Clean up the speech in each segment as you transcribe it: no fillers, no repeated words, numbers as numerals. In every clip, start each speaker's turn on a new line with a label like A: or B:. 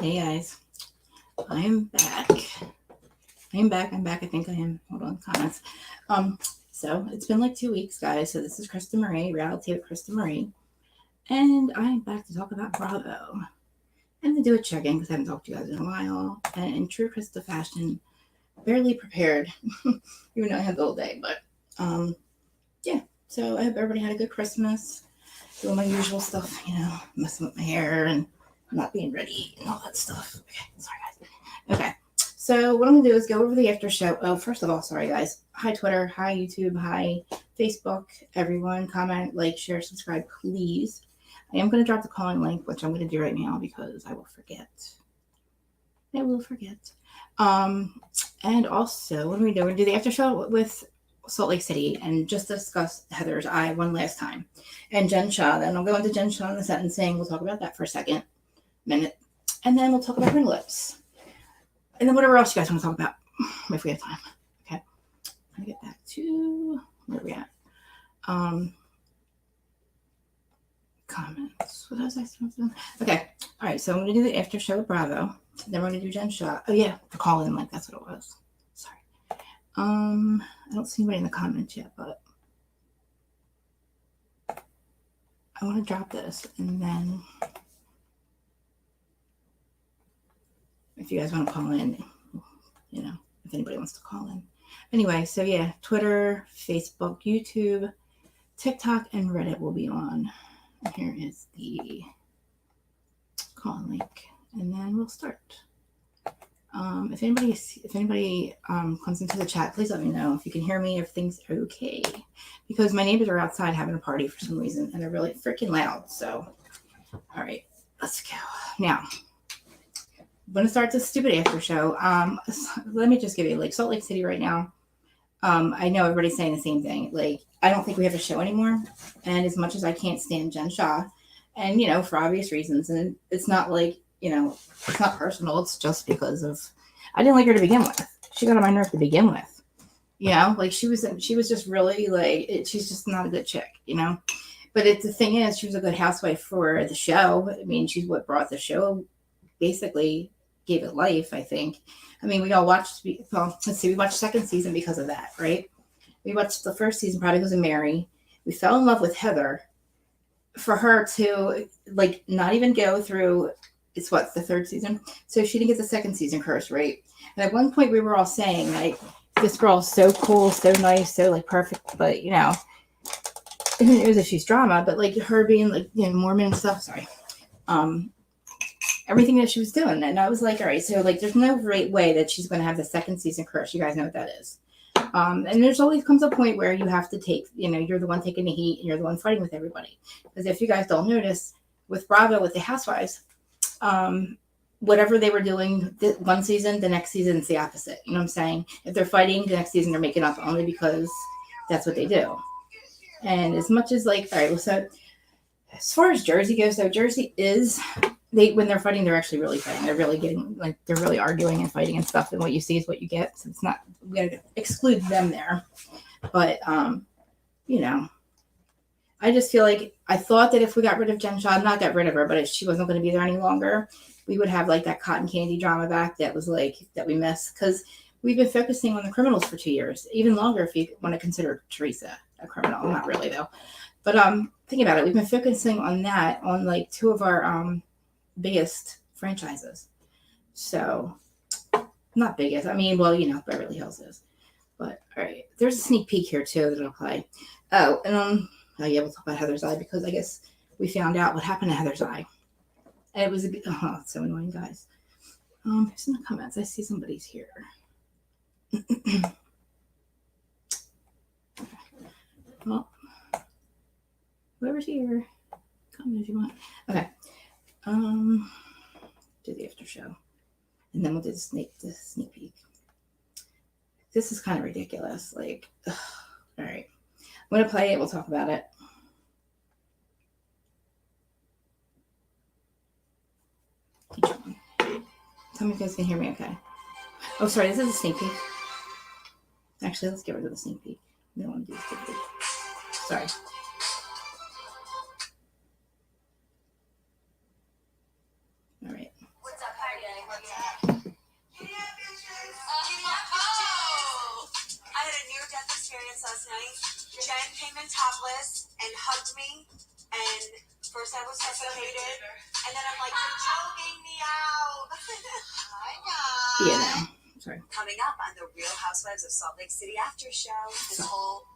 A: Hey guys, I'm back. I'm back. I think I am. Hold on, comments. So it's been like 2 weeks, guys. So this is Krista Marie, reality with Krista Marie, and I'm back to talk about Bravo and to do a check-in because I haven't talked to you guys in a while. And in true Krista fashion, barely prepared, even though I had the whole day. But yeah. So I hope everybody had a good Christmas. Doing my usual stuff, messing with my hair and not being ready and all that stuff. Okay, sorry guys. Okay, so what I'm gonna do is go over the after show. Oh, first of all, sorry guys. Hi Twitter, hi YouTube, hi Facebook. Everyone, comment, like, share, subscribe, please. I am gonna drop the calling link, which I'm gonna do right now because I will forget. I will forget. And also, what are we doing? We're gonna do the after show with Salt Lake City and just discuss Heather's eye one last time. And Jen Shah. Then I'll go into Jen Shah in the sentencing. We'll talk about that for a minute. And then we'll talk about her lips. And then whatever else you guys want to talk about if we have time. Okay. I'm gonna get back to where we at. Comments. What else I supposed to do? Okay. All right. So I'm gonna do the after show with Bravo. Then we're gonna do Jen Shah. Oh yeah, the call in, like that's what it was. Sorry. I don't see anybody in the comments yet, but I want to drop this and then if you guys want to call in, if anybody wants to call in. Anyway, so yeah, Twitter, Facebook, YouTube, TikTok, and Reddit will be on. And here is the call link, and then we'll start. If anybody comes into the chat, please let me know if you can hear me, if things are okay, because my neighbors are outside having a party for some reason, and they're really freaking loud. So, all right, let's go now. I'm going to start this stupid after show. Let me just give you like Salt Lake City right now. I know everybody's saying the same thing. Like, I don't think we have a show anymore. And as much as I can't stand Jen Shah, and for obvious reasons, and it's not like, it's not personal. It's just because of I didn't like her to begin with. She got on my nerve to begin with. Like she was just really like she's just not a good chick. But the thing is, she was a good housewife for the show. I mean, she's what brought the show, basically gave it life. I think. I mean, we all watched. Well, let's see. We watched second season because of that, right? We watched the first season probably because of Mary. We fell in love with Heather. For her to like not even go through. It's what, the third season? So she didn't get the second season curse, right? And at one point we were all saying, like, this girl's so cool, so nice, so like perfect, but who knows if she's drama, but like her being like, Mormon and stuff, sorry. Everything that she was doing. And I was like, all right, so like there's no great way that she's gonna have the second season curse. You guys know what that is. And there's always comes a point where you have to take, you're the one taking the heat and you're the one fighting with everybody. Because if you guys don't notice, with Bravo, with the Housewives, whatever they were doing one season, the next season it's the opposite. You know what I'm saying? If they're fighting, the next season they're making up only because that's what they do. And as much as like, all right, well, so as far as Jersey goes, though, Jersey is when they're fighting, they're actually really fighting. They're really getting they're really arguing and fighting and stuff. And what you see is what you get. So it's not, we gotta exclude them there. But I just feel like I thought that if we got rid of Jen Shah, not got rid of her, but if she wasn't going to be there any longer, we would have like that cotton candy drama back that was like that we miss, because we've been focusing on the criminals for 2 years, even longer if you want to consider Teresa a criminal. Not really though, but think about it. We've been focusing on that on like two of our biggest franchises. So not biggest. I mean, well, Beverly Hills is. But all right, there's a sneak peek here too that I'll play. Oh, and oh yeah, we'll talk about Heather's eye because I guess we found out what happened to Heather's eye. And it was a bit, it's so annoying, guys. Who's in the comments? I see somebody's here. Well, whoever's here, comment if you want. Okay. Do the after show. And then we'll do the sneak peek. This is kind of ridiculous. Like, ugh. All right. I'm going to play it. We'll talk about it. Tell me if you guys can hear me okay. Oh, sorry. This is a sneak peek. Actually, let's get rid of the sneak peek. We don't want to do the sneak peek. Sorry. All right.
B: What's up, hi experience last night. Jen came in topless and hugged me, and first I was suffocated, and then I'm like, you're choking me out. Hi, guys.
A: Yeah, no. Sorry.
B: Coming up on the Real Housewives of Salt Lake City after show, this whole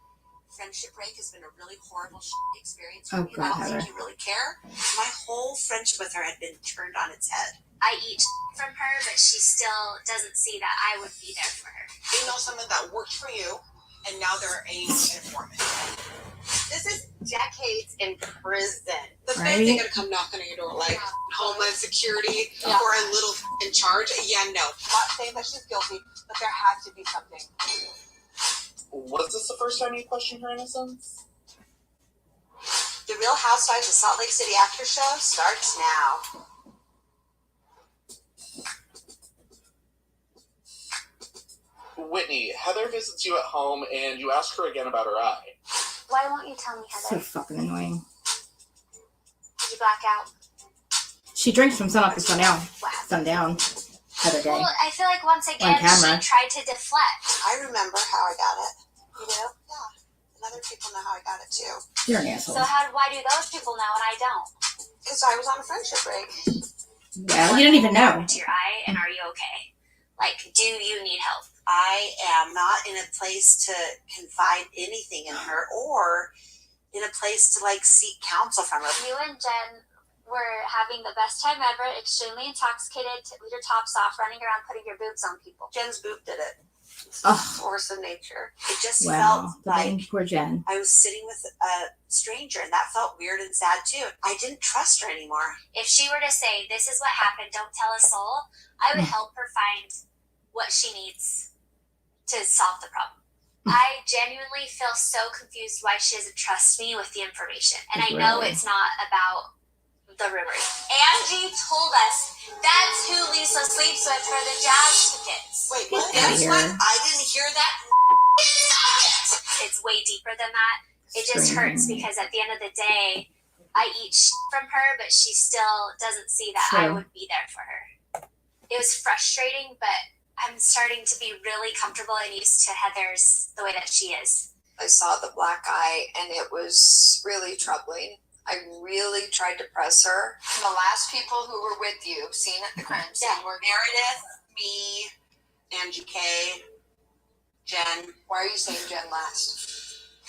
B: friendship break has been a really horrible experience for me.
A: God,
B: I don't think you really care. My whole friendship with her had been turned on its head.
C: I eat from her, but she still doesn't see that I would be there for her.
B: You know someone that worked for you, and now they're an informant. This is decades in prison. The feds ain't gonna come knocking on your door like Homeland Security or a little in charge. Yeah, no. Not saying that she's guilty, but there has to be something.
D: Was this the first time you questioned her innocence?
B: The Real Housewives of Salt Lake City after show starts now.
D: Whitney, Heather visits you at home and you ask her again about her eye.
C: Why won't you tell me,
A: So
C: Heather?
A: fucking annoying.
C: Did you black out?
A: She drinks from sun up to sundown.
C: What happened?
A: Sundown. Other day.
C: Well, I feel like once again she tried to deflect.
B: I remember how I got it. You know? Yeah. And other people know how I got it too.
A: You're an asshole.
C: So why do those people know and I don't?
B: Because I was on a friendship break.
A: Well, you didn't even know.
C: To your eye, and are you okay? Like, do you need help?
B: I am not in a place to confide anything in her or in a place to like seek counsel from her.
C: You and Jen were having the best time ever, extremely intoxicated, with your tops off, running around putting your boobs on people.
B: Jen's boob did it. It's
A: Oh.
B: force of nature. It just
A: Wow.
B: felt like
A: Poor Jen.
B: I was sitting with a stranger, and that felt weird and sad too. I didn't trust her anymore.
C: If she were to say, this is what happened, don't tell a soul, I would help her find what she needs to solve the problem. I genuinely feel so confused why she doesn't trust me with the information. And I know it's not about the rumors. Angie told us that's who Lisa sleeps with for the jazz tickets.
B: Wait, what?
A: Get
B: That's
A: outta
B: what?
A: here.
B: I didn't hear that.
C: It's way deeper than that. It just hurts because at the end of the day, I eat from her, but she still doesn't see that I would be there for her. It was frustrating, but I'm starting to be really comfortable and used to Heather's the way that she is.
B: I saw the black eye, and it was really troubling. I really tried to press her.
E: The last people who were with you, seen at the crime scene, were
B: Meredith, me, Angie K, Jen.
E: Why are you saying Jen last?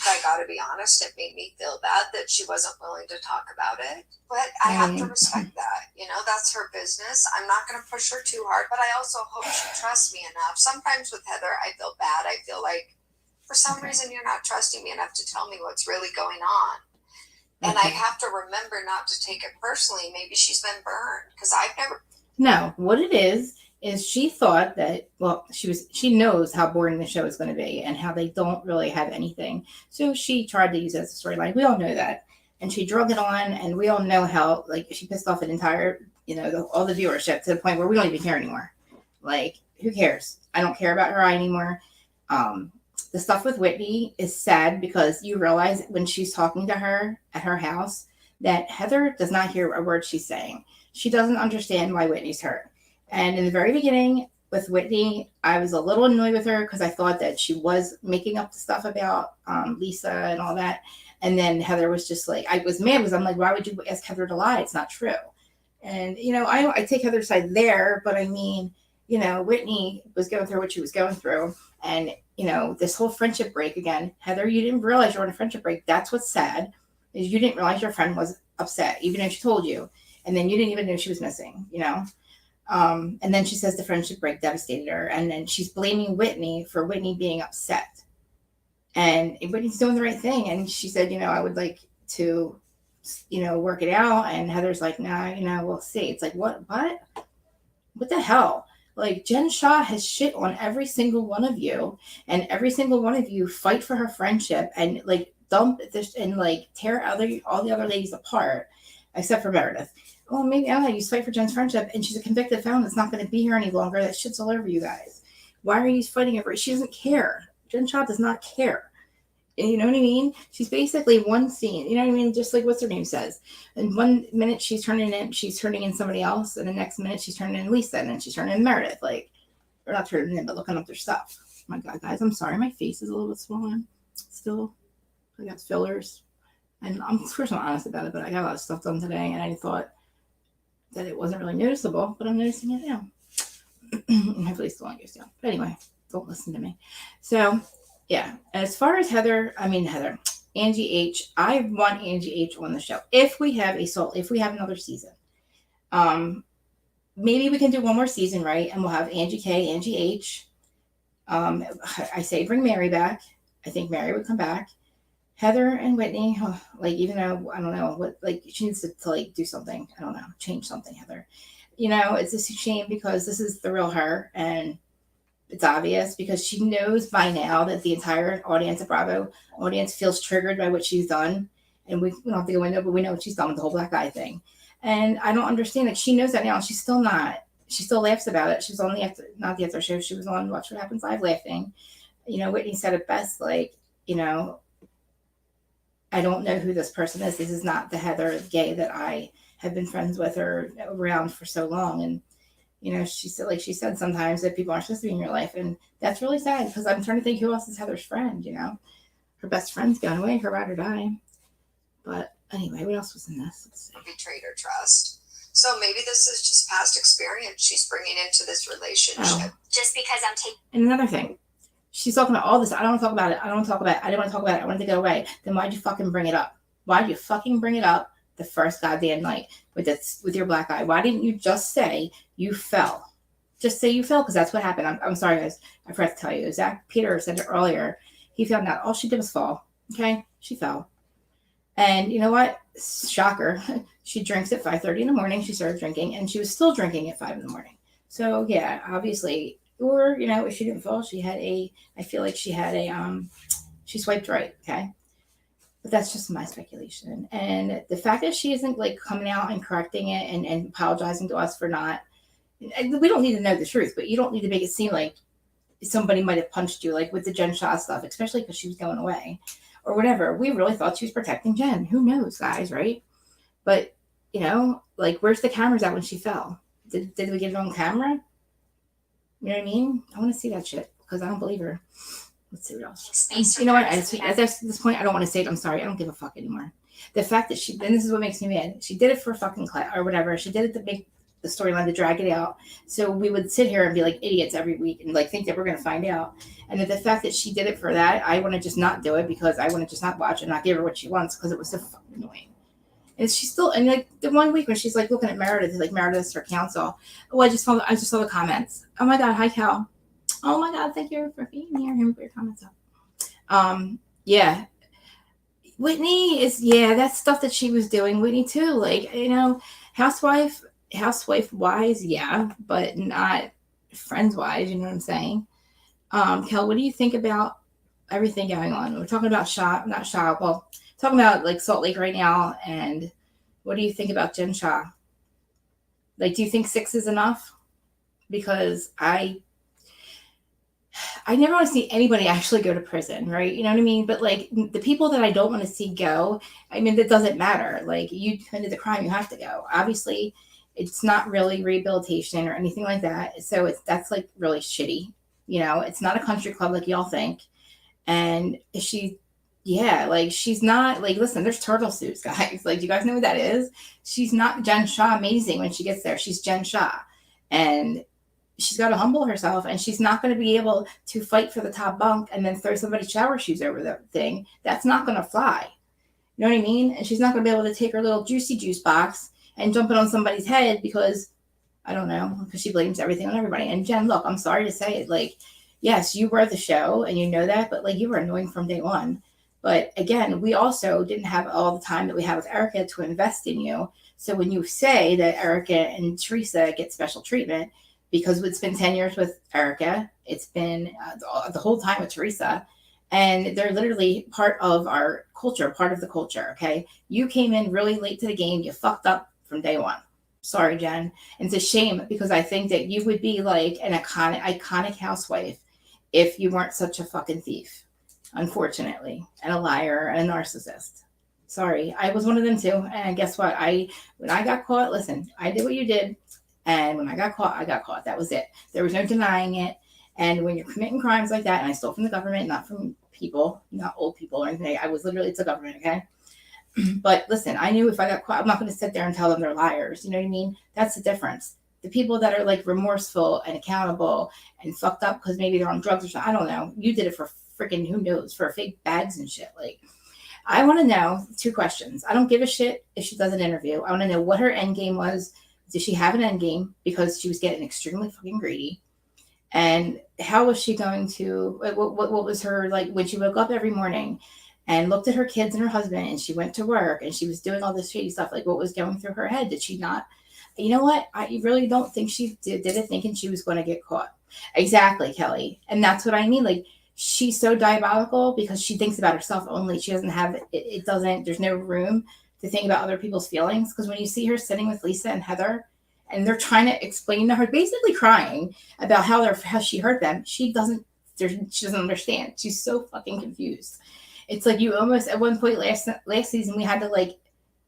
B: I gotta be honest, it made me feel bad that she wasn't willing to talk about it. But I have to respect that. You know, that's her business. I'm not gonna push her too hard, but I also hope she trusts me enough. Sometimes with Heather, I feel bad. I feel like for some reason you're not trusting me enough to tell me what's really going on. And I have to remember not to take it personally. Maybe she's been burned because I've never.
A: No, what it is she thought that, well, she knows how boring the show is going to be and how they don't really have anything. So she tried to use it as a storyline. We all know that. And she drug it on, and we all know how, like, she pissed off an entire, all the viewership to the point where we don't even care anymore. Like, who cares? I don't care about her eye anymore. The stuff with Whitney is sad because you realize when she's talking to her at her house that Heather does not hear a word she's saying. She doesn't understand why Whitney's hurt. And in the very beginning with Whitney, I was a little annoyed with her because I thought that she was making up the stuff about Lisa and all that. And then Heather was just like, I was mad because I'm like, why would you ask Heather to lie? It's not true. And, I take Heather's side there, but I mean, Whitney was going through what she was going through. And, this whole friendship break again, Heather, you didn't realize you were on a friendship break. That's what's sad, is you didn't realize your friend was upset, even if she told you. And then you didn't even know she was missing, And then she says the friendship break devastated her. And then she's blaming Whitney for Whitney being upset. And Whitney's doing the right thing. And she said, I would like to, work it out. And Heather's like, nah, we'll see. It's like, what the hell? Like, Jen Shah has shit on every single one of you, and every single one of you fight for her friendship and like dump this and like tear all the other ladies apart, except for Meredith. Oh, maybe I don't know. You fight for Jen's friendship, and she's a convicted felon that's not going to be here any longer. That shit's all over you guys. Why are you fighting over it? She doesn't care. Jen Shah does not care. You know what I mean? She's basically one scene. You know what I mean? Just like what's her name says. And 1 minute she's turning in somebody else, and the next minute she's turning in Lisa, and then she's turning in Meredith. Like, or not turning in, but looking up their stuff. Oh my God, guys, I'm sorry. My face is a little bit swollen. Still, I got fillers. And I'm of course I'm honest about it, but I got a lot of stuff done today, and I thought that it wasn't really noticeable, but I'm noticing it now. Hopefully, it still won't go down. But anyway, don't listen to me. So, yeah. As far as Angie H, I want Angie H on the show if we have another season. Maybe we can do one more season, right? And we'll have Angie K, Angie H. I say bring Mary back. I think Mary would come back. Heather and Whitney, like, even though I don't know what, like, she needs to like do something. I don't know, change something, Heather. You know, it's just a shame because this is the real her, and it's obvious because she knows by now that the entire audience of Bravo audience feels triggered by what she's done, and we don't have to go into it, but we know what she's done with the whole black eye thing. And I don't understand that she knows that now. She's still not. She still laughs about it. She was on not the after show. She was on Watch What Happens Live laughing. You know, Whitney said it best, like, you know, I don't know who this person is. This is not the Heather Gay that I have been friends with or around for so long. And, you know, she said sometimes that people aren't supposed to be in your life. And that's really sad because I'm trying to think who else is Heather's friend, you know. Her best friend's gone away, her ride or die. But anyway, what else was in this? Let's see.
B: Betrayed her trust. So maybe this is just past experience she's bringing into this relationship.
A: Oh.
C: Just because I'm taking.
A: And another thing. She's talking about all this. I don't want to talk about it. I didn't want to talk about it. I wanted to go away. Then why'd you fucking bring it up? Why'd you fucking bring it up the first goddamn night with your black eye? Why didn't you just say you fell? Just say you fell, because that's what happened. I'm sorry, guys. I forgot to tell you. Zach Peter said it earlier. He found out all she did was fall. Okay? She fell. And you know what? Shocker. She drinks at 5:30 in the morning. She started drinking, and she was still drinking at 5 in the morning. So, yeah, obviously... Or, you know, if she didn't fall, she swiped right, okay? But that's just my speculation. And the fact that she isn't, like, coming out and correcting it and apologizing to us for not, we don't need to know the truth, but you don't need to make it seem like somebody might have punched you, like with the Jen Shah stuff, especially because she was going away or whatever. We really thought she was protecting Jen. Who knows, guys, right? But, you know, like, where's the cameras at when she fell? Did we get it on camera? You know what I mean? I want to see that shit because I don't believe her. Let's see what else. You know what? At this point, I don't want to say it. I'm sorry. I don't give a fuck anymore. The fact that then this is what makes me mad. She did it for fucking class or whatever. She did it to make the storyline, to drag it out. So we would sit here and be like idiots every week and like think that we're going to find out. And the fact that she did it for that, I want to just not do it because I want to just not watch and not give her what she wants because it was so fucking annoying. And she's still, and like the one week when she's like looking at Meredith, like Meredith's her counsel. Oh, I just saw the comments. Oh my God, hi Cal. Oh my God, thank you for being here. Here, put your comments up. Yeah. Whitney is, that's stuff that she was doing. Whitney too, like, you know, housewife wise, yeah, but not friends wise. You know what I'm saying? Cal, what do you think about everything going on? We're talking about talking about like Salt Lake right now, and what do you think about Jen Shah? Like, do you think 6 is enough? Because I never want to see anybody actually go to prison, right? You know what I mean? But like the people that I don't want to see go, I mean, that doesn't matter. Like, you committed the crime, you have to go. Obviously, it's not really rehabilitation or anything like that. So that's like really shitty. You know, it's not a country club like y'all think. And she's not like, listen, there's turtle suits, guys. Like, do you guys know what that is? She's not Jen Shah amazing when she gets there. She's Jen Shah. And she's got to humble herself, and she's not going to be able to fight for the top bunk and then throw somebody's shower shoes over the thing. That's not going to fly. You know what I mean? And she's not going to be able to take her little juicy juice box and dump it on somebody's head because, I don't know, because she blames everything on everybody. And Jen, look, I'm sorry to say it. Like, yes, you were the show and you know that, but like, you were annoying from day one. But again, we also didn't have all the time that we have with Erica to invest in you. So when you say that Erica and Teresa get special treatment, because it's been 10 years with Erica, it's been the whole time with Teresa, and they're literally part of our culture, part of the culture, okay? You came in really late to the game. You fucked up from day one. Sorry, Jen. And it's a shame because I think that you would be like an iconic housewife if you weren't such a fucking thief. Unfortunately, and a liar and a narcissist. Sorry, I was one of them too. And guess what? When I got caught, listen, I did what you did. And when I got caught, I got caught. That was it. There was no denying it. And when you're committing crimes like that, and I stole from the government, not from people, not old people or anything. I was literally, it's a government, okay? But listen, I knew if I got caught, I'm not going to sit there and tell them they're liars. You know what I mean? That's the difference. The people that are like remorseful and accountable and fucked up because maybe they're on drugs or something, I don't know. You did it for freaking, who knows, for fake bags and shit. Like, I want to know 2 questions. I don't give a shit if she does an interview. I want to know what her end game was. Did she have an end game? Because she was getting extremely fucking greedy. And how was she going to, what was her, like, when she woke up every morning and looked at her kids and her husband and she went to work and she was doing all this shady stuff, like, what was going through her head? Did she not, you know what? I really don't think she did it thinking she was going to get caught. Exactly, Kelly. And that's what I mean. Like, she's so diabolical because she thinks about herself only. She doesn't have, it doesn't, there's no room to think about other people's feelings. Because when you see her sitting with Lisa and Heather, and they're trying to explain to her, basically crying about how she hurt them, she doesn't understand. She's so fucking confused. It's like you almost, at one point last season, we had to like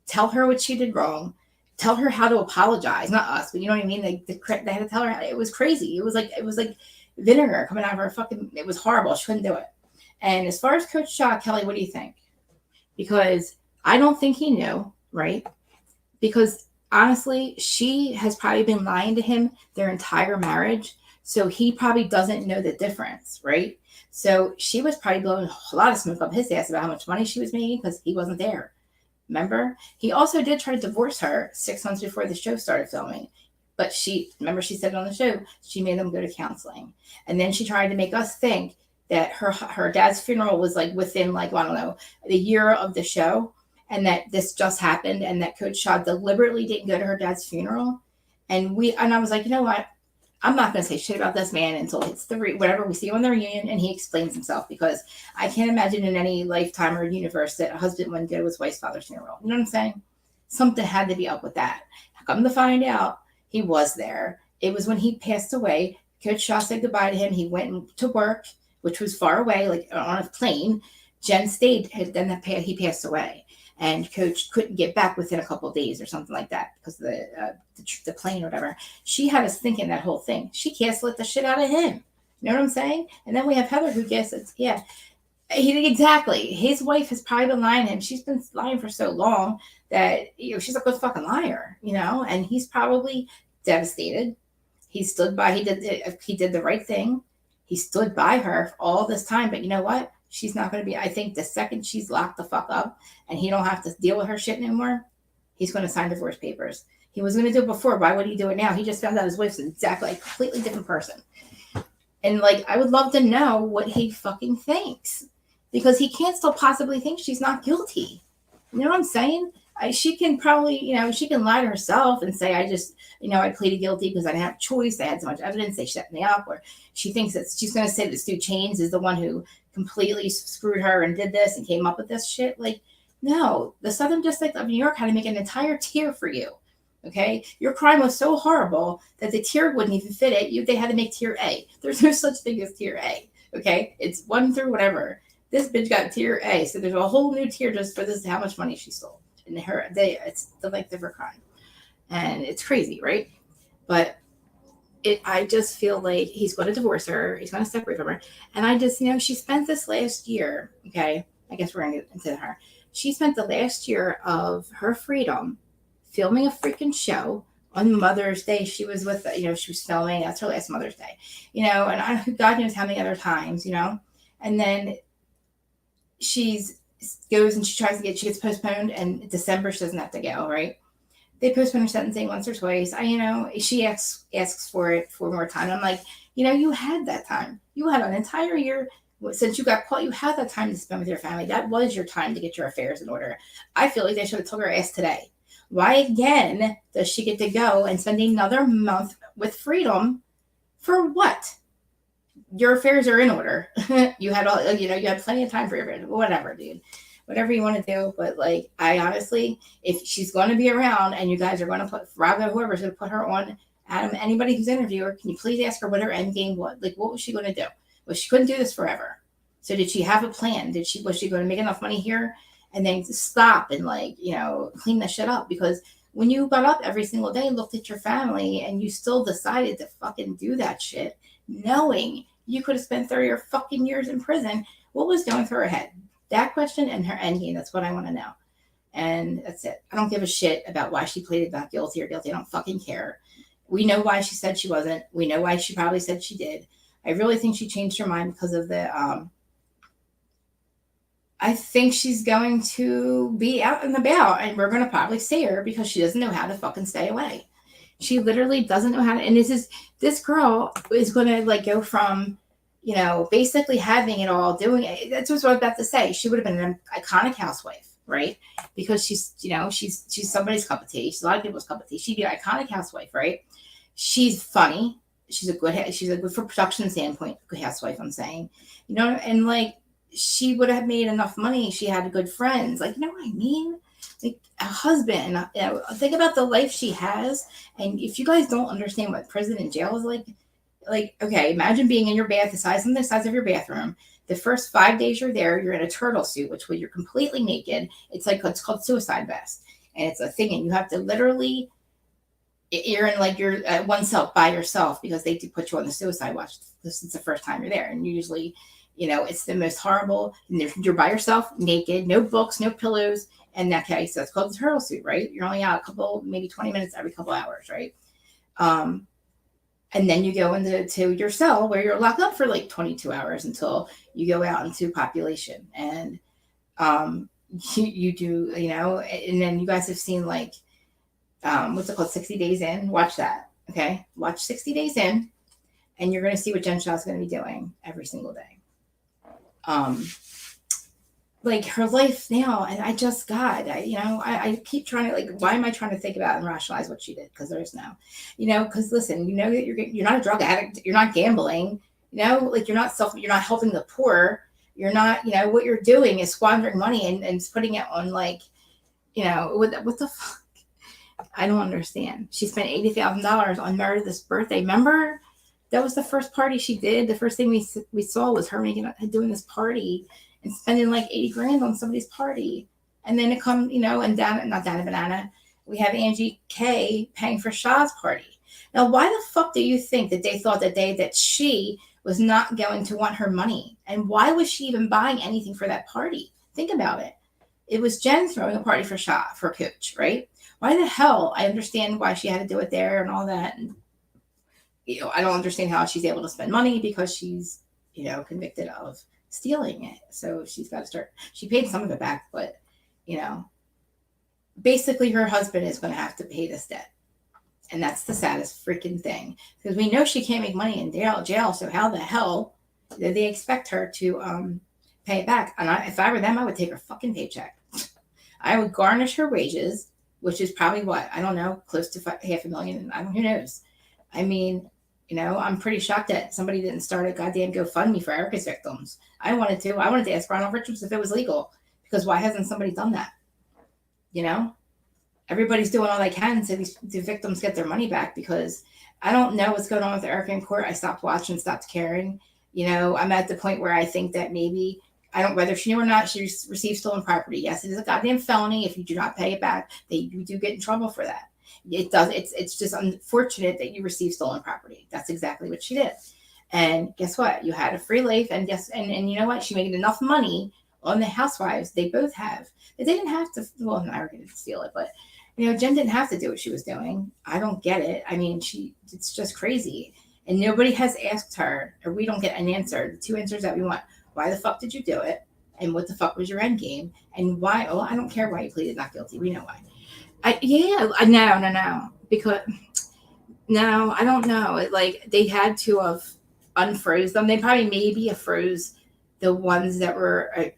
A: tell her what she did wrong, tell her how to apologize, not us, but you know what I mean? They had to tell her. It was crazy. It was like vinegar coming out of her fucking, it was horrible. She couldn't do it. And as far as Coach Shah, Kelly, what do you think? Because I don't think he knew, right? Because honestly, she has probably been lying to him their entire marriage. So he probably doesn't know the difference, right? So she was probably blowing a lot of smoke up his ass about how much money she was making because he wasn't there. Remember? He also did try to divorce her 6 months before the show started filming. But she said on the show, she made them go to counseling. And then she tried to make us think that her dad's funeral was like within like, I don't know, the year of the show. And that this just happened and that Coach Shah deliberately didn't go to her dad's funeral. And I was like, you know what? I'm not going to say shit about this man until it's whatever we see on the reunion and he explains himself, because I can't imagine in any lifetime or universe that a husband wouldn't go to his wife's father's funeral. You know what I'm saying? Something had to be up with that. Come to find out, he was there. It was when he passed away. Coach Shah said goodbye to him. He went to work, which was far away, like on a plane. Jen stayed, then he passed away. And Coach couldn't get back within a couple of days or something like that because of the plane or whatever. She had us thinking that whole thing. She gaslit the shit out of him. You know what I'm saying? And then we have Heather who gaslits. Yeah, exactly. His wife has probably been lying to him. She's been lying for so long that she's a good fucking liar. And he's probably devastated. He stood by. He did the right thing. He stood by her all this time. But you know what? She's not going to be, I think the second she's locked the fuck up and he don't have to deal with her shit anymore, he's going to sign divorce papers. He was going to do it before. Why would he do it now? He just found out his wife's exactly a completely different person. And like, I would love to know what he fucking thinks, because he can't still possibly think she's not guilty. You know what I'm saying? She can probably, she can lie to herself and say, I pleaded guilty because I didn't have a choice. I had so much evidence. They set me up. Or she thinks that she's going to say that Stu Chains is the one who completely screwed her and did this and came up with this shit. Like, no, the Southern District of New York had to make an entire tier for you. Okay. Your crime was so horrible that the tier wouldn't even fit it. They had to make tier A. There's no such thing as tier A. Okay. It's 1 through whatever. This bitch got tier A. So there's a whole new tier just for this, how much money she stole. And it's the length of her crime. And it's crazy, right? But I just feel like he's going to divorce her. He's going to separate from her. And I just, she spent this last year, okay, I guess we're going to get into her. She spent the last year of her freedom filming a freaking show on Mother's Day. She was with, she was filming. That's her last Mother's Day, and God knows how many other times, And then she goes and she gets postponed, and December she doesn't have to go, right? They postpone her sentencing once or twice. She asks for it 4 more times. I'm like, you had that time. You had an entire year since you got caught. You had that time to spend with your family. That was your time to get your affairs in order. I feel like they should have took her ass today. Why again does she get to go and spend another month with freedom? For what? Your affairs are in order. You had you had plenty of time for your affairs. Whatever, dude. Whatever you want to do. But like, I honestly, if she's going to be around and you guys are going to put Rob or whoever's going to put her on, Adam, anybody who's interviewed her, can you please ask her what her end game was? Like, what was she going to do? Well, she couldn't do this forever. So did she have a plan? Was she going to make enough money here and then stop and clean the shit up? Because when you got up every single day, looked at your family, and you still decided to fucking do that shit, knowing you could have spent 30 or fucking years in prison, What was going through her head? That question and her end game. That's what I want to know. And that's it. I don't give a shit about why she pleaded not guilty or guilty. I don't fucking care. We know why she said she wasn't. We know why she probably said she did. I really think she changed her mind because of the, I think she's going to be out and about and we're going to probably see her because she doesn't know how to fucking stay away. She literally doesn't know how to, and this girl is going to like go from, basically having it all, doing it. That's what I was about to say. She would have been an iconic housewife, right? Because she's somebody's cup of tea. She's a lot of people's cup of tea. She'd be an iconic housewife, right? She's funny. She's a good for production standpoint, good housewife, I'm saying, and like she would have made enough money. She had good friends, like, you know what I mean? Like a husband. Think about the life she has. And if you guys don't understand what prison and jail is like, okay, imagine being in your bath, the size of your bathroom. The first 5 days you're there, you're in a turtle suit, which when you're completely naked, it's called suicide vest. And it's a thing, and you have to literally, you're in like you're oneself by yourself because they do put you on the suicide watch. This is the first time you're there, and usually, it's the most horrible. And you're by yourself, naked, no books, no pillows, and that case, so it's called the turtle suit, right? You're only out a couple, maybe 20 minutes every couple hours, right? And then you go into your cell where you're locked up for like 22 hours until you go out into population, and you do, and then you guys have seen like. What's it called? 60 Days In. Watch that. Okay. Watch 60 Days In, and you're going to see what Jen Shah's going to be doing every single day. Like her life now. And I keep trying to like, why am I trying to think about and rationalize what she did? Because there's no, because listen, that you're not a drug addict. You're not gambling, like you're not helping the poor. You're not, what you're doing is squandering money and putting it on like, what the fuck? I don't understand. She spent $80,000 on Meredith's birthday. Remember, that was the first party she did. The first thing we saw was her doing this party and spending like $80,000 on somebody's party. And then it come, and not Dana Banana. We have Angie K paying for Shah's party. Now, why the fuck do you think that they thought that she was not going to want her money? And why was she even buying anything for that party? Think about it. It was Jen throwing a party for Shah, for Coach, right? Why the hell? I understand why she had to do it there and all that. And, I don't understand how she's able to spend money because she's, convicted of stealing it. So she's got to start. She paid some of it back, but, basically her husband is going to have to pay this debt. And that's the saddest freaking thing. Because we know she can't make money in jail. So how the hell did they expect her to pay it back? And if I were them, I would take her fucking paycheck. I would garnish her wages, which is probably what, I don't know, close to $500,000. Who knows? I mean, I'm pretty shocked that somebody didn't start a goddamn GoFundMe for Erica's victims. I wanted to ask Ronald Richards if it was legal, because why hasn't somebody done that? Everybody's doing all they can so the victims get their money back, because I don't know what's going on with Erica in court. I stopped watching, stopped caring. I'm at the point where I think that maybe, whether she knew or not, she received stolen property. Yes, it is a goddamn felony. If you do not pay it back, you do get in trouble for that. It does. It's just unfortunate that you received stolen property. That's exactly what she did. And guess what? You had a free life, and and you know what? She made enough money on the housewives. They both have. They didn't have to. Well, Erica didn't steal it, but Jen didn't have to do what she was doing. I don't get it. I mean, it's just crazy, and nobody has asked her, or we don't get an answer. The two answers that we want. Why the fuck did you do it? And what the fuck was your end game? And why? Oh, I don't care why you pleaded not guilty. We know why. No. Because, no, I don't know. They had to have unfroze them. They probably maybe have froze the ones that were,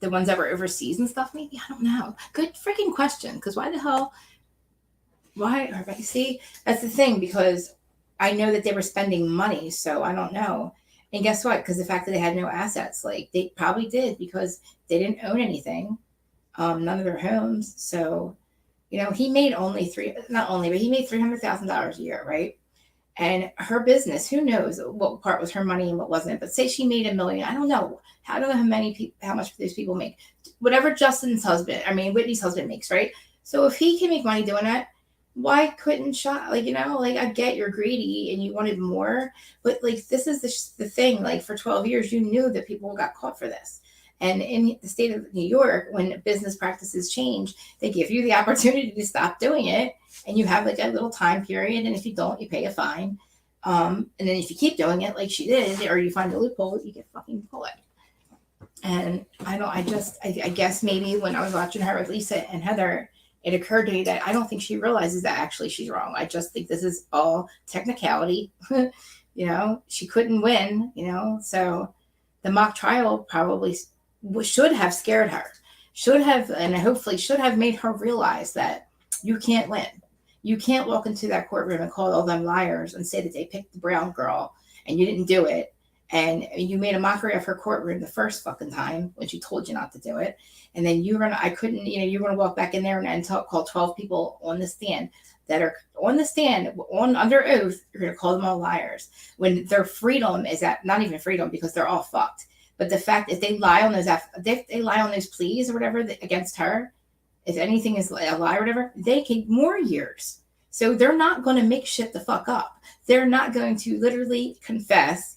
A: overseas and stuff. Maybe, I don't know. Good freaking question. Because why the hell? Why? See, that's the thing. Because I know that they were spending money, so I don't know. And guess what? Because the fact that they had no assets, they probably did, because they didn't own anything, none of their homes. So, he made he made $300,000 a year, right? And her business, who knows what part was her money and what wasn't. But say she made $1 million. I don't know. I don't know how much these people make. Whatever Whitney's husband makes, right? So if he can make money doing that, why couldn't Shah, like, like, I get you're greedy and you wanted more, but like, this is the thing. Like, for 12 years, you knew that people got caught for this. And in the state of New York, when business practices change, they give you the opportunity to stop doing it. And you have like a little time period. And if you don't, you pay a fine. And then if you keep doing it like she did, or you find a loophole, you get fucking caught. And I guess maybe when I was watching her with Lisa and Heather, it occurred to me that I don't think she realizes that actually she's wrong. I just think this is all technicality. She couldn't win, so the mock trial probably should have scared her, and hopefully should have made her realize that you can't win. You can't walk into that courtroom and call all them liars and say that they picked the brown girl and you didn't do it. And you made a mockery of her courtroom the first fucking time when she told you not to do it. And then you're going to walk back in there and call 12 people on the stand that are on the stand under oath. You're going to call them all liars when their freedom is not even freedom, because they're all fucked. But the fact that they lie on those pleas or whatever against her, if anything is a lie or whatever, they get more years. So they're not going to make shit the fuck up. They're not going to literally confess,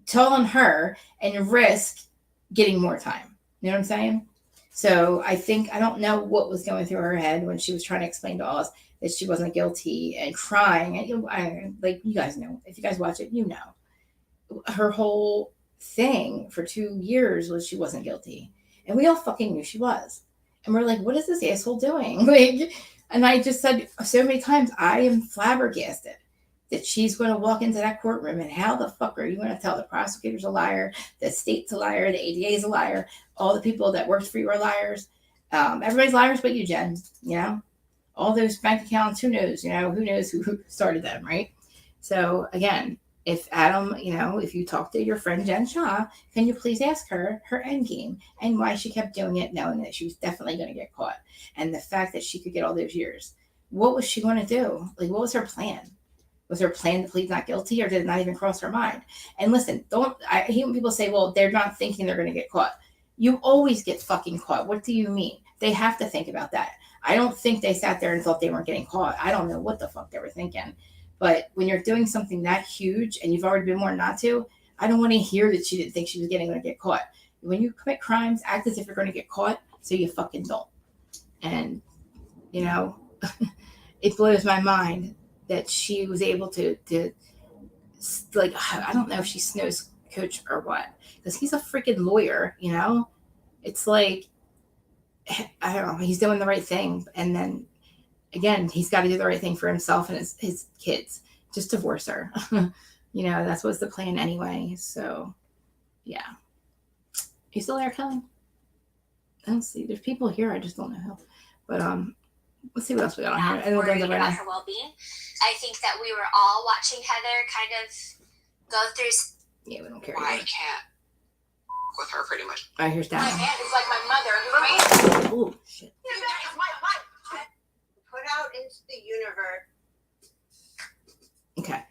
A: tell on her, and risk getting more time. You know what I'm saying? So I don't know what was going through her head when she was trying to explain to us that she wasn't guilty and crying. And like, you guys know, if you guys watch it, her whole thing for 2 years was she wasn't guilty. And we all fucking knew she was. And we're like, what is this asshole doing? And I just said so many times, I am flabbergasted that she's going to walk into that courtroom, and how the fuck are you going to tell the prosecutor's a liar, the state's a liar, the ADA is a liar, all the people that worked for you are liars. Everybody's liars but you, Jen. All those bank accounts, who knows? Who knows who started them, right? So again, if Adam, if you talk to your friend Jen Shah, can you please ask her end game and why she kept doing it, knowing that she was definitely going to get caught, and the fact that she could get all those years. What was she going to do? Like, what was her plan? Was her plan to plead not guilty, or did it not even cross her mind? And listen, I hate when people say, well, they're not thinking they're going to get caught. You always get fucking caught. What do you mean? They have to think about that. I don't think they sat there and thought they weren't getting caught. I don't know what the fuck they were thinking. But when you're doing something that huge and you've already been warned not to, I don't want to hear that she didn't think she was going to get caught. When you commit crimes, act as if you're going to get caught, so you fucking don't. And, it blows my mind that she was able to like, I don't know if she snows coach or what, because he's a freaking lawyer, It's like, I don't know, he's doing the right thing. And then, again, he's got to do the right thing for himself and his kids. Just divorce her. That's what's the plan anyway. So, yeah. You still there, Kelly? I don't see. There's people here. I just don't know who. But let's see what else we got on here. And
C: worried about her well-being. I think that we were all watching Heather kind of go through.
A: Yeah, we don't care.
E: I can't with her pretty much.
A: All right, here's
E: My
A: Dad.
E: aunt is like my mother. Right?
A: Oh shit.
E: That is my life.
F: Put out into the universe.
A: Okay.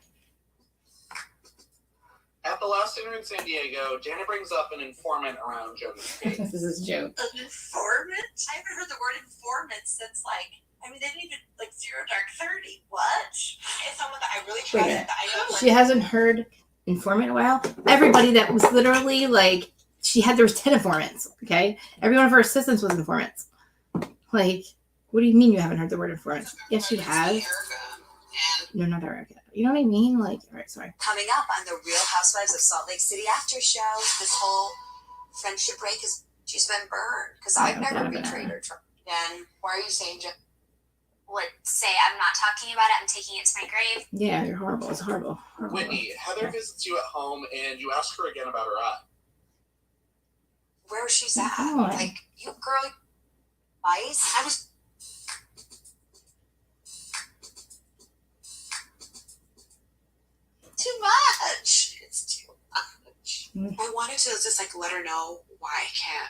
D: At the last dinner in San Diego, Janet brings up an informant around Jonas' case.
A: This is a joke.
F: An informant? I haven't heard the word informant since they didn't even Zero Dark 30. What? It's someone that I really trust. That I know.
A: She hasn't heard informant in a while. Everybody that was literally there was 10 informants. Okay, every one of her assistants was informants. What do you mean you haven't heard the word informant? Yes, she has. No, not Erica. You know what I mean? All right, sorry.
B: Coming up on the Real Housewives of Salt Lake City after show, this whole friendship break she's been burned because I've never betrayed her.
E: Then why are you saying
C: Would say I'm not talking about it. I'm taking it to my grave.
A: Yeah, you're horrible. It's horrible.
D: Whitney, Heather visits you at home and you ask her again about her eye.
B: Where she's at?
A: Oh.
B: You girl, twice. I was.
F: Too much. It's too much.
E: I wanted to just let her know why I can't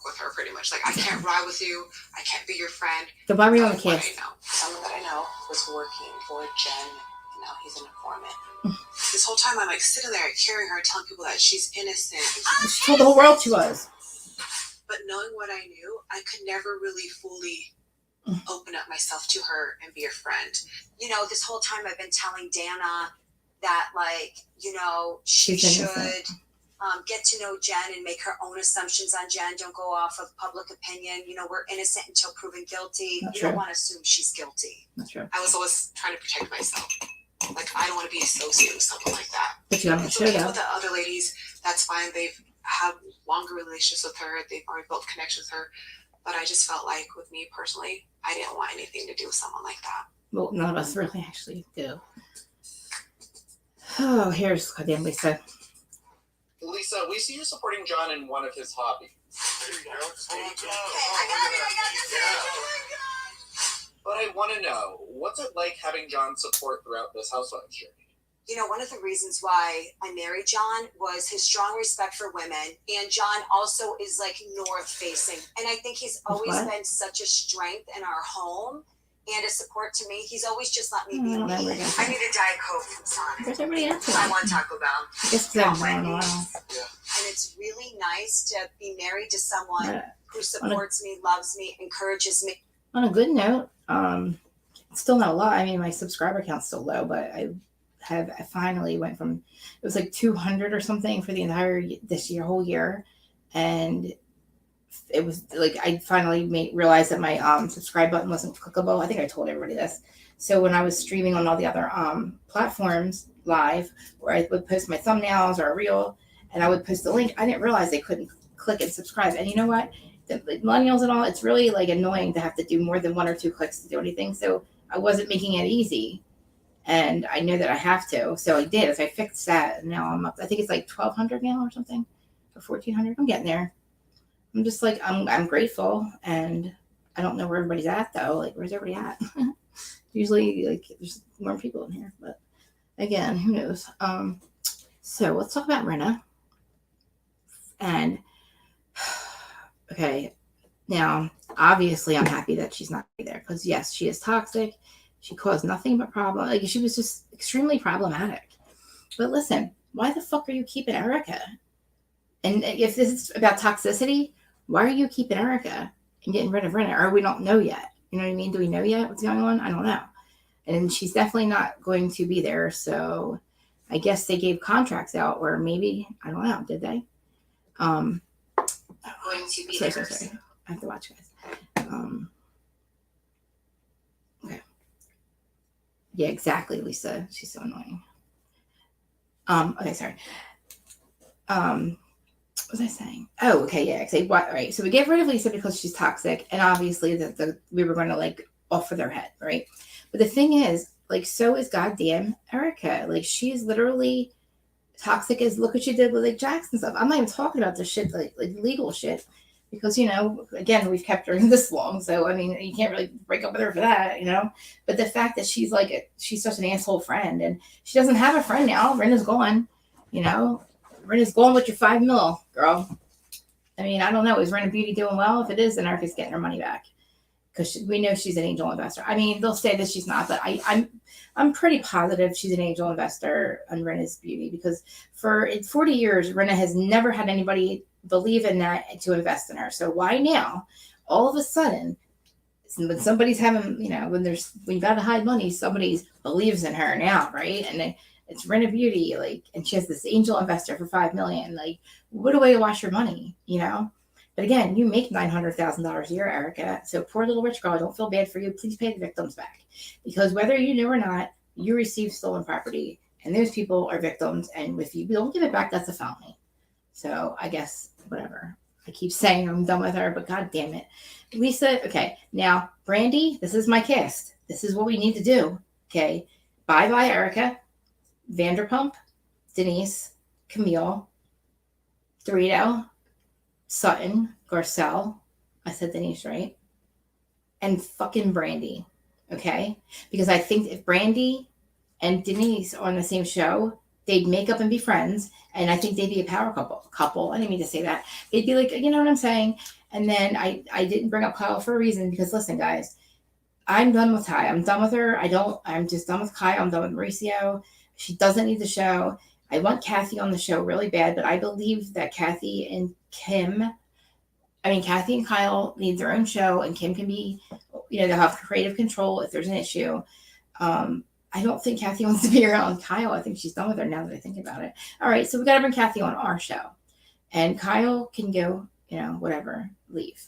E: with her pretty much. I can't ride with you. I can't be your friend.
A: So why were you on the
E: What I
A: case?
E: know. Someone that I know was working for Jen, and now he's an informant. This whole time I'm sitting there hearing her telling people that she's innocent.
A: She told the whole world she was.
E: But knowing what I knew, I could never really fully open up myself to her and be a friend.
B: You know, this whole time I've been telling Dana that, like, you know, she
A: She's
B: should
A: innocent.
B: get to know Jen and make her own assumptions on Jen. Don't go off of public opinion. You know, we're innocent until proven guilty.
A: Not
B: You
A: true.
B: don't want to assume she's guilty.
A: That's true.
E: I was always trying to protect myself. Like, I don't want to be associated with someone like that.
A: But you got on the
E: It's
A: show
E: okay
A: though.
E: with the other ladies, that's fine. They've had longer relationships with her. They've already built connections with her. But I just felt like, with me personally, I didn't want anything to do with someone like that.
A: Well, none of us really actually do. Oh, here's goddamn Lisa.
D: Lisa, we see you supporting John in one of his hobbies.
F: There you go.
B: I got it.
D: But I want to know, what's it like having John's support throughout this housewives journey?
B: You know, one of the reasons why I married John was his strong respect for women. And John also is like north facing. And I think he's always
A: What?
B: been such a strength in our home and a support to me. He's always just let me be
A: I don't know
B: me.
A: where that's
B: I
A: at.
B: need a Diet Coke from Sonic.
A: Where's everybody at?
B: I want Taco Bell.
A: I guess because I haven't been in a while.
B: And it's really nice to be married to someone
A: But
B: who supports me, loves me, encourages me.
A: on a good note, it's still not a lot. I mean, my subscriber count's still low, but I finally went from, it was like 200 or something for the entire whole year, and it was like I finally realized that my subscribe button wasn't clickable. I think I told everybody this. So when I was streaming on all the other platforms live, where I would post my thumbnails or a reel, and I would post the link, I didn't realize they couldn't click and subscribe. And you know what? The millennials and all, it's really like annoying to have to do more than 1 or 2 clicks to do anything. So I wasn't making it easy, and I know that I have to. So I did. So I fixed that, and now I'm up. I think it's like 1,200 now or something, or 1,400. I'm getting there. I'm just like I'm grateful, and I don't know where everybody's at though. Like, where's everybody at? Usually, like, there's more people in here, but again, who knows? So let's talk about Rinna. And okay, now obviously I'm happy that she's not there, because yes, she is toxic. She caused nothing but problem. Like, she was just extremely problematic. But listen, why the fuck are you keeping Erica? And if this is about toxicity, why are you keeping Erica and getting rid of Rinna? Or we don't know yet. You know what I mean? Do we know yet what's going on? I don't know. And she's definitely not going to be there. So I guess they gave contracts out, or maybe, I don't know. Did they?
B: Going to be
A: Sorry.
B: there.
A: I have to watch, guys. Okay. Yeah, exactly, Lisa. She's so annoying. Okay, sorry. What was I saying? Oh, okay, yeah. Right. So we get rid of Lisa because she's toxic, and obviously we were going to like offer their head, right? But the thing is, like, so is goddamn Erica. Like, she is literally toxic as, look what she did with like Jackson stuff. I'm not even talking about the shit like legal shit, because, you know, again, we've kept her this long, so I mean, you can't really break up with her for that, you know. But the fact that she's such an asshole friend, and she doesn't have a friend now. Rinna's gone, you know. Rinna's going with your $5 million, girl. I mean, I don't know. Is Rinna Beauty doing well? If it is, then Erica's getting her money back, because we know she's an angel investor. I mean, they'll say that she's not, but I'm pretty positive she's an angel investor on Rinna's Beauty, because for 40 years, Rinna has never had anybody believe in that to invest in her. So why now, all of a sudden, when somebody's having, you know, when you gotta hide money, somebody believes in her now, right? And it's Rinna Beauty, like, and she has this angel investor for $5 million. Like, what a way to wash your money, you know? But again, you make $900,000 a year, Erica. So poor little rich girl, don't feel bad for you. Please pay the victims back, because whether you knew or not, you received stolen property, and those people are victims. And if you don't give it back, that's a felony. So I guess whatever. I keep saying I'm done with her, but god damn it, Lisa. Okay, now Brandy, this is my cast. This is what we need to do. Okay, bye Erica. Vanderpump, Denise, Camille, Dorito, Sutton, Garcelle. I said Denise, right? And fucking Brandy. Okay? Because I think if Brandy and Denise are on the same show, they'd make up and be friends. And I think they'd be a power couple. I didn't mean to say that. They'd be like, you know what I'm saying? And then I didn't bring up Kyle for a reason, because listen, guys, I'm done with Ty. I'm done with her. I'm just done with Kyle. I'm done with Mauricio. She doesn't need the show. I want Kathy on the show really bad, but I believe that Kathy and Kyle need their own show, and Kim can be, they'll have creative control if there's an issue. I don't think Kathy wants to be around Kyle. I think she's done with her now that I think about it. All right, so we got to bring Kathy on our show. And Kyle can go, whatever, leave.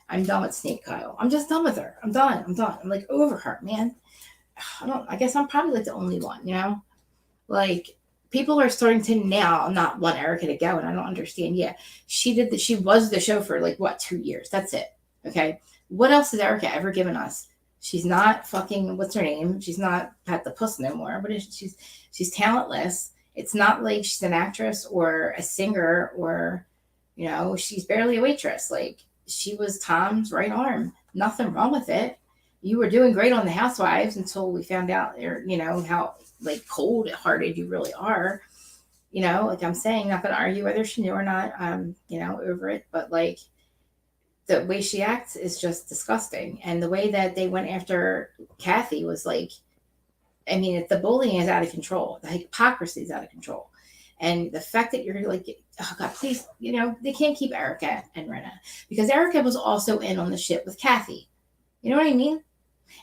A: I'm done with Snake Kyle. I'm just done with her. I'm done. I'm like over her, man. I guess I'm probably like the only one, Like, people are starting to now not want Erica to go, and I don't understand. Yeah, she was the show for like, what, 2 years? That's it. Okay. What else has Erica ever given us? She's not fucking, what's her name? She's not Pat the Puss no more. But she's talentless. It's not like she's an actress or a singer or, she's barely a waitress. Like, she was Tom's right arm. Nothing wrong with it. You were doing great on The Housewives until we found out, how like cold-hearted you really are. Like I'm saying, not going to argue whether she knew or not. Over it. But like, the way she acts is just disgusting. And the way that they went after Kathy was like, the bullying is out of control. The hypocrisy is out of control. And the fact that you're like, oh God, please, they can't keep Erica and Rinna, because Erica was also in on the shit with Kathy. You know what I mean?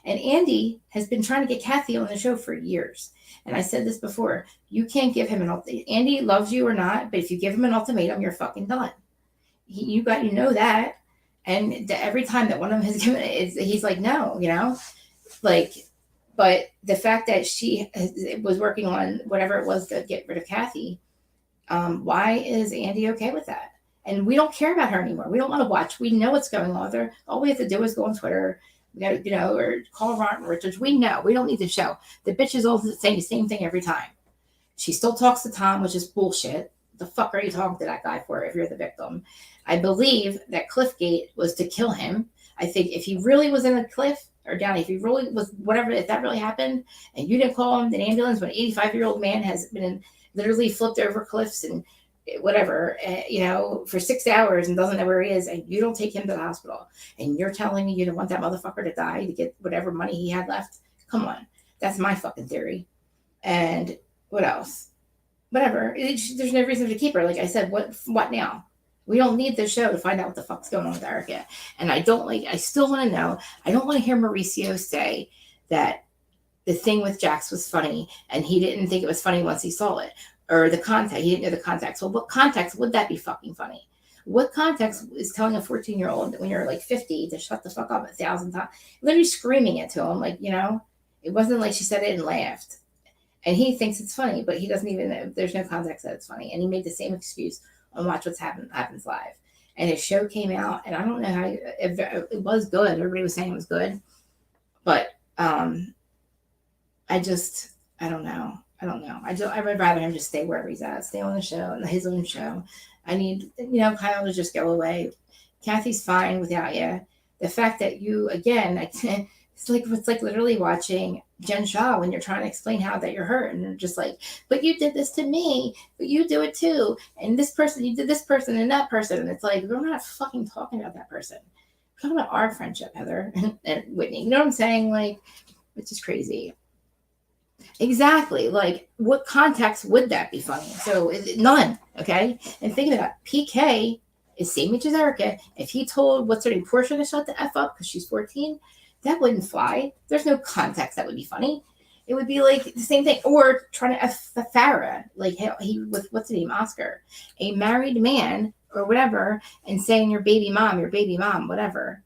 A: And Andy has been trying to get Kathy on the show for years. And I said this before, you can't give him an ultimatum. Andy loves you or not, but if you give him an ultimatum, you're fucking done. You know that. And every time that one of them has given it, he's like, no, like, but the fact that she was working on whatever it was to get rid of Kathy, why is Andy okay with that? And we don't care about her anymore. We don't want to watch. We know what's going on with her. All we have to do is go on Twitter, we got to, or call Ron Richards. We know. We don't need the show. The bitch is all saying the same thing every time. She still talks to Tom, which is bullshit. The fuck are you talking to that guy for if you're the victim? I believe that Cliffgate was to kill him. I think if he really was in a cliff or down, if he really was, whatever, if that really happened, and you didn't call him an ambulance when an 85-year-old man has been literally flipped over cliffs and whatever, for 6 hours and doesn't know where he is, and you don't take him to the hospital, and you're telling me you don't want that motherfucker to die to get whatever money he had left? Come on. That's my fucking theory. And what else? Whatever. There's no reason to keep her. Like I said, what now? We don't need the show to find out what the fuck's going on with Erica. And I still want to know. I don't want to hear Mauricio say that the thing with Jax was funny and he didn't think it was funny once he saw it. Or the context. He didn't know the context. Well, what context would that be fucking funny? What context is telling a 14-year-old that when you're like 50 to shut the fuck up 1,000 times? Literally screaming it to him. Like, it wasn't like she said it and laughed. And he thinks it's funny, but he doesn't even know. There's no context that it's funny. And he made the same excuse on Watch What's Happens Live. And his show came out, and I don't know how it was good. Everybody was saying it was good. But I don't know. I would rather him just stay wherever he's at, stay on the show, and his own show. I need, Kyle to just go away. Kathy's fine without you. The fact that you, again, it's like literally watching Jen Shah when you're trying to explain how that you're hurt, and you're just like, but you did this to me, but you do it too, and this person, you did this person and that person, and it's like, we're not fucking talking about that person. We're talking about our friendship, Heather and Whitney. You know what I'm saying? Like, it's just crazy. Exactly. Like, what context would that be funny? So none. Okay. And thinking about PK is same age as Erica. If he told what's her name, Portia, to shut the F up because she's 14, that wouldn't fly. There's no context that would be funny. It would be like the same thing. Or trying to F Farrah, like he with what's the name, Oscar, a married man or whatever, and saying your baby mom, whatever.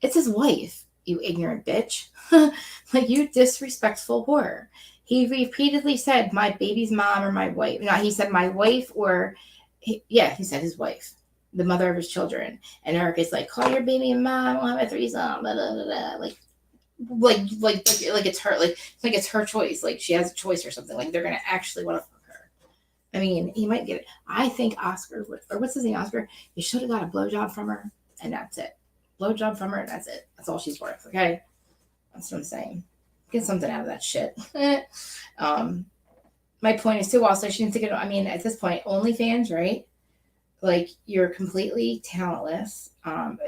A: It's his wife, you ignorant bitch. Like, you disrespectful whore. He repeatedly said my baby's mom or my wife. No, he said my wife or, he said his wife, the mother of his children. And Erica's like, call your baby mom, we'll have a threesome, blah, blah, blah, blah. Like it's her, like it's her choice. Like she has a choice or something. Like they're gonna actually want to fuck her. I mean, he might get it. I think Oscar, or what's his name, Oscar, he should have got a blowjob from her, and that's it. Blowjob from her, and that's it. That's all she's worth. Okay, that's what I'm saying. Get something out of that shit. My point is too. Also, she didn't think it. I mean, at this point, OnlyFans, right? Like, you're completely talentless.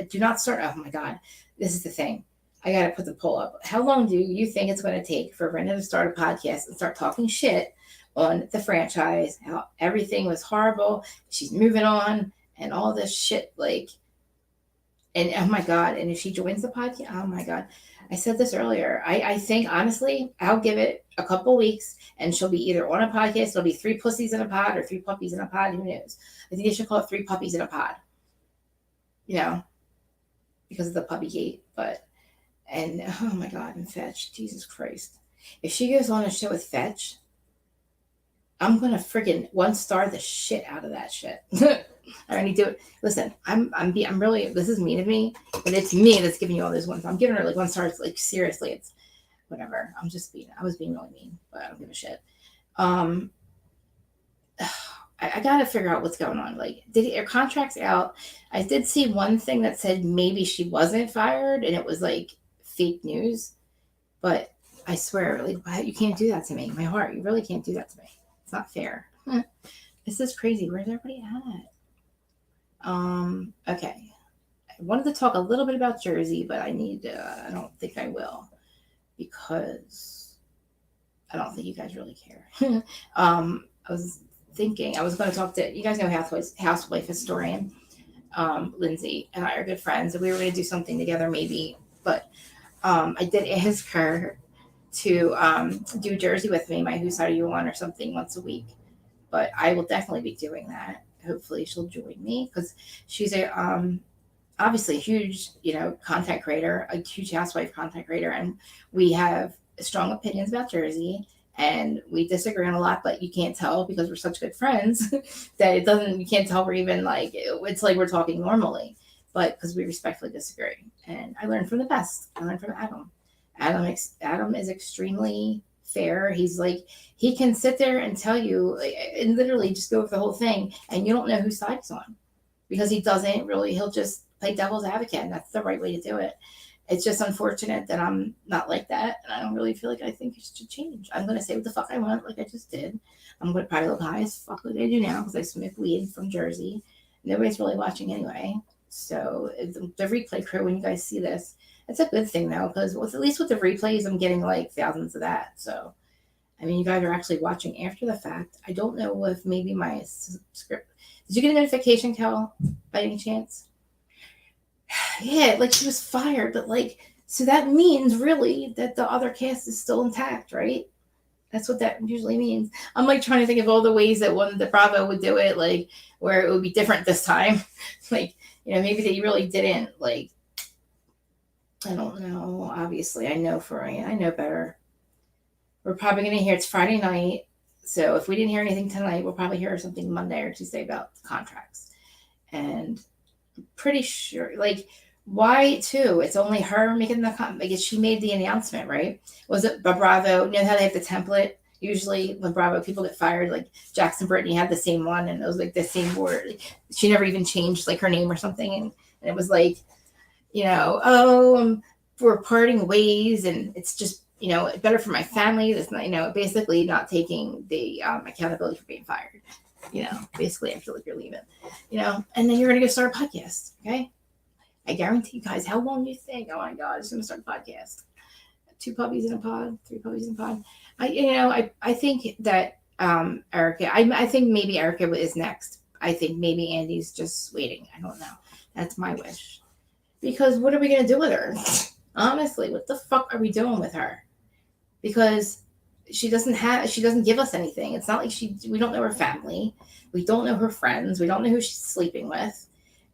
A: Do not start. Oh my God, this is the thing. I got to put the poll up. How long do you think it's going to take for Rinna to start a podcast and start talking shit on the franchise? How everything was horrible. She's moving on and all this shit. Like, And oh my God, and if she joins the podcast, oh my God. I said this earlier. I think honestly, I'll give it a couple weeks and she'll be either on a podcast, there'll be 3 pussies in a pod or 3 puppies in a pod. Who knows? I think they should call it 3 puppies in a pod. You know, because of the puppy gate. But, and oh my God, and Fetch, Jesus Christ. If she goes on a show with Fetch, I'm gonna friggin' 1-star the shit out of that shit. I already do it. Listen, I'm really, this is mean of me, but it's me that's giving you all those ones. I'm giving her like 1 star. It's like, seriously, it's whatever. I was being really mean, but I don't give a shit. I gotta figure out what's going on. Like, did her contract's out? I did see one thing that said maybe she wasn't fired, and it was like fake news. But I swear, like, you can't do that to me. My heart, you really can't do that to me. It's not fair. This is crazy. Where's everybody at? Okay. I wanted to talk a little bit about Jersey, but I don't think I will because I don't think you guys really care. I was thinking I was going to talk to, you guys know housewife historian, Lindsay and I are good friends, and we were going to do something together maybe, but I did ask her to do Jersey with me, my Whose Side Are You On or something once a week, but I will definitely be doing that. Hopefully she'll join me because she's obviously a huge, content creator, a huge housewife content creator, and we have strong opinions about Jersey, and we disagree on a lot, but you can't tell because we're such good friends that you can't tell we're even like, it's like we're talking normally, but because we respectfully disagree. And I learned from the best. I learned from Adam. Adam is extremely fair. He's like, he can sit there and tell you and literally just go over the whole thing and you don't know whose side he's on because he'll just play devil's advocate, and that's the right way to do it. It's just unfortunate that I'm not like that, and I don't really feel like I think it should change. I'm going to say what the fuck I want like I just did. I'm going to probably look high as fuck like I do now because I smoke weed from Jersey. Nobody's really watching anyway. So the replay crew, when you guys see this, it's a good thing though, because at least with the replays, I'm getting like thousands of that. So, I mean, you guys are actually watching after the fact. I don't know if maybe my script. Did you get a notification, Cal, by any chance? Yeah, like she was fired, but like, so that means really that the other cast is still intact, right? That's what that usually means. I'm like trying to think of all the ways that the Bravo would do it, like where it would be different this time. Like, maybe they really didn't like. I don't know. Obviously, I know better. We're probably going to hear it's Friday night. So if we didn't hear anything tonight, we'll probably hear something Monday or Tuesday about the contracts. And I'm pretty sure, like, why too? It's only her making because she made the announcement, right? Was it Bravo? You know how they have the template? Usually when Bravo people get fired, like Jackson Brittany had the same one, and it was like the same word. She never even changed like her name or something. And it was like, we're parting ways, and it's just, better for my family. That's not, basically not taking the accountability for being fired. Basically, I feel like you're leaving, and then you're going to go start a podcast. Okay. I guarantee you guys, how long do you think? Oh my God, I'm going to start a podcast. 2 puppies in a pod, 3 puppies in a pod. I think that Erica, I think maybe Erica is next. I think maybe Andy's just waiting. I don't know. That's my wish. Because what are we going to do with her? Honestly, what the fuck are we doing with her? Because she doesn't give us anything. It's not like we don't know her family. We don't know her friends. We don't know who she's sleeping with.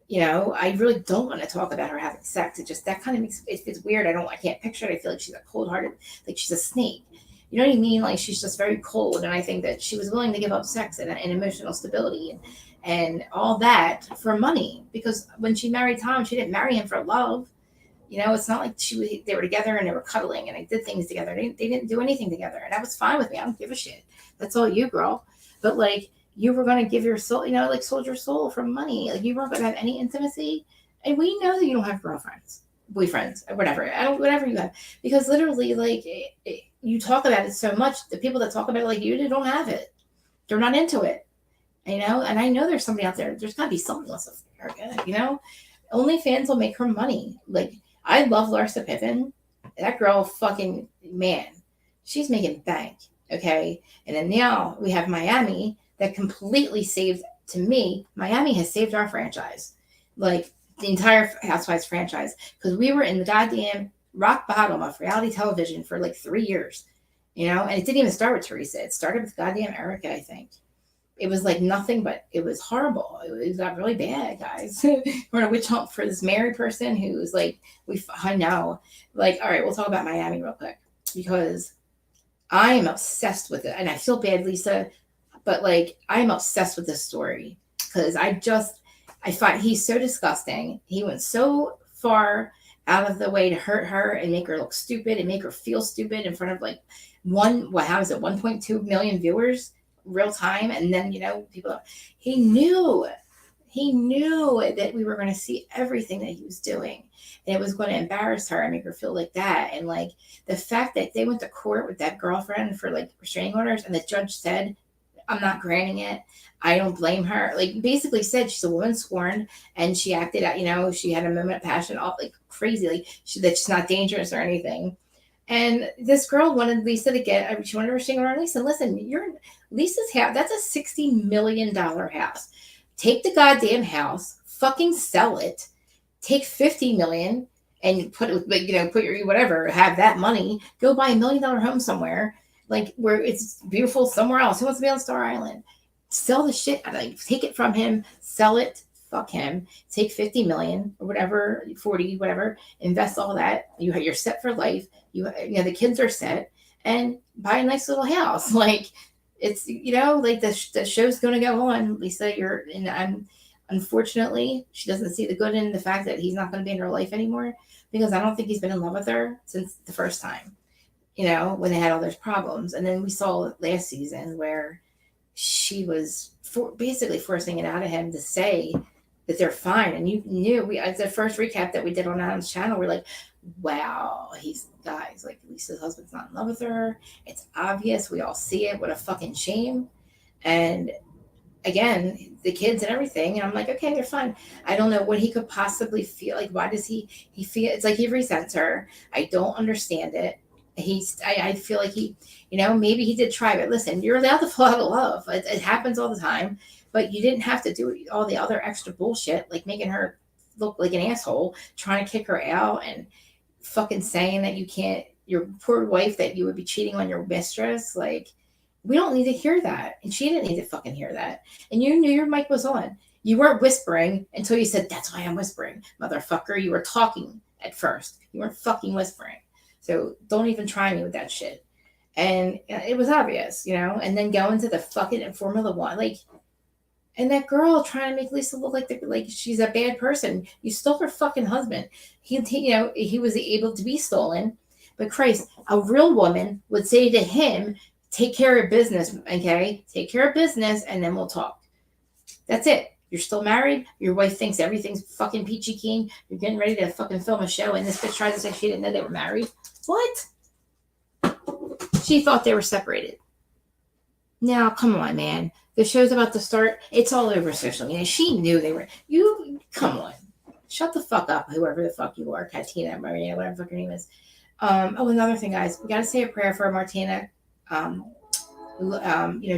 A: I really don't want to talk about her having sex. It just, that kind of makes it's weird. I can't picture it. I feel like she's a cold-hearted, like she's a snake. You know what I mean? Like she's just very cold. And I think that she was willing to give up sex and emotional stability and all that for money, because when she married Tom, she didn't marry him for love. It's not like they were together and they were cuddling and they did things together. They didn't do anything together, and that was fine with me. I don't give a shit. That's all you, girl. But like, you were going to give your soul, like sold your soul for money. Like you weren't going to have any intimacy, and we know that you don't have girlfriends, boyfriends, or whatever. Whatever you have, because literally, like you talk about it so much. The people that talk about it like you, they don't have it. They're not into it. And I know there's somebody out there. There's got to be something else of America, OnlyFans will make her money. Like, I love Larsa Pippen. That girl, fucking man, she's making bank, okay? And then now we have Miami that completely saved, to me, Miami has saved our franchise. Like, the entire Housewives franchise, because we were in the goddamn rock bottom of reality television for like 3 years, you know, and it didn't even start with Teresa. It started with goddamn Erica, I think. It was like nothing, but it was horrible. It got really bad, guys. We're on a witch hunt for this married person who was like, I know. Like, all right, we'll talk about Miami real quick, because I am obsessed with it. And I feel bad, Lisa, but like, I'm obsessed with this story because I find he's so disgusting. He went so far out of the way to hurt her and make her look stupid and make her feel stupid in front of like 1.2 million viewers real time. And then, you know, he knew that we were going to see everything that he was doing, and it was going to embarrass her and make her feel like that. And like the fact that they went to court with that girlfriend for like restraining orders, and the judge said, I'm not granting it. I don't blame her. Like basically said she's a woman scorned, and she acted out, you know, she had a moment of passion, all like crazy, like that she's not dangerous or anything. And this girl wanted Lisa to get, she wanted her restraining order on Lisa. Listen, Lisa's house, that's a $60 million house. Take the goddamn house, fucking sell it, take $50 million and put your whatever, have that money, go buy $1 million home somewhere, like where it's beautiful somewhere else. Who wants to be on Star Island? Sell the shit, like take it from him, sell it, fuck him, take 50 million or whatever, 40, whatever, invest all that. You're set for life. You know, the kids are set, and buy a nice little house. Like it's, you know, like the show's going to go on. Lisa, unfortunately, she doesn't see the good in the fact that he's not going to be in her life anymore, because I don't think he's been in love with her since the first time, you know, when they had all those problems. And then we saw last season where she was basically forcing it out of him to say that they're fine. And you knew, the first recap that we did on Adam's channel, we're like, wow, guys, like Lisa's husband's not in love with her. It's obvious. We all see it. What a fucking shame. And again, the kids and everything. And I'm like, okay, they're fine. I don't know what he could possibly feel. Like, why does he feel, it's like he resents her. I don't understand it. I feel like he, you know, maybe he did try, but listen, you're allowed to fall out of love. It happens all the time, but you didn't have to do all the other extra bullshit, like making her look like an asshole, trying to kick her out, and fucking saying that you can't, your poor wife, that you would be cheating on your mistress. Like, we don't need to hear that. And she didn't need to fucking hear that. And you knew your mic was on. You weren't whispering until you said, that's why I'm whispering, motherfucker. You were talking at first. You weren't fucking whispering. So don't even try me with that shit. And it was obvious, you know, and then going to the fucking Formula One, like, and that girl trying to make Lisa look like she's a bad person. You stole her fucking husband. He was able to be stolen, but Christ, a real woman would say to him, take care of business, okay? Take care of business, and then we'll talk. That's it. You're still married. Your wife thinks everything's fucking peachy keen. You're getting ready to fucking film a show, and this bitch tries to say she didn't know they were married. What? She thought they were separated. Now, come on, man. The show's about to start. It's all over social media. She knew they were. Come on. Shut the fuck up, whoever the fuck you are. Katina, Maria, whatever the fuck her name is. Another thing, guys. We got to say a prayer for Martina.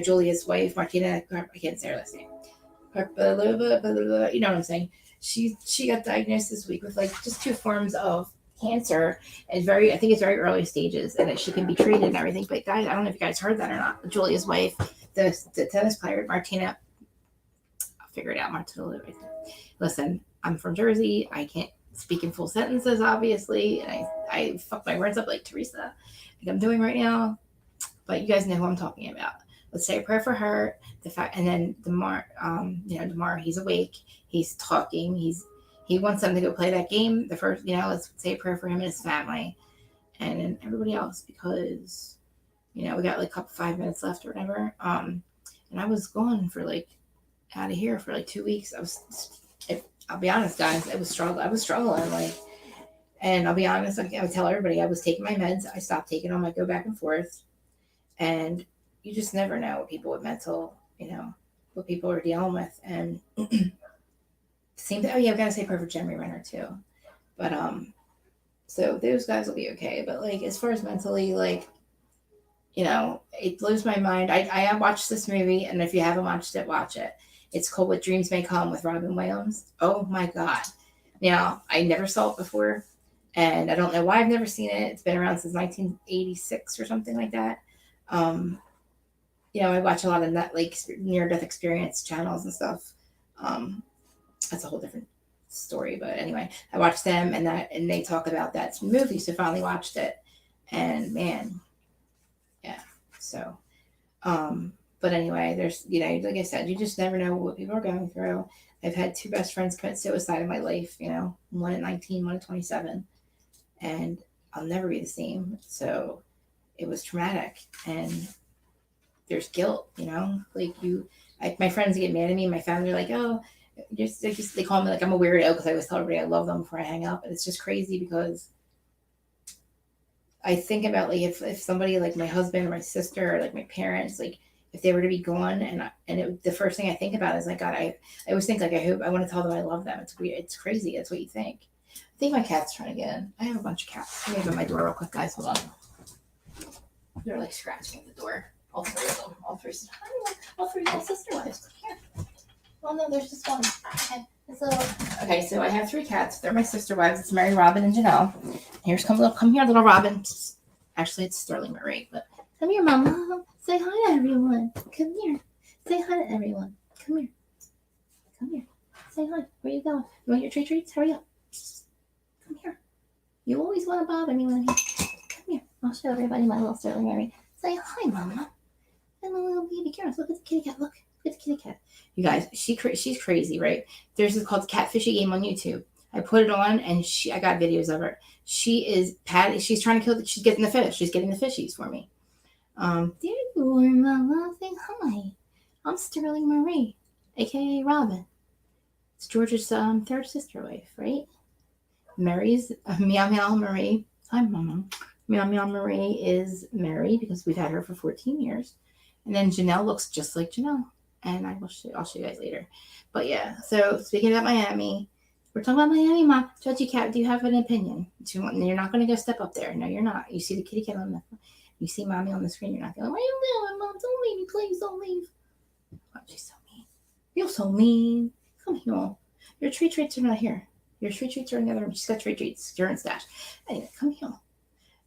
A: Julia's wife, Martina. I can't say her last name. You know what I'm saying? She got diagnosed this week with like just 2 forms of cancer, and I think it's very early stages, and that she can be treated and everything. But guys, I don't know if you guys heard that or not. Julia's wife, the tennis player, Martina, I'll figure it out. Martina, listen, I'm from Jersey. I can't speak in full sentences, obviously, and I fuck my words up like Teresa, like I'm doing right now. But you guys know who I'm talking about. Let's say a prayer for her. And then Damar, he's awake. He's talking. He wants them to go play that game. The first, let's say a prayer for him and his family, and everybody else, because, we got like 5 minutes left or whatever. And I was gone for out of here for 2 weeks. I'll be honest, guys, I was struggling. And I'll be honest, I would tell everybody I was taking my meds. I stopped taking them. I go back and forth. And you just never know what people with mental, what people are dealing with. And I've got to say prayer for Rinna too. But, so those guys will be okay. But as far as mentally, it blows my mind. I watched this movie, and if you haven't watched it, watch it. It's called What Dreams May Come with Robin Williams. Oh my God. Now, I never saw it before, and I don't know why I've never seen it. It's been around since 1986 or something like that. I watch a lot of that, like near-death experience channels and stuff. That's a whole different story, but anyway, I watched them, and they talk about that movie. So finally watched it, and man, yeah. So, but anyway, there's like I said, you just never know what people are going through. I've had 2 best friends commit suicide in my life. One at 19, one at 27, and I'll never be the same. So it was traumatic, and there's guilt. My friends get mad at me. My family are like, oh. They call me like I'm a weirdo because I always tell everybody I love them before I hang up, and it's just crazy because I think about like if somebody like my husband or my sister or like my parents, like if they were to be gone, the first thing I think about is like God, I always think like I want to tell them I love them. It's weird, it's crazy. That's what you think. I think my cat's trying to get in. I have a bunch of cats. Let me open my door real quick, guys. Hold on. They're like scratching at the door. All 3 of them. All three of my sister wives. Here. Oh no, there's just one. Okay, so I have 3 cats. They're my sister wives. It's Mary, Robin, and Janelle. Come here, little Robin. Actually, it's Sterling Marie, but come here, Mama. Say hi to everyone. Come here. Say hi to everyone. Come here. Come here. Say hi. Where you going? You want your treats? Hurry up. Come here. You always want to bother me when come here. I'll show everybody my little Sterling Marie. Say hi, Mama. And the little baby carrots. Look at the kitty cat. Look at the kitty cat. You guys, she's crazy, right? There's this called Catfishy Game on YouTube. I put it on, and I got videos of her. She is patty. She's trying to kill. She's getting the fish. She's getting the fishies for me. There you are, Mama. Say hi. I'm Sterling Marie, aka Robin. It's George's 3rd sister wife, right? Mary's Meow Meow Marie. Hi, Mama. Meow Meow Marie is Mary because we've had her for 14 years, and then Janelle looks just like Janelle. And I'll show you guys later. But yeah, so speaking about Miami, we're talking about Miami, Mom. Judgy Cat, do you have an opinion? You're not going to go step up there. No, you're not. You see the kitty cat you see Mommy on the screen. You're not going, where are you going, Mom? Don't leave me, please. Don't leave. Oh, she's so mean. You're so mean. Come here. Your treats are not here. Your treats are in the other room. She's got treats. You're in stash. Anyway, come here.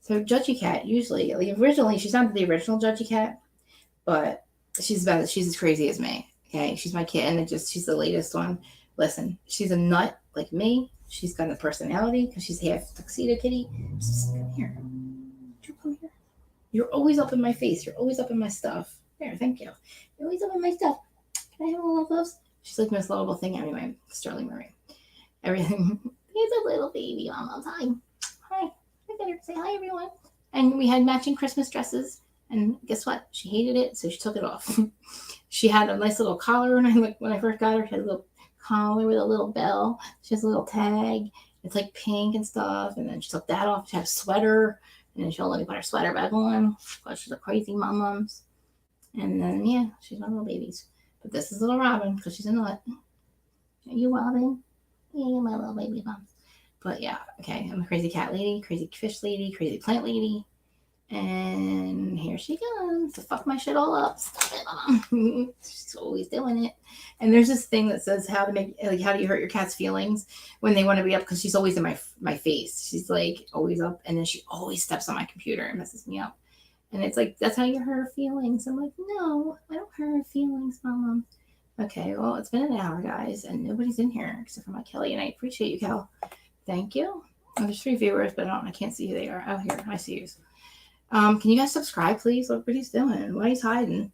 A: So Judgy Cat, usually, like originally, she's not the original Judgy Cat, but she's as crazy as me. Okay, she's my kitten, and she's the latest one. Listen, she's a nut like me. She's got a personality because she's half tuxedo kitty. Just come here. You come here. You're always up in my face. You're always up in my stuff. There, thank you. You're always up in my stuff. Can I have a little gloves? She's like the most lovable thing anyway. Sterling Marie. Everything. He's a little baby almost. Hi. Hi. I better say hi, everyone. And we had matching Christmas dresses. And guess what? She hated it, so she took it off. She had a nice little collar when I first got her. She had a little collar with a little bell. She has a little tag. It's like pink and stuff. And then she took that off. She had a sweater. And then she'll let me put her sweater back on. Because she's a crazy mom. And then, yeah, she's one of the babies. But this is little Robin because she's a nut. Are you Robin? Yeah, you're my little baby mom. But yeah, okay. I'm a crazy cat lady, crazy fish lady, crazy plant lady. And here she comes to fuck my shit all up. Stop it, Mama. She's always doing it. And there's this thing that says how do you hurt your cat's feelings when they want to be up, because she's always in my face. She's like always up, and then she always steps on my computer and messes me up. And it's like, that's how you hurt her feelings. I'm like, no, I don't hurt her feelings, Mama. Okay, well, it's been an hour, guys, and nobody's in here except for my Kelly, and I appreciate you, Kel. Thank you. Oh, there's 3 viewers, but I can't see who they are. Oh, here, I see you. Can you guys subscribe, please? Look what he's doing. Why he's hiding?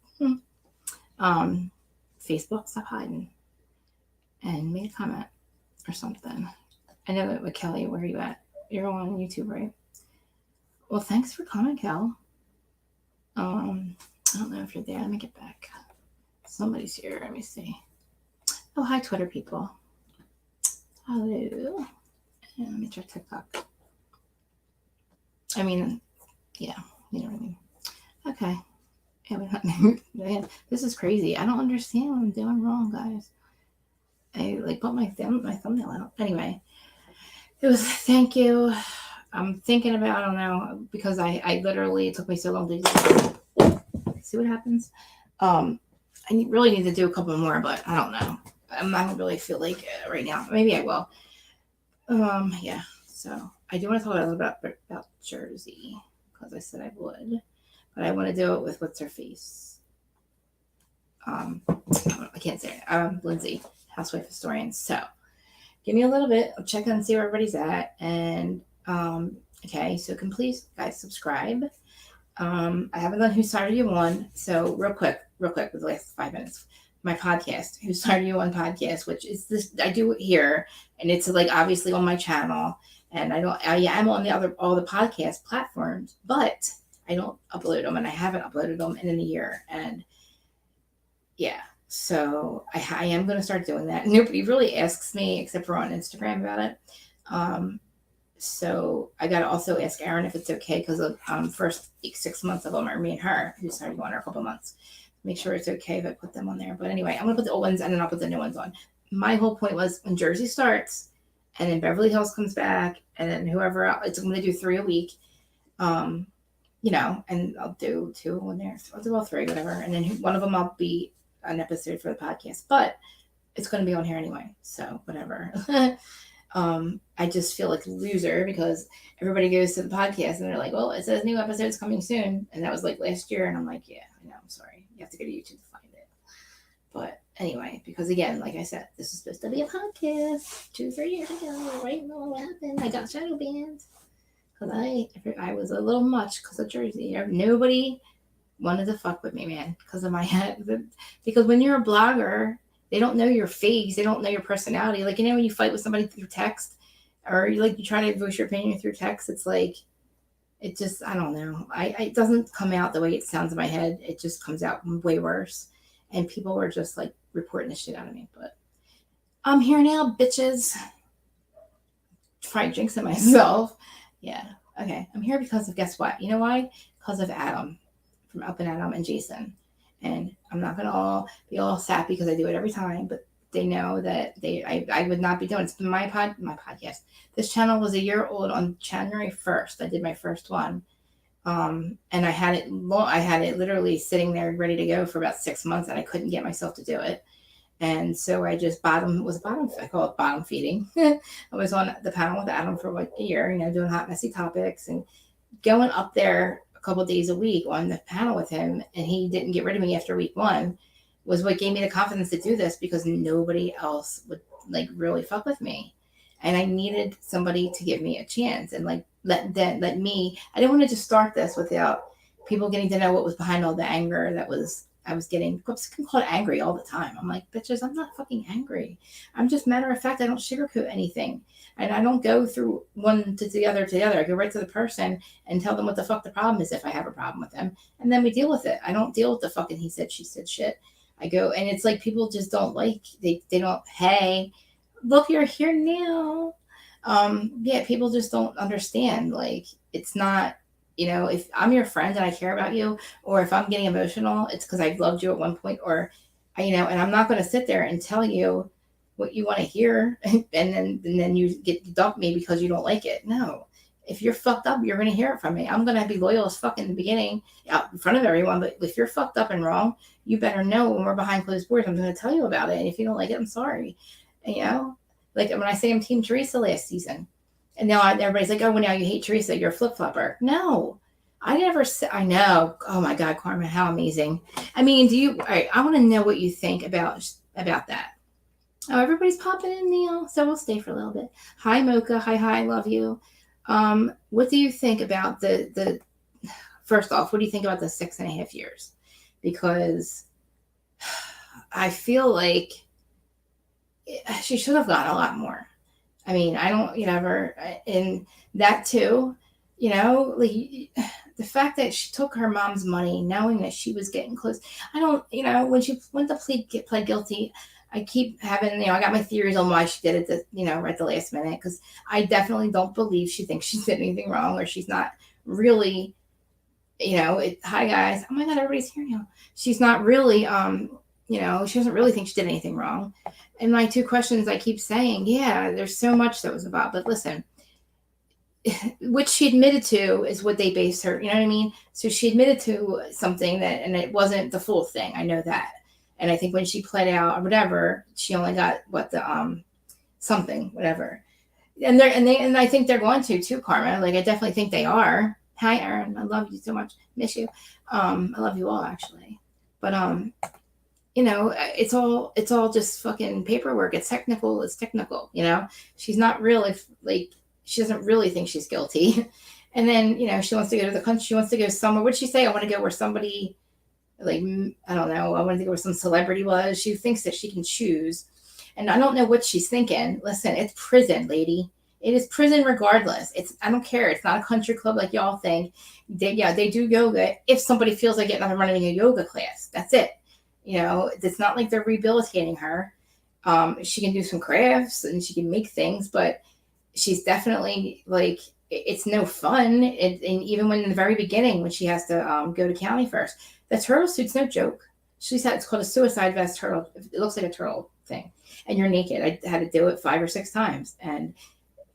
A: Facebook, stop hiding. And make a comment or something. I know that with Kelly, where are you at? You're on YouTube, right? Well, thanks for coming, Kel. I don't know if you're there. Let me get back. Somebody's here. Let me see. Oh, hi, Twitter people. Hello. And let me check TikTok. I mean, yeah, you know what I mean. Okay. Yeah, this is crazy. I don't understand what I'm doing wrong, guys. I put my thumbnail out. Anyway, it was thank you. I'm thinking about, I don't know, because I literally, it took me so long to see what happens. I really need to do a couple more, but I don't know. I don't really feel like it right now. Maybe I will. Yeah. So I do want to talk a little bit about Jersey because I said I would, but I want to do it with what's her face. I can't say it. Lindsay, housewife historian. So give me a little bit. I'll check and see where everybody's at. And okay, so can please guys subscribe. I haven't done Who Started You On. So real quick, with the last 5 minutes. My podcast, Who Started You On podcast, which is this, I do it here, and it's like obviously on my channel, and I am on all the podcast platforms, but I don't upload them, and I haven't uploaded them in a year, and yeah, so I am going to start doing that. Nobody really asks me except for on Instagram about it. So I got to also ask Erin if it's okay because of first 6 months of them are me and her, Who Started You On, or a couple months. Make sure it's okay if I put them on there. But anyway, I'm going to put the old ones and then I'll put the new ones on. My whole point was when Jersey starts and then Beverly Hills comes back and then whoever else, I'm going to do 3 a week, and I'll do 2 on there. I'll do all 3, whatever. And then one of them I'll be an episode for the podcast. But it's going to be on here anyway. So whatever. I just feel like a loser because everybody goes to the podcast and they're like, well, it says new episodes coming soon. And that was like last year. And I'm like, yeah, I know, I'm sorry. You have to go to YouTube to find it. But anyway, because again, like I said, this is supposed to be a podcast 2 or 3 years ago. Right? No, what happened? I got shadow banned because I was a little much because of Jersey. Nobody wanted to fuck with me, man, because of my head. Because when you're a blogger, they don't know your face. They don't know your personality. Like, when you fight with somebody through text or you try to voice your opinion through text, it's like, it just, I don't know. It doesn't come out the way it sounds in my head. It just comes out way worse. And people were just like reporting the shit out of me. But I'm here now, bitches. Try jinxing myself. Yeah. Okay. I'm here because of, guess what? You know why? Because of Adam from Up and Adam and Jason. And I'm not going to be all sappy because I do it every time, but they know that I would not be doing it. It's my podcast. This channel was a year old on January 1st. I did my first one. And I had it literally sitting there ready to go for about 6 months and I couldn't get myself to do it. And so I just I call it bottom feeding. I was on the panel with Adam for like a year, doing hot, messy topics and going up there a couple days a week on the panel with him, and he didn't get rid of me after week 1 was what gave me the confidence to do this because nobody else would like really fuck with me. And I needed somebody to give me a chance and like let me, I didn't want to just start this without people getting to know what was behind all the anger I was getting. I was called angry all the time. I'm like, bitches, I'm not fucking angry. I'm just matter of fact, I don't sugarcoat anything. And I don't go through one to the other. I go right to the person and tell them what the fuck the problem is if I have a problem with them. And then we deal with it. I don't deal with the fucking he said, she said shit. I go, and it's like people just don't like, they don't, hey, look, you're here now. Yeah, people just don't understand. Like, it's not, if I'm your friend and I care about you, or if I'm getting emotional, it's because I've loved you at one point, or, and I'm not going to sit there and tell you what you want to hear and then you get dump me because you don't like it. No, if you're fucked up, you're going to hear it from me. I'm going to be loyal as fuck in the beginning out in front of everyone. But if you're fucked up and wrong, you better know when we're behind closed doors, I'm going to tell you about it. And if you don't like it, I'm sorry. Like when I say I'm Team Teresa last season and now everybody's like, oh, well, now you hate Teresa. You're a flip-flopper. No, I never said, I know. Oh my God, Carmen, how amazing. I mean, all right, I want to know what you think about that. Oh, everybody's popping in, Neil. So we'll stay for a little bit. Hi, Mocha. Hi. Love you. What do you think about the first off, what do you think about the 6.5 years? Because I feel like she should have gotten a lot more. I mean, I don't, and that too, like the fact that she took her mom's money, knowing that she was getting close. I don't, when she went to pled guilty, I keep having, I got my theories on why she did it, right at the last minute, because I definitely don't believe she thinks she did anything wrong, or she's not really, hi guys, oh my God, everybody's here now. She's not really, she doesn't really think she did anything wrong. And my 2 questions I keep saying, yeah, there's so much that was about, but listen, which she admitted to is what they based her, you know what I mean? So she admitted to something and it wasn't the full thing. I know that. And I think when she pled out or whatever, she only got something, whatever. and I think they're going to too, Karma. Like I definitely think they are. Hi, Aaron. I love you so much. Miss you. I love you all actually. But you know, it's all just fucking paperwork. It's technical. It's technical. You know, she's not really like she doesn't really think she's guilty. And then you know she wants to go to the country. She wants to go somewhere. What'd she say? I want to go where somebody like I don't know. I want to go where some celebrity was. She thinks that she can choose, and I don't know what she's thinking. Listen, it's prison, lady. It is prison regardless. I don't care. It's not a country club like y'all think. They do yoga if somebody feels like getting up and running a yoga class. That's it. You know, it's not like they're rehabilitating her. She can do some crafts and she can make things, but she's definitely like it's no fun. And even when in the very beginning, when she has to go to county first, the turtle suit's no joke. It's called a suicide vest turtle. It looks like a turtle thing, and you're naked. I had to do it 5 or 6 times, and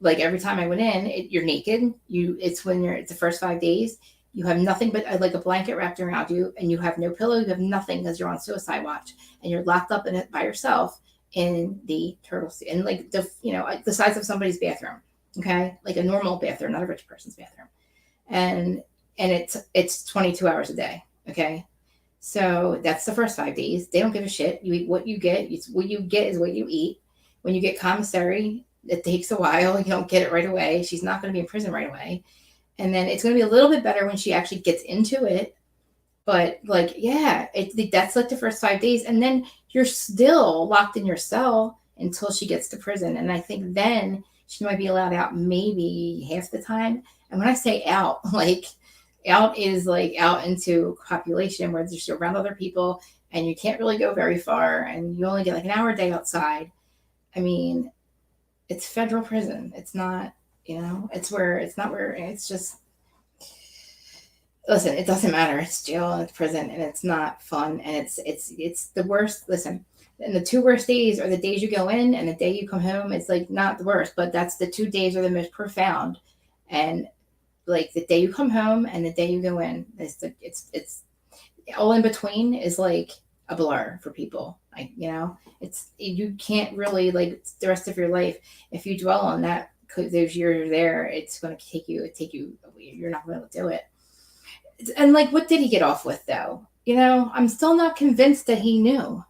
A: like every time I went in, you're naked. It's the first 5 days. You have nothing but like a blanket wrapped around you, and you have no pillow. You have nothing because you're on suicide watch, and you're locked up in it by yourself in the turtle suit, and like the size of somebody's bathroom. Okay, like a normal bathroom, not a rich person's bathroom, and it's 22 hours a day. Okay, so that's the first 5 days. They don't give a shit. You eat what you get. What you get is what you eat. When you get commissary, it takes a while. You don't get it right away. She's not going to be in prison right away. And then it's going to be a little bit better when she actually gets into it. But like, yeah, that's like the first 5 days. And then you're still locked in your cell until she gets to prison. And I think then she might be allowed out maybe half the time. And when I say out, like out is like out into population where you're still around other people and you can't really go very far. And you only get like an hour a day outside. I mean, it's federal prison. It's not, it's just, listen, it doesn't matter. It's jail and it's prison and it's not fun. And it's the worst. Listen, and the 2 worst days are the days you go in and the day you come home. It's like not the worst, but that's the 2 days are the most profound. And like the day you come home and the day you go in, it's all in between is like a blur for people. Like, you can't really like the rest of your life. If you dwell on that, those years there, it's going to take you, you're not going to do it. And like, what did he get off with though? I'm still not convinced that he knew.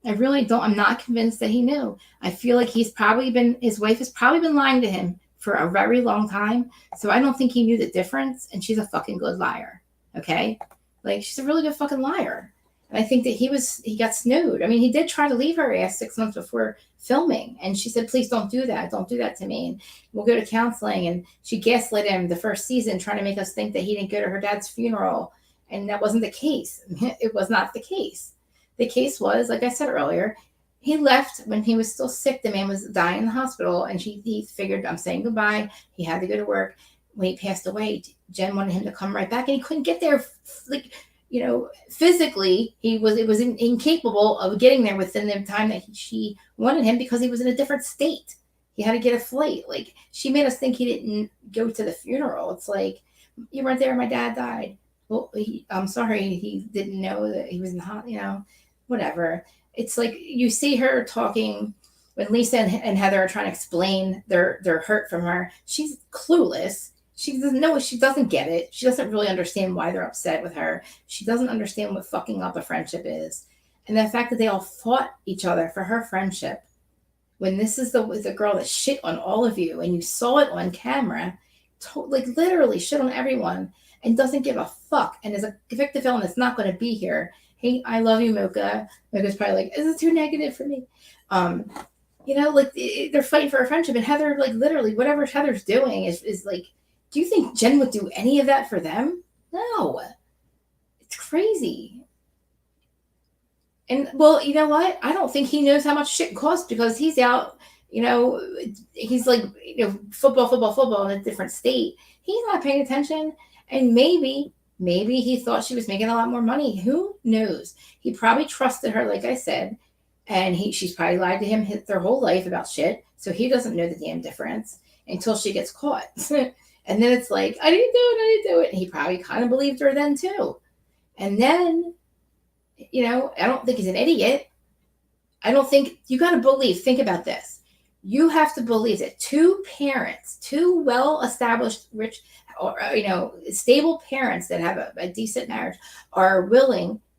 A: I really don't. I'm not convinced that he knew. I feel like his wife has probably been lying to him for a very long time. So I don't think he knew the difference. And she's a fucking good liar. Okay. Like she's a really good fucking liar. And I think that he got snowed. I mean, he did try to leave her ass 6 months before filming. And she said, please don't do that. Don't do that to me. And we'll go to counseling. And she gaslit him the first season, trying to make us think that he didn't go to her dad's funeral. And that wasn't the case. It was not the case. The case was, like I said earlier, he left when he was still sick. The man was dying in the hospital. And he figured, I'm saying goodbye. He had to go to work. When he passed away, Jen wanted him to come right back. And he couldn't get there. Physically, it was incapable of getting there within the time that she wanted him because he was in a different state. He had to get a flight. Like, she made us think he didn't go to the funeral. It's like, you weren't there. My dad died. Well, I'm sorry. He didn't know that he was in the whatever. It's like you see her talking when Lisa and Heather are trying to explain their hurt from her. She's clueless. She doesn't know. She doesn't get it. She doesn't really understand why they're upset with her. She doesn't understand what fucking up a friendship is. And the fact that they all fought each other for her friendship, when this is the girl that shit on all of you and you saw it on camera, like literally shit on everyone and doesn't give a fuck and is a convicted felon that's not going to be here. Hey, I love you, Mocha. Mocha's probably like, is it too negative for me? Like they're fighting for a friendship. And Heather, like literally whatever Heather's doing is like, do you think Jen would do any of that for them? No. It's crazy. And, well, you know what? I don't think he knows how much shit costs because he's out, he's like, football in a different state. He's not paying attention. And maybe he thought she was making a lot more money. Who knows? He probably trusted her, like I said. And she's probably lied to him their whole life about shit. So he doesn't know the damn difference until she gets caught. And then it's like, I didn't do it. And he probably kind of believed her then too. And then, I don't think he's an idiot. I don't think, you got to think about this. You have to believe that two parents, two well-established, rich, or stable parents that have a decent marriage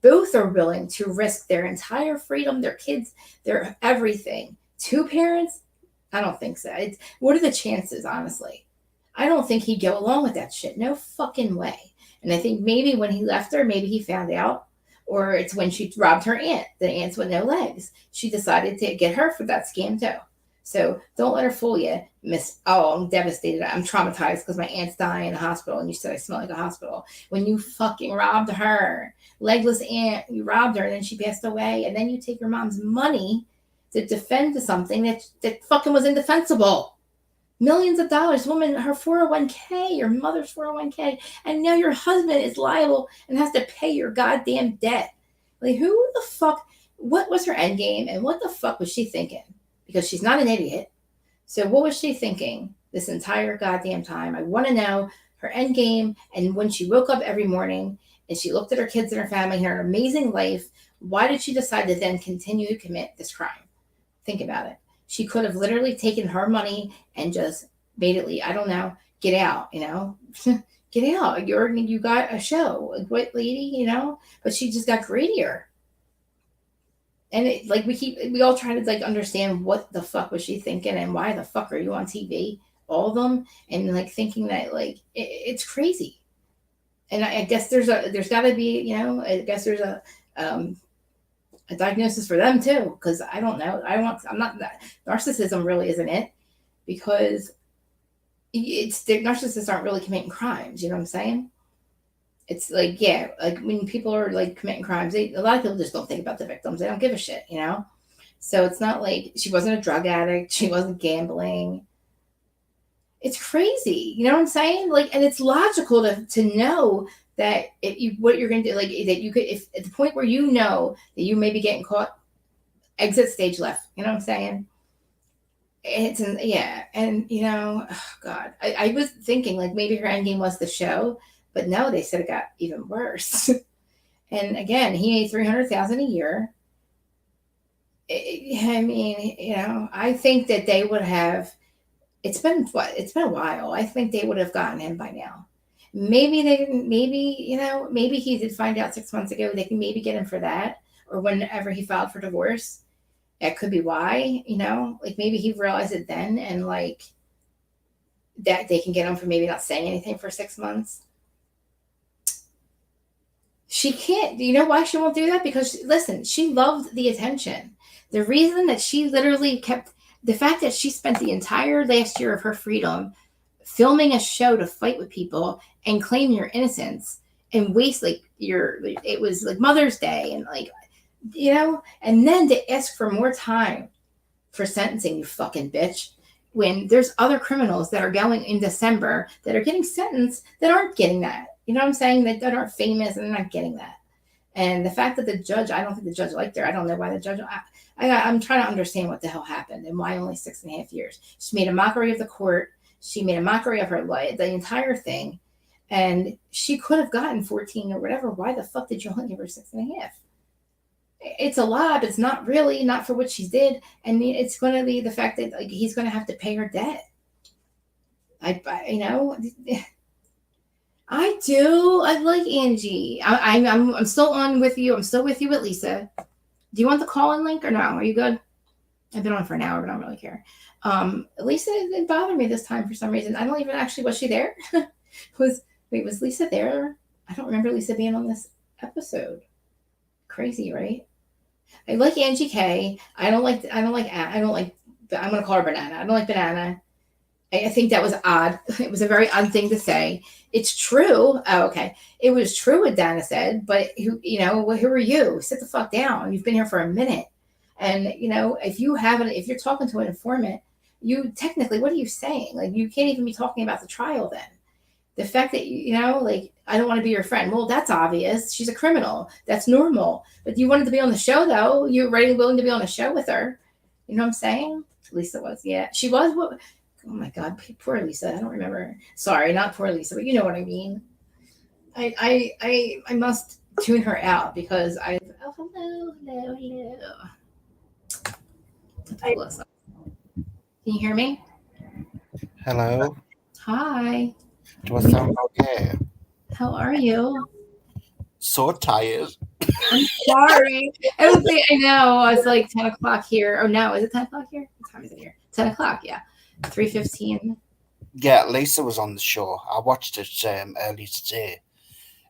A: both are willing to risk their entire freedom, their kids, their everything. Two parents? I don't think so. What are the chances, honestly? I don't think he'd go along with that shit. No fucking way. And I think maybe when he left her, maybe he found out, or it's when she robbed her aunt, the aunts with no legs. She decided to get her for that scam too. So don't let her fool you, Miss. Oh, I'm devastated. I'm traumatized because my aunt's dying in the hospital, and you said I smell like a hospital. When you fucking robbed her, legless aunt, you robbed her, and then she passed away, and then you take your mom's money to defend something that fucking was indefensible. Millions of dollars, woman, her 401k, your mother's 401k, and now your husband is liable and has to pay your goddamn debt. Like, who the fuck? What was her end game, and what the fuck was she thinking? Because she's not an idiot. So what was she thinking this entire goddamn time? I want to know her end game. And when she woke up every morning and she looked at her kids and her family and her amazing life, why did she decide to then continue to commit this crime? Think about it. She could have literally taken her money and just made it, I don't know, get out, get out. You got a show, what lady, but she just got greedier. And we all try to understand what the fuck was she thinking and why the fuck are you on TV, all of them, and thinking that it's crazy. And I guess there's got to be, I guess there's a diagnosis for them too, because I don't know. I'm not that narcissism really isn't it, because the narcissists aren't really committing crimes. You know what I'm saying? It's when people are committing crimes, a lot of people just don't think about the victims. They don't give a shit, So it's not like she wasn't a drug addict. She wasn't gambling. It's crazy. You know what I'm saying? And it's logical to know that what you're going to do, that you could, if at the point where that you may be getting caught, exit stage left. You know what I'm saying? And oh God, I was thinking maybe her end game was the show. But no, they said it got even worse. And again, he made $300,000 a year. I think that they would have. It's been a while. I think they would have gotten him by now. Maybe they didn't. Maybe he did find out 6 months ago. They can maybe get him for that, or whenever he filed for divorce. That could be why. Maybe he realized it then, and that they can get him for maybe not saying anything for 6 months. She can't. You know why she won't do that? Because, listen, she loved the attention. The reason that she literally the fact that she spent the entire last year of her freedom filming a show to fight with people and claim your innocence and waste it was Mother's Day and and then to ask for more time for sentencing, you fucking bitch, when there's other criminals that are going in December that are getting sentenced that aren't getting that. You know what I'm saying? That aren't famous and they're not getting that. And the fact that the judge, I don't think the judge liked her. I don't know why the judge, I'm trying to understand what the hell happened and why only 6.5 years. She made a mockery of the court. She made a mockery of her life, the entire thing. And she could have gotten 14 or whatever. Why the fuck did you only give her 6.5? It's a lot, but it's not really, not for what she did. And it's going to be the fact that he's going to have to pay her debt. I do. I like Angie. I'm still on with you. I'm still with you with Lisa. Do you want the call-in link or no? Are you good? I've been on for an hour, but I don't really care. Lisa didn't bother me this time for some reason. I don't even actually, was she there? Was Lisa there? I don't remember Lisa being on this episode. Crazy, right? I like Angie K. I'm going to call her Banana. I don't like Banana. I think that was odd. It was a very odd thing to say. It's true. Oh, okay. It was true what Dana said, but who are you? Sit the fuck down. You've been here for a minute. And, if you're talking to an informant, you technically, what are you saying? You can't even be talking about the trial then. The fact that, I don't want to be your friend. Well, that's obvious. She's a criminal. That's normal. But you wanted to be on the show, though. You're ready and willing to be on the show with her. You know what I'm saying? Lisa was. Yeah. She was. What? Oh, my God. Poor Lisa. I don't remember. Sorry, not poor Lisa, but you know what I mean. I must tune her out because hello. Can you hear me?
G: Hello.
A: Hi.
G: Do I sound okay?
A: How are you?
G: So tired.
A: I'm sorry. I know. It's like 10 o'clock here. Oh, no. Is it 10 o'clock here? What time is it here? 10 o'clock, yeah. 3:15.
G: Yeah, Lisa was on the show. I watched it early today.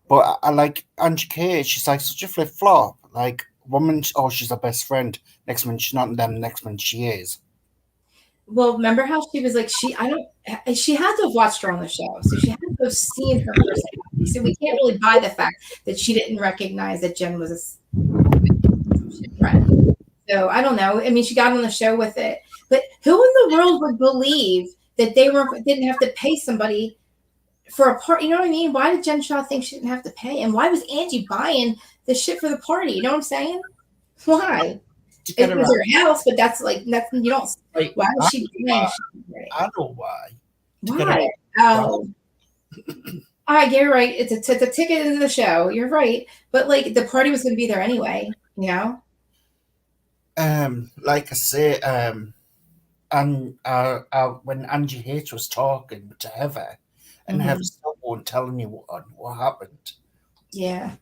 G: But I like Angie K. She's like such a flip flop. Like, one minute, oh, she's her best friend. Next minute, she's not, and then next minute, she is.
A: Well, remember how she was like, she had to have watched her on the show. So she had to have seen her personality. So we can't really buy the fact that she didn't recognize that Jen was a friend. So I don't know. I mean, she got on the show with it. But who in the world would believe that they didn't have to pay somebody for a party? You know what I mean? Why did Jen Shaw think she didn't have to pay? And why was Angie buying the shit for the party? You know what I'm saying? Why? It was her house, but that's you don't.
G: Like,
A: why was she doing?
G: I know why.
A: Why? Oh, you're right. It's a ticket into the show. You're right, but like the party was going to be there anyway. You know.
G: Like I say, and when Angie H was talking to Heather, and Heather still won't tell anyone what happened.
A: Yeah.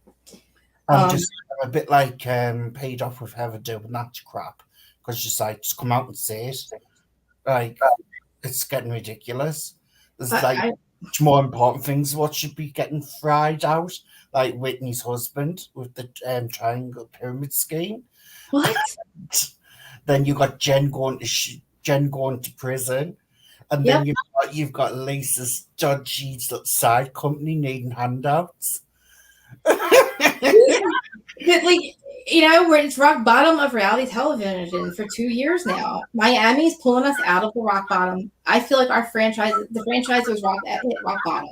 G: I'm a bit like paid off with Heather doing that crap, because she's like, just come out and say it. Like, it's getting ridiculous. There's much more important things what should be getting fried out, like Whitney's husband with the triangle pyramid scheme.
A: What?
G: Then you got Jen going to prison, and then you've got Lisa's dodgy side company needing handouts.
A: But like, you know, where it's rock bottom of reality television for 2 years now. Miami's pulling us out of the rock bottom. I feel like the franchise was hit rock bottom.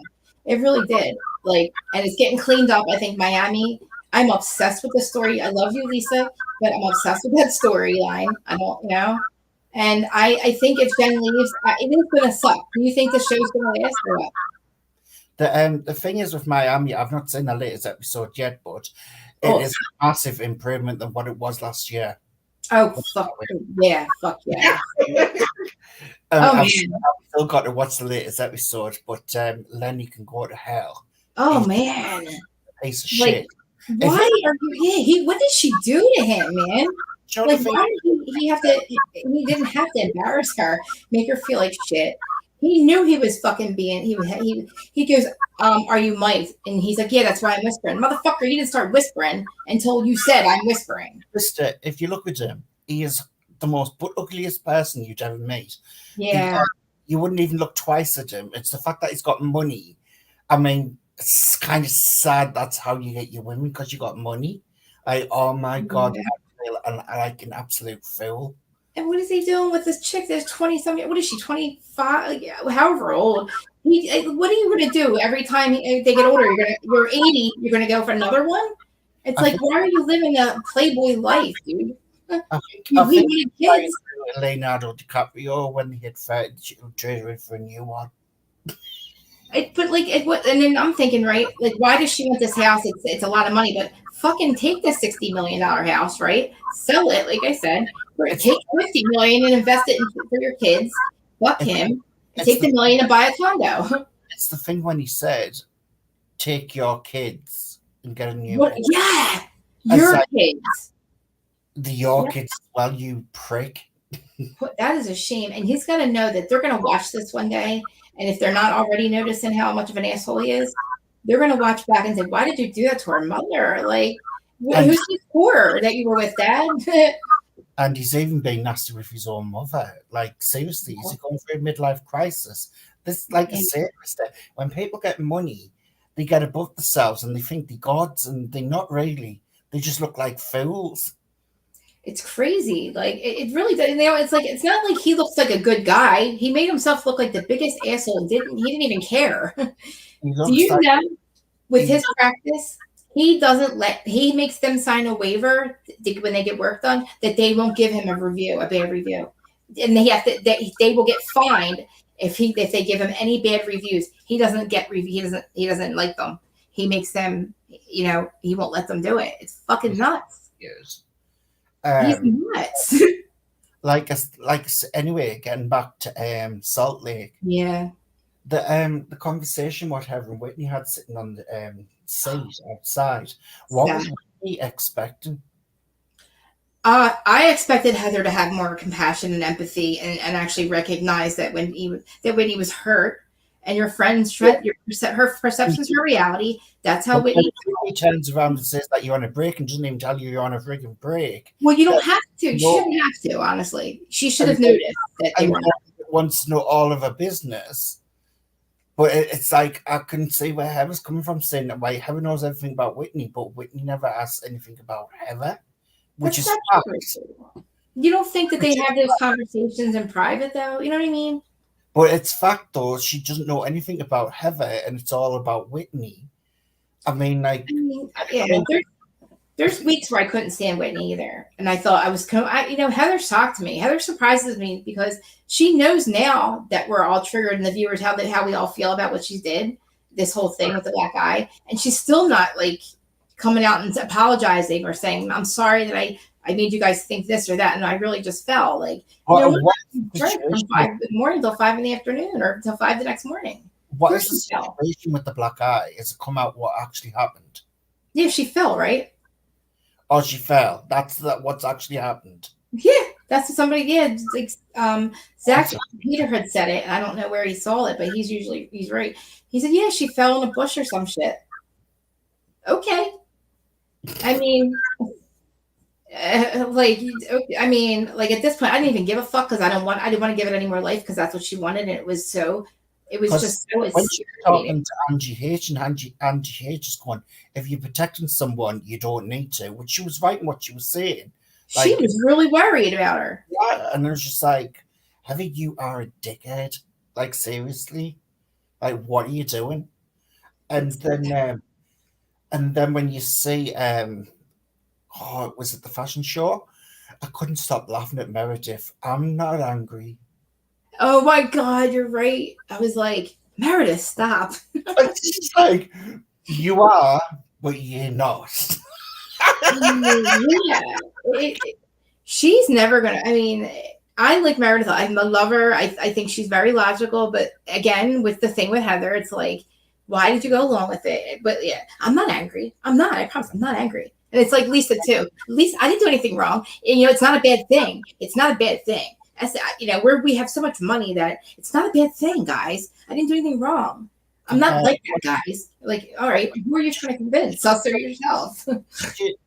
A: It really did. Like, and it's getting cleaned up. I think Miami. I'm obsessed with the story. I love you, Lisa, but I'm obsessed with that storyline. I don't, you know. And I think if Jen leaves, it is going to suck. Do you think the show's going to last or what?
G: The thing is with Miami, I've not seen the latest episode yet, but it is a massive improvement than what it was last year.
A: Oh, fuck yeah.
G: I've still got to watch the latest episode, but Lenny can go to hell.
A: Oh, man.
G: A piece of shit.
A: Why are you? What did she do to him, man? Like, why did he have to? He didn't have to embarrass her, make her feel like shit. He knew he was fucking being. He goes, "Are you Mike?" And he's like, "Yeah, that's why I'm whispering." Motherfucker, you didn't start whispering until you said I'm whispering.
G: Mister, if you look at him, he is the most ugliest person you'd ever meet.
A: Yeah,
G: you wouldn't even look twice at him. It's the fact that he's got money. I mean, it's kind of sad that's how you get your women, because you got money. Like, oh my God, I like an absolute fool.
A: And what is he doing with this chick that's 20-something? What is she, 25? Like, however old. What are you going to do every time they get older? You're 80, you're going to go for another one? It's like, why are you living a Playboy life, dude?
G: I think kids. Leonardo DiCaprio, when he had 30, traded for a new one.
A: And then I'm thinking, right? Like, why does she want this house? It's a lot of money, but fucking take the $60 million house, right? Sell it, like I said. Take $50 million and invest it for your kids. Fuck him. Take the $1 million and buy a condo.
G: It's the thing when he said, "Take your kids and get a new one."
A: Yeah, your kids.
G: Your kids as well, you prick.
A: That is a shame. And he's got to know that they're going to watch this one day. And if they're not already noticing how much of an asshole he is, they're going to watch back and say, "Why did you do that to our mother? Like, who's this poor that you were with, Dad?"
G: And he's even being nasty with his own mother. Like, seriously, he's going through a midlife crisis. This, like I said, when people get money, they get above themselves and they think they're gods, and they're not really. They just look like fools.
A: It's crazy. Like, it really does. You know, it's not like he looks like a good guy. He made himself look like the biggest asshole. He didn't even care. Do you know, with his practice, he makes them sign a waiver when they get work done that they won't give him a bad review. And they will get fined if they give him any bad reviews. He doesn't he doesn't like them. He makes them, he won't let them do it. It's fucking nuts.
G: Yes.
A: He's nuts.
G: Anyway, getting back to Salt Lake.
A: Yeah.
G: The conversation what Heather and Whitney had sitting on the seat outside. What was Whitney expecting?
A: I expected Heather to have more compassion and empathy, and actually recognize that Whitney was hurt, and your friend's her perceptions are reality. That's how Whitney
G: turns around and says that you're on a break and doesn't even tell you you're on a frigging break.
A: Well, you don't have to. She shouldn't have to. Honestly, she should have noticed that they were.
G: Wants to know all of her business. But it's like, I can see where Heather's coming from, saying that Heather knows everything about Whitney, but Whitney never asks anything about Heather, which is fact.
A: You don't think that they have those conversations in private, though? You know what I mean?
G: But it's fact, though. She doesn't know anything about Heather, and it's all about Whitney.
A: There's weeks where I couldn't stand Whitney either, and I thought Heather shocked me. Heather surprises me because she knows now that we're all triggered, and the viewers how we all feel about what she did, this whole thing with the black eye, and she's still not like coming out and apologizing or saying, "I'm sorry that I made you guys think this or that," and I really just fell from 5 in the morning till 5 in the afternoon or till 5 the next morning.
G: What is the situation with the black eye? Has it come out what actually happened?
A: Yeah, she fell, right?
G: Oh, she fell. That's what's actually happened.
A: Yeah, that's what somebody. Yeah, like Zach Peter had said it. I don't know where he saw it, but he's right. He said, "Yeah, she fell in a bush or some shit." Okay, I mean, at this point, I didn't even give a fuck because I didn't want to give it any more life because that's what she wanted, and it was just so.
G: When she's talking to Angie H, and Angie H is going, if you're protecting someone, you don't need to, which she was right in what she was saying.
A: She was really worried about her.
G: Yeah, and it was just like, Heather, you are a dickhead. Like, seriously? Like, what are you doing? And then when you see, was it the fashion show? I couldn't stop laughing at Meredith. I'm not angry.
A: Oh my God, you're right. I was like, Meredith, stop.
G: It's just like, you are, but you're not.
A: She's never gonna. I mean, I like Meredith. I love her. I think she's very logical. But again, with the thing with Heather, it's like, why did you go along with it? But yeah, I'm not angry. I promise, I'm not angry. And it's like Lisa too. Lisa, I didn't do anything wrong. And it's not a bad thing. It's not a bad thing. We have so much money that it's not a bad thing, guys. I didn't do anything wrong. I'm not like that, guys. Like, all right, who are you trying to convince? Us or yourself?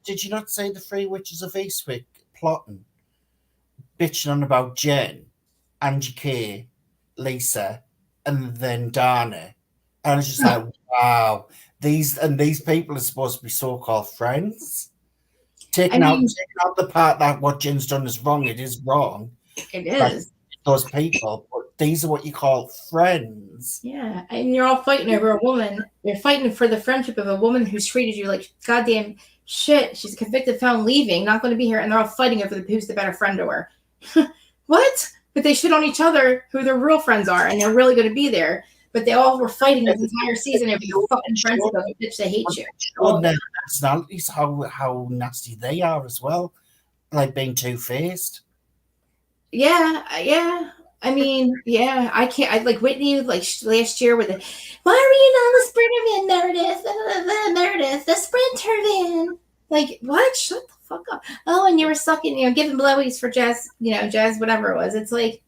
G: Did you not say the Three Witches of Eastwick plotting, bitching on about Jen, Angie K, Lisa, and then Dana? And I was just like, wow, these people are supposed to be so-called friends. Taking out the part that what Jen's done is wrong. It is wrong.
A: It is.
G: Those people, but these are what you call friends.
A: Yeah, and you're all fighting over a woman. You're fighting for the friendship of a woman who's treated you like goddamn shit. She's a convicted felon leaving, not going to be here, and they're all fighting over who's the better friend to her. What? But they shit on each other who their real friends are, and they're really going to be there. But they all were fighting this entire season over your fucking friends of a bitch they hate you.
G: And their personalities, how nasty they are as well, like being two-faced.
A: Yeah. I mean, yeah, I can't. I like Whitney, like last year with it. Why are you not the sprinter van, Meredith? Meredith, the sprinter van. Like, what? Shut the fuck up. Oh, and you were sucking, giving blowies for Jazz, Jazz, whatever it was. It's like,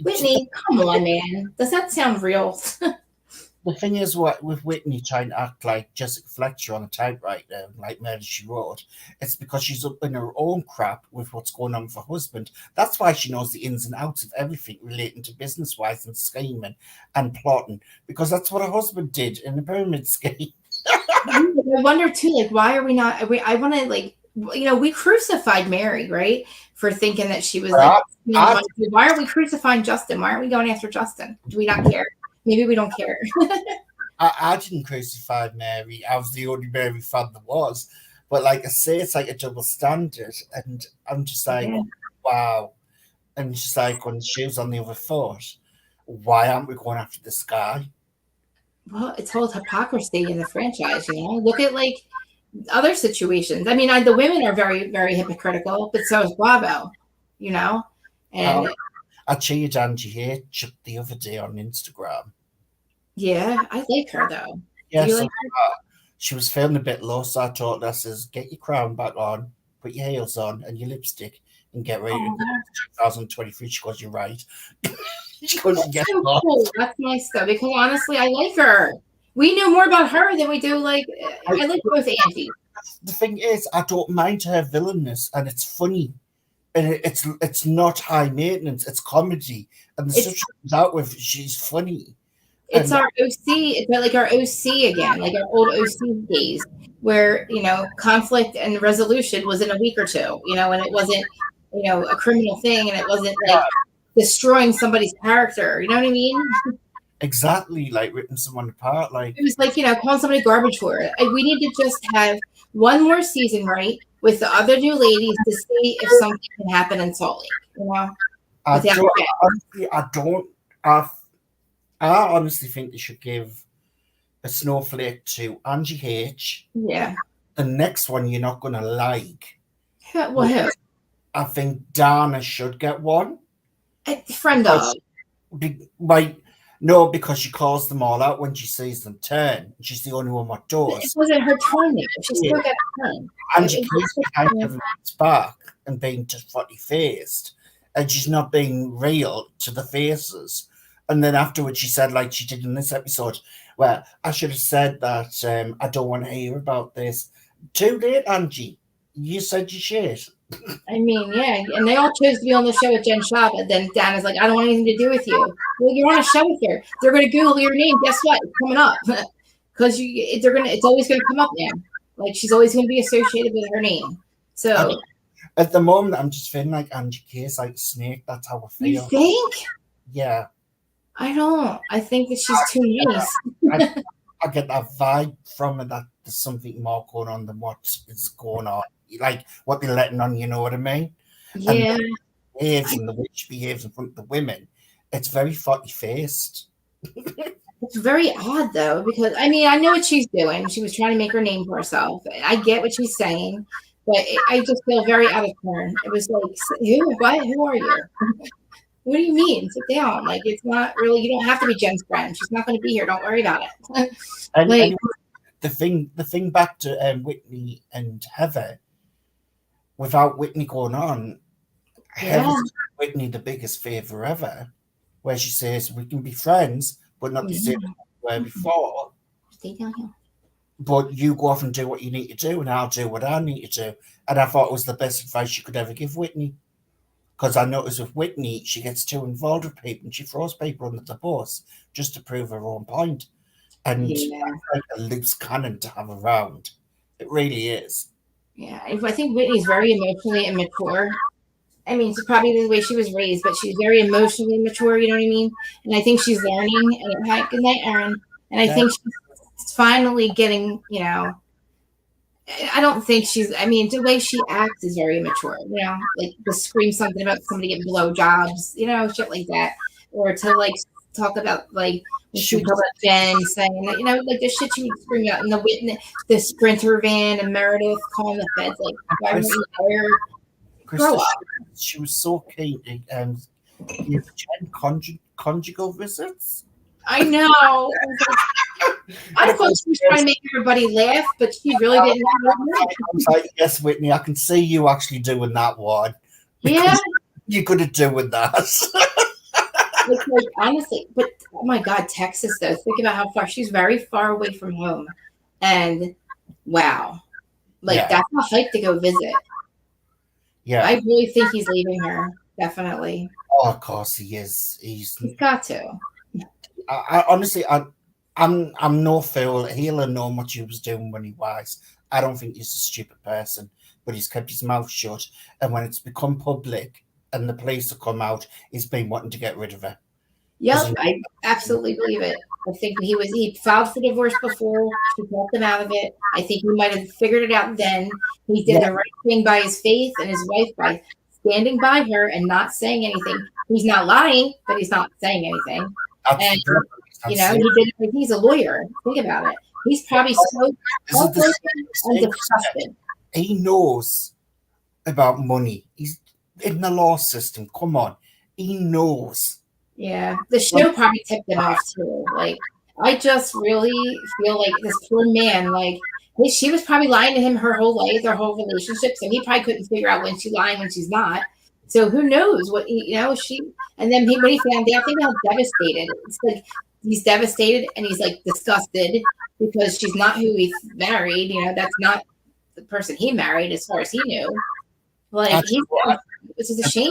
A: Whitney, come on, man. Does that sound real?
G: The thing is, what with Whitney trying to act like Jessica Fletcher on a typewriter, like Murder She Wrote, it's because she's up in her own crap with what's going on with her husband. That's why she knows the ins and outs of everything relating to business-wise and scheming and plotting, because that's what her husband did in the pyramid scheme.
A: I wonder too, like, why are we not? I want to, like, we crucified Mary, right, for thinking that she was like. Why are we crucifying Justin? Why aren't we going after Justin? Do we not care? Maybe we don't care.
G: I didn't crucify Mary. I was the only Mary fan there was. But like I say, it's like a double standard. And I'm just like, wow. And just like when she was on the other foot, why aren't we going after this guy?
A: Well, it's all hypocrisy in the franchise, Look at like other situations. I mean, the women are very, very hypocritical, but so is Bravo, And
G: I cheered Angie H the other day on Instagram.
A: yeah, I like her though.
G: Yeah,
A: Do you
G: so
A: like her?
G: she was feeling a bit low, so I told her, I says, get your crown back on, put your heels on and your lipstick, and get ready to
A: Oh,
G: go to 2023. She goes, you're right. She goes,
A: that's
G: you get
A: so
G: lost.
A: cool. That's nice though, because honestly, I like her. We know more about her than we do. Like, I like both Angie.
G: The thing is, I don't mind her villainness, and it's funny, and it's not high maintenance. It's comedy, and the stuff she comes out with, she's funny.
A: It's
G: And
A: our OC. It's like our OC again, like our old OC days, where conflict and resolution was in a week or two. And it wasn't a criminal thing, and it wasn't like destroying somebody's character. You know what I mean?
G: exactly, like ripping someone apart. Like
A: It was like calling somebody garbage for it. We need to just have one more season, right, with the other new ladies to see if something can happen in Salt Lake.
G: I
A: Without
G: don't,
A: that.
G: honestly, I honestly think they should give a snowflake to Angie H.
A: Yeah.
G: The next one you're not gonna like.
A: Well, who?
G: I think Dana should get one.
A: Friend of.
G: No, because she calls them all out when she sees them turn. She's the only one with
A: It
G: doors.
A: wasn't her turn though. She still got a turn.
G: Angie keeps behind everyone's back and being just funny faced, and she's not being real to the faces. And then afterwards, she said, like she did in this episode, well, I should have said that I don't want to hear about this. Too late, Angie. You said you shit.
A: I mean, yeah, and they all chose to be on the show with Jen Shah, but then Dana's like, I don't want anything to do with you. Well, you're on a show with her. They're going to Google your name. Guess what? It's coming up because it's always going to come up now. Like she's always going to be associated with her name. So
G: at the moment, I'm just feeling like Angie K is like a snake. That's how I feel.
A: you think?
G: Yeah.
A: I don't. I think that she's too nice.
G: I get that vibe from it that there's something more going on than what is going on. Like what they're letting on, you know what I mean?
A: Yeah.
G: And the way she behaves in front of the women, it's very funny faced.
A: It's very odd though, because I mean, I know what she's doing. She was trying to make her name for herself. I get what she's saying, but I just feel very out of turn. It was like, who? What? Who are you? What do you mean? Sit down. Like it's not really. You don't have to be Jen's friend. She's not going to be here. Don't worry about it.
G: And
A: like,
G: anyway, the thing back to Whitney and Heather. Without Whitney going on, Heather's done Whitney the biggest favor ever, where she says we can be friends, but not the same as we were before.
A: Stay down here.
G: But you go off and do what you need to do, and I'll do what I need to do. And I thought it was the best advice you could ever give Whitney. Because I noticed with Whitney, she gets too involved with people and she throws people under the bus just to prove her own point. And that's like a loose cannon to have around. It really is.
A: Yeah, I think Whitney's very emotionally immature. I mean, it's probably the way she was raised, but she's very emotionally mature, you know what I mean? And I think she's learning. And hi, good night, Aaron. And I think she's finally getting, I don't think I mean, the way she acts is very immature, like to scream something about somebody getting blowjobs, shit like that. Or to like talk about like when she would talk about Jen saying that, like the shit she would scream out in the Sprinter van and Meredith calling the feds, like, why were you there? Grow up.
G: She was so keen to give Jen conjugal visits.
A: I know. I thought she was trying to make everybody laugh, but she really didn't.
G: I was like, yes, Whitney, I can see you actually doing that one.
A: Yeah.
G: You could have doing that.
A: Like, honestly, but oh my God, Texas though. Think about how far she's very far away from home, and wow, that's a hike to go visit.
G: Yeah,
A: I really think he's leaving her. Definitely.
G: Oh, of course he is. He's
A: got to.
G: I honestly, I'm no fool. He'll have known what he was doing when he was. I don't think he's a stupid person, but he's kept his mouth shut. And when it's become public and the police have come out, he's been wanting to get rid of her.
A: Yep, I absolutely believe it. I think he filed for divorce before. She talked him out of it. I think he might have figured it out then. He did the right thing by his faith and his wife by standing by her and not saying anything. He's not lying, but he's not saying anything. And he did it. He's a lawyer. Think about it. He's probably so and disgusted.
G: He knows about money. in the law system. Come on, he knows.
A: Yeah, the show probably tipped him off too. Like, I just really feel like this poor man, like, she was probably lying to him her whole life, their whole relationship. So he probably couldn't figure out when she's lying, when she's not. So who knows what she. And then when he found out, think how devastated. It's like he's devastated and he's like disgusted because she's not who he married. That's not the person he married, as far as he knew. Like this is a shame.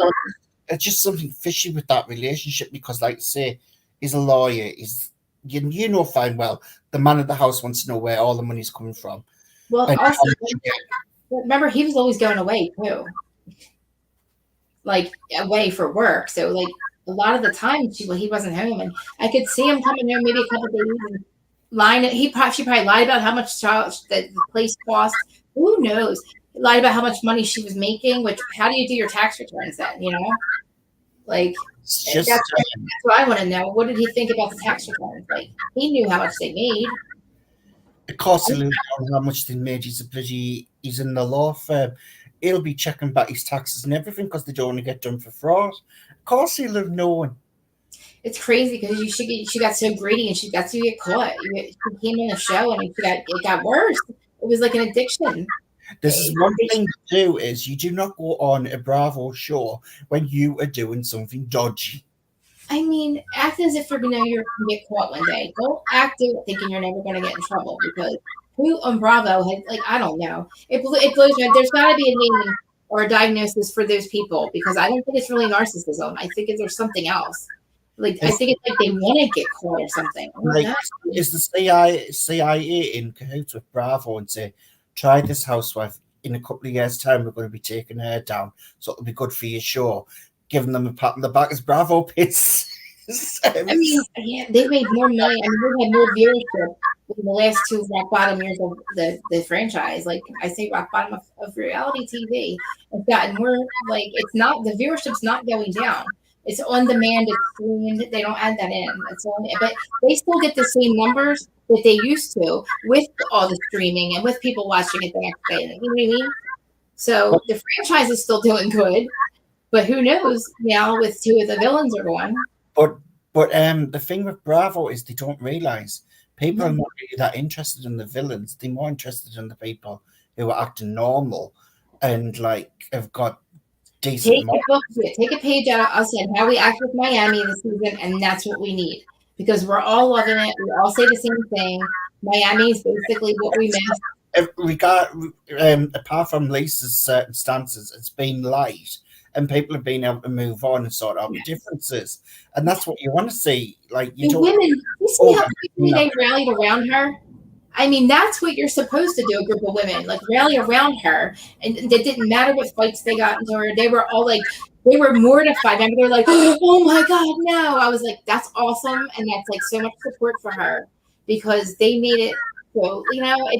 G: It's just something fishy with that relationship because, like I say, he's a lawyer. You know fine well the man of the house wants to know where all the money's coming from.
A: Well, also, remember, he was always going away too, like away for work. So, like a lot of the time, he wasn't home, and I could see him coming home maybe a couple of days and lying. She probably lied about how much the place cost. Who knows? Lied about how much money she was making. Which, how do you do your tax returns then? Like. That's what I want to know. What did he think about the tax returns? Like, he knew how much they made.
G: Of course, he'll know how much they made. He's in the law firm. He'll be checking back his taxes and everything because they don't want to get done for fraud. Of course, he'll have known.
A: It's crazy because she got so greedy and she got to get caught. She came on the show and it got worse. It was like an addiction.
G: This is one thing to do is you do not go on a Bravo show when you are doing something dodgy.
A: I mean, act as if you're going to get caught one day. Don't act thinking you're never going to get in trouble because who on Bravo had, like, I don't know. It blows my. There's got to be a name or a diagnosis for those people because I don't think it's really narcissism. I think there's something else. Like, I think it's like they want to get caught or something.
G: Like, is the CIA in cahoots with Bravo and say, try this housewife. In a couple of years' time, we're going to be taking her down, so it'll be good for your show. Giving them a pat on the back as Bravo pits.
A: I mean, yeah, they've made more money. I mean, they've had more viewership in the last 2 rock bottom years of the franchise. Like I say, rock bottom of reality TV. It's gotten more like it's not the viewership's not going down. It's on demand. It's streamed. They don't add that in. But they still get the same numbers that they used to with all the streaming and with people watching it the next day. You know what I mean? So the franchise is still doing good, but who knows now with 2 of the villains are gone.
G: But the thing with Bravo is they don't realize people are not really that interested in the villains. They're more interested in the people who are acting normal and like have got decent.
A: Take a page out of us and how we act with Miami this season, and that's what we need because we're all loving it. We all say the same thing. Miami is basically what we miss.
G: Apart from Lisa's certain stances, it's been light, and people have been able to move on and sort out the differences, and that's what you want to see. Like you
A: women, you see how quickly they rallied around her. I mean, that's what you're supposed to do. A group of women like rally around her, and it didn't matter what fights they got into her. They were all like, they were mortified. I mean, they're like, "Oh my God, no!" I was like, "That's awesome," and that's like so much support for her because they made it. So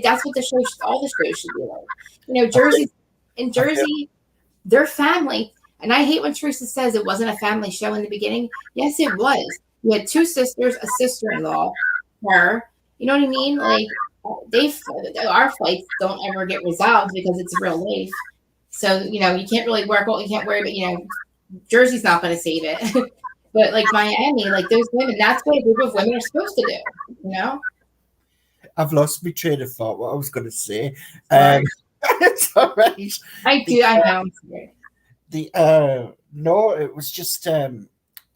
A: that's what all the shows should be like. Jersey, their family. And I hate when Teresa says it wasn't a family show in the beginning. Yes, it was. You had 2 sisters, a sister-in-law, her. You know what I mean? Like our fights don't ever get resolved because it's real life. So you can't really you can't worry. But Jersey's not going to save it. But like Miami, like those women, that's what a group of women are supposed to do.
G: I've lost my train of thought. What I was going to say. It's all right.
A: I do. I know.
G: No, it was just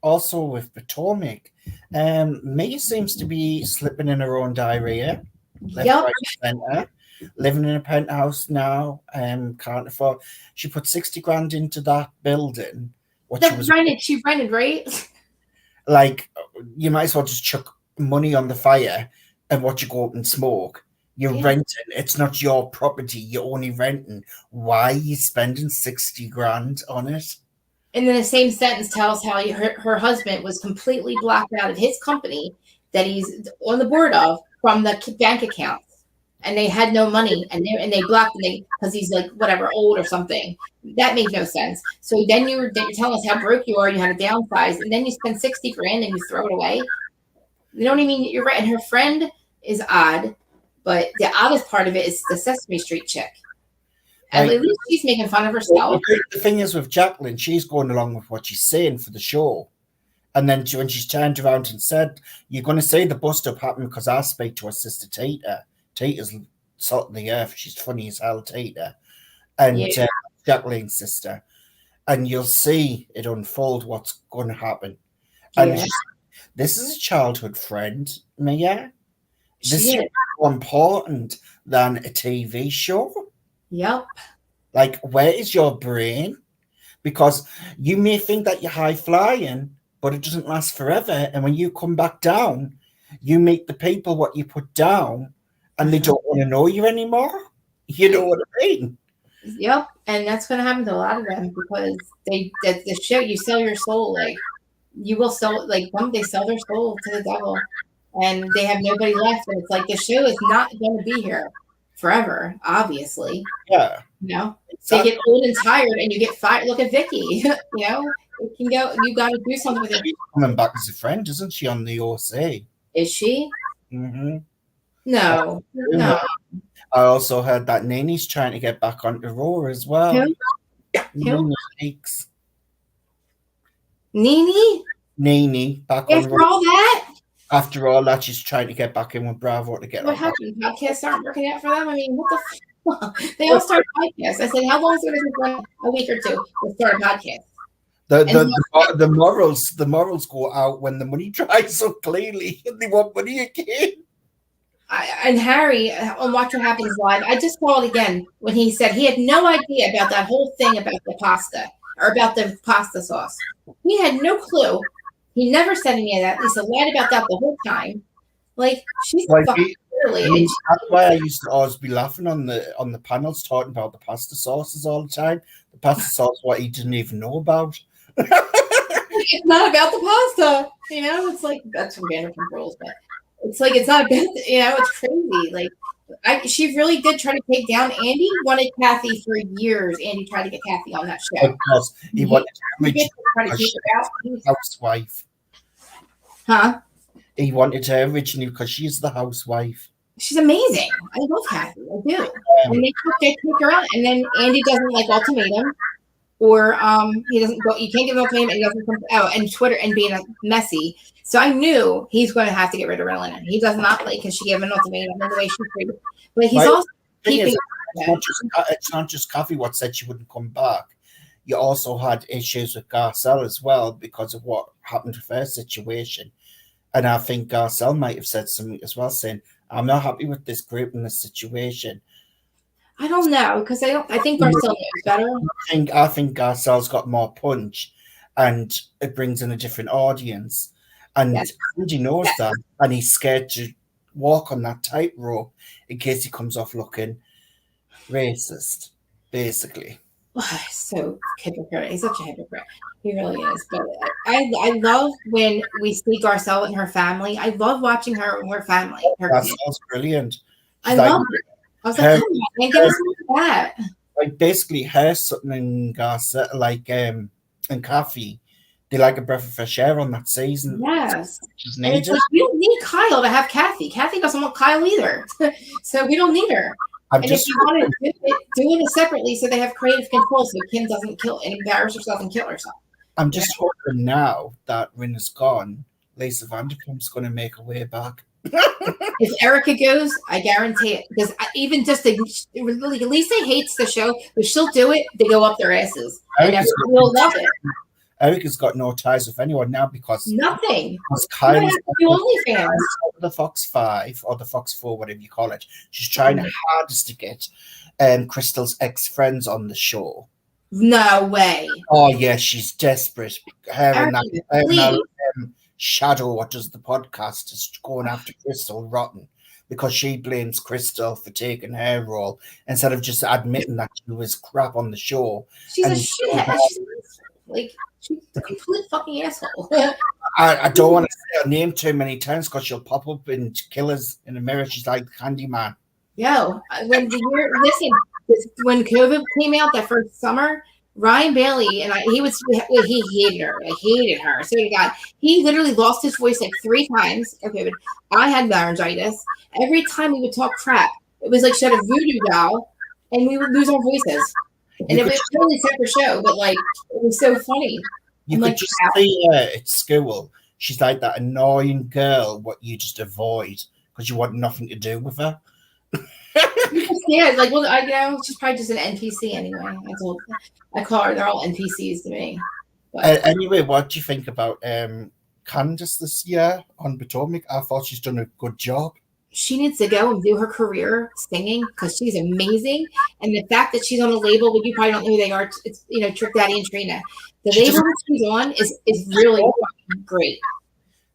G: also with Potomac. May seems to be slipping in her own diarrhea. Left, right, center. Living in a penthouse now. Can't afford. She put 60 grand into that building.
A: She rented, right?
G: Like you might as well just chuck money on the fire and watch you go up and smoke. You're renting. It's not your property. You're only renting. Why are you spending 60 grand on it?
A: And then the same sentence tells how her husband was completely blocked out of his company that he's on the board of from the bank accounts. And they had no money and they blocked him because he's like whatever old or something. That made no sense. So then you're telling us how broke you are. You had to downsize, and then you spend 60 grand and you throw it away. You know what I mean? You're right. And her friend is odd. But the oddest part of it is the Sesame Street chick. At
G: Like,
A: least she's making fun of herself.
G: the thing is with Jacqueline, she's going along with what she's saying for the show. And then when she's turned around and said, "You're going to say the bust up happened because I speak to her sister Tita. Tita's salt of the earth. She's funny as hell, Tita." And Jacqueline's sister. And you'll see it unfold what's going to happen. And this is a childhood friend, Mia. This is more important than a TV show.
A: Yep.
G: Like, where is your brain? Because you may think that you're high flying, but it doesn't last forever. And when you come back down, you meet the people what you put down, and they don't want to know you anymore. You know what I mean?
A: Yep. And that's going to happen to a lot of them because the show, you sell your soul. Like, you will sell, like, they sell their soul to the devil, and they have nobody left. And it's like, the show is not going to be here forever, obviously.
G: Yeah.
A: You know, they get old and tired, and you get fired. Look at Vicky. You know, it can go. You got to do something with it.
G: She's coming back as a friend, isn't she? On the OC.
A: Is she?
G: Mm-hmm.
A: No.
G: I also heard that Nini's trying to get back onto Raw as well.
A: Who?
G: Nini?
A: Nini
G: back on
A: After
G: Raw.
A: all that?
G: After all that, she's trying to get back in with Bravo to get
A: What happened? Podcasts aren't working out for them? I mean, what the fuck? They all start podcasts. I said, how long is it going to take? A week or two to start a podcast?
G: The morals go out when the money dries up, clearly, and they want money again.
A: And Harry, on Watch What Happens Live, I just saw it again when he said he had no idea about that whole thing about the pasta or about the pasta sauce. He had no clue. He never said any of that. Lisa lied about that the whole time. Like, she's fucking clearly.
G: That's why I used to always be laughing on the panels talking about the pasta sauces all the time. The pasta sauce, what he didn't even know about.
A: It's not about the pasta. You know, it's like, that's from Vanderpump Rules, but it's like, it's not about, you know, it's crazy. Like, she really did try to take down Andy. Wanted Kathy for years. Andy tried to get Kathy on that show.
G: Of course, he wanted to
A: try to keep her out.
G: Housewife.
A: Huh?
G: He wanted her originally because she's the housewife.
A: She's amazing. I love Kathy. I do. And they took her out, and then Andy doesn't like ultimatum, or he doesn't go. You can't give an ultimatum, and he doesn't come out. And Twitter and being messy. So I knew he's going to have to get rid of Rinna. He does not like because she gave him an ultimatum and the way she treated. But he's also keeping.
G: It's not just Kathy what said she wouldn't come back. You also had issues with Garcelle as well because of what happened with her situation. And I think Garcelle might have said something as well, saying, "I'm not happy with this group and this situation."
A: I don't know because I think Garcelle knows better.
G: I think Garcelle's got more punch, and it brings in a different audience. And Andy knows that, and he's scared to walk on that tightrope in case he comes off looking racist, basically.
A: So hypocrite. He's such a hypocrite. He really is. But I love when we see Garcelle and her family. I love watching her and her family.
G: Garcelle's brilliant.
A: I love it. I was like, oh, man, give us more of that.
G: Like, basically, her, Sutton, and Garcelle, like, and Kathy, they like a breath of fresh air on that season.
A: Yes. And it's like, we don't need Kyle to have Kathy. Kathy doesn't want Kyle either. So we don't need her. If you want to do it separately so they have creative control so Kim doesn't embarrass herself and kill herself.
G: I'm just hoping now that Rinna's gone, Lisa Vanderpump's going to make her way back.
A: If Erica goes, I guarantee it. Because even just Lisa hates the show, but she'll do it. They go up their asses. And we'll love it.
G: Erica's got no ties with anyone now because
A: nothing.
G: Because Kylie's
A: the
G: Fox 5 or the Fox 4, whatever you call it. She's trying her hardest to get Crystal's ex-friends on the show.
A: No way.
G: Oh yeah, she's desperate. Her and that Shadow, what does the podcast, is going after Crystal rotten because she blames Crystal for taking her role instead of just admitting that she was crap on the show.
A: She's a shithead. She's a complete fucking asshole.
G: I don't want to say her name too many times because she'll pop up and kill us in the mirror. She's like Candyman.
A: Yo, when COVID came out that first summer, Ryan Bailey and he hated her. I hated her. So he literally lost his voice like 3 times. Okay, I had laryngitis. Every time he would talk crap, it was like she had a voodoo doll and we would lose our voices. And it was a totally separate show, but like it was so funny.
G: You could just see her at school. She's like that annoying girl what you just avoid because you want nothing to do with her.
A: Yeah, like she's probably just an NPC anyway. I call her. They're all NPCs to me.
G: Anyway, what do you think about Candace this year on Potomac? I thought she's done a good job.
A: She needs to go and do her career singing because she's amazing. And the fact that she's on a label, but you probably don't know who they are. It's Trick Daddy and Trina. The label that she's on is really great.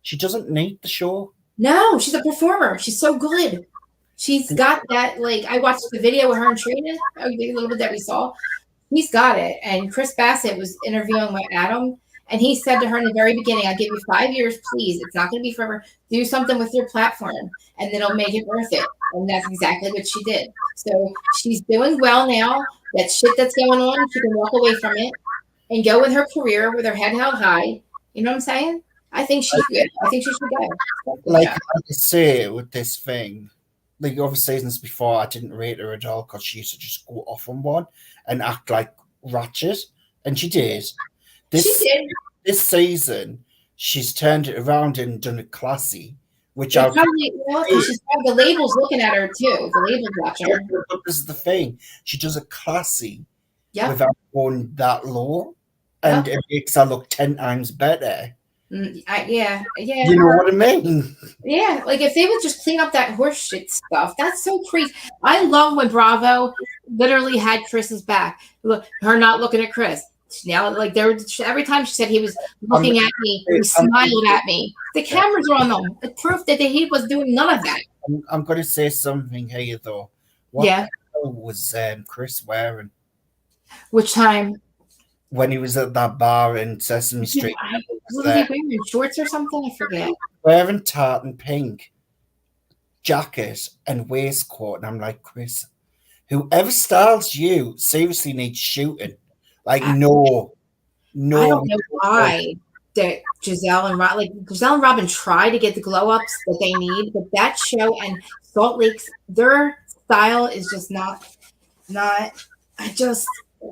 G: She doesn't need the show.
A: No, she's a performer. She's so good. She's got that. Like I watched the video with her and Trina, a little bit that we saw. He's got it. And Chris Bassett was interviewing with Adam. And he said to her in the very beginning, I'll give you 5 years, please. It's not going to be forever. Do something with your platform, and then it'll make it worth it. And that's exactly what she did. So she's doing well now. That shit that's going on, she can walk away from it and go with her career with her head held high. You know what I'm saying? I think she's good. I think she should go.
G: Like I say with this thing, like other seasons before, I didn't rate her at all because she used to just go off on one and act like ratchet. And she did. This season, she's turned it around and done it classy, which I
A: probably she's the labels looking at her too. The labels watching her.
G: This is the thing; she does it classy without going that low, and it makes her look 10 times better.
A: Yeah.
G: You know what I mean?
A: Yeah, like if they would just clean up that horse shit stuff, that's so crazy. I love when Bravo literally had Chris's back. Look, her not looking at Chris. Now, like every time she said he was looking at me, he smiled at me. The cameras are on them. The proof that he was doing none of that.
G: I'm going to say something here, though. What the hell was Chris wearing?
A: Which time?
G: When he was at that bar in Sesame Street.
A: Was he wearing shorts or something? I forget.
G: Wearing tartan pink jacket and waistcoat, and I'm like, Chris, whoever styles you seriously needs shooting. Like no.
A: I don't know why that Giselle and Robin try to get the glow ups that they need, but that show and Salt Lake's their style is just not.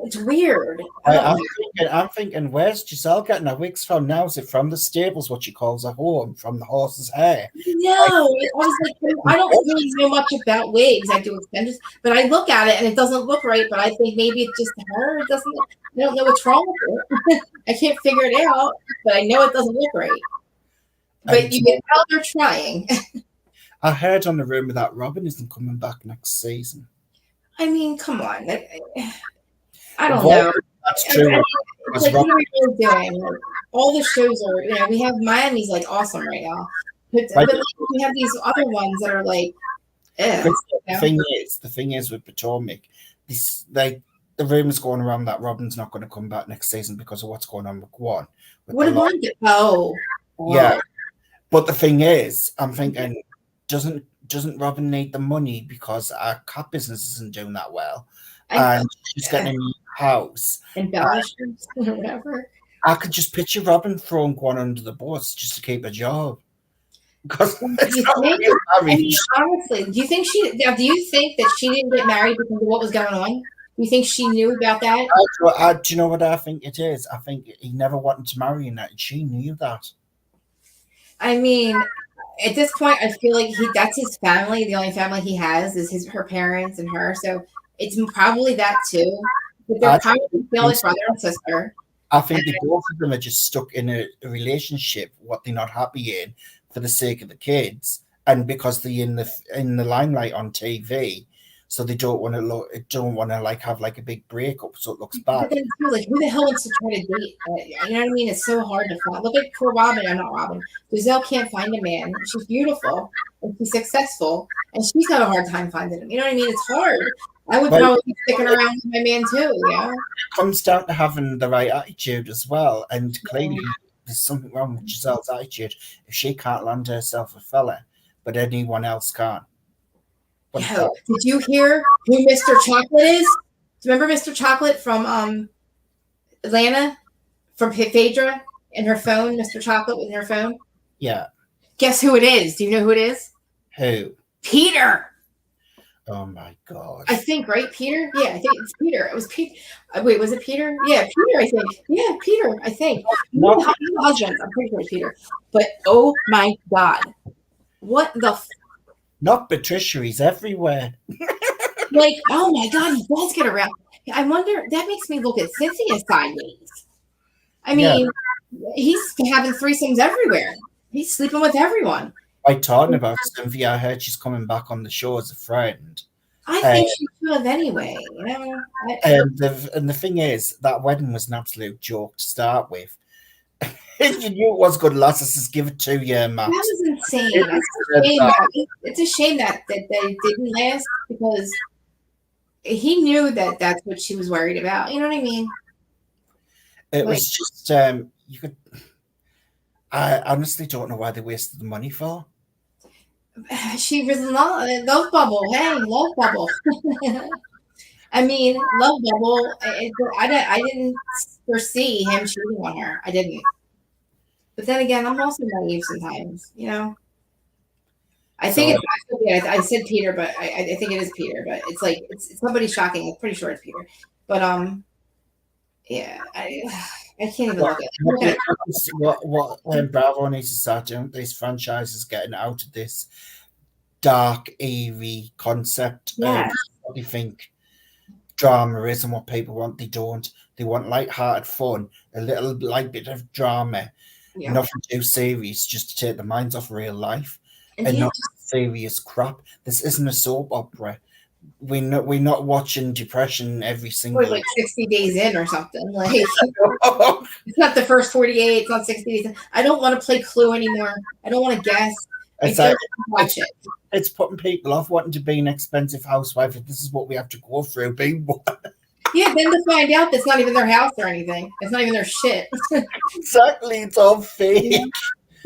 A: It's weird.
G: I'm thinking, where's Giselle getting her wigs from now? Is it from the stables, what she calls a home, from the horse's hair?
A: No, I was like, I don't really know much about wigs. I do extensions, but I look at it and it doesn't look right. But I think maybe it's just her. It doesn't. I don't know what's wrong with it. I can't figure it out, but I know it doesn't look right. But you can tell they're trying.
G: I heard on the rumor that Robin isn't coming back next season.
A: I mean, come on. I don't know.
G: That's true.
A: It's like, what are we really doing? Like, all the shows are, we have Miami's like awesome right now. But we have these other ones that are like,
G: the thing is with Potomac, the rumors going around that Robin's not going to come back next season because of what's going on with Guan.
A: What did Guan get? Oh.
G: Yeah. But the thing is, I'm thinking, doesn't Robin need the money because our cat business isn't doing that well? And she's getting a new house.
A: Embellishments or whatever.
G: I could just picture Robin throwing Guan under the bus just to keep a job. Because
A: honestly, do you think that she didn't get married because of what was going on? Do you think she knew about that?
G: Do you know what I think it is? I think he never wanted to marry her, and she knew that.
A: I mean, at this point, I feel like that's his family. The only family he has is her parents and her. So it's probably that too. But they're probably like brother and sister.
G: I think both of them are just stuck in a relationship, what they're not happy in, for the sake of the kids, and because they're in the limelight on TV, so they don't want to like have like a big breakup, so it looks bad.
A: But then too, like, who the hell wants to try to date? You know what I mean? It's so hard to find. Look at poor Robin. I'm not Robin. Giselle can't find a man. She's beautiful and she's successful, and she's got a hard time finding him. You know what I mean? It's hard. I would probably be sticking around with my man too. Yeah.
G: It comes down to having the right attitude as well, and clearly there's something wrong with Giselle's attitude if she can't land herself a fella, but anyone else can't.
A: Yo, did you hear who Mr. Chocolate is? Do you remember Mr. Chocolate from Atlanta? From Phaedra and her phone? Mr. Chocolate with her phone?
G: Yeah.
A: Guess who it is? Do you know who it is?
G: Who?
A: Peter.
G: Oh my god.
A: I think, right, Peter? Yeah, I think it's Peter. It was Peter. Wait, was it Peter? Yeah, Peter, I think. Yeah, Peter, I think.
G: No,
A: The husband, I'm pretty sure it's Peter. But oh my God. What the
G: not Patricia, he's everywhere.
A: like, oh my God, he does get around. I wonder, that makes me look at Cynthia sideways. I mean, he's having threesomes everywhere. He's sleeping with everyone.
G: By talking about Cynthia, I heard she's coming back on the show as a friend.
A: I think she should have anyway, you know.
G: And the thing is, that wedding was an absolute joke to start with. You knew it was good lasses, just give it 2 year max.
A: That was insane. It's a shame that they didn't last because he knew that that's what she was worried about. You know what I mean?
G: It was just you could. I honestly don't know why they wasted the money for.
A: She was in love bubble. Hey, love bubble. I mean, love bubble. I didn't foresee him cheating on her. I didn't. But then again, I'm also naive sometimes, you know. I think I said Peter, but I think it is Peter. But it's like it's somebody shocking. I'm pretty sure it's Peter. But yeah, I can't even look at it.
G: What Bravo needs to start doing, these franchises getting out of this dark, eerie concept of what they think drama is and what people want. They don't. They want light-hearted fun, a little light bit of drama, nothing too serious, just to take the minds off real life and not serious crap. This isn't a soap opera. We're not watching depression every single.
A: Or like 60 days in or something. Like it's not the first 48. It's not 60 days in. I don't want to play Clue anymore. I don't want to guess. Watch it.
G: It's putting people off wanting to be an expensive housewife. If this is what we have to go through, be one.
A: Yeah, then to find out that's not even their house or anything. It's not even their shit.
G: Exactly, it's all fake.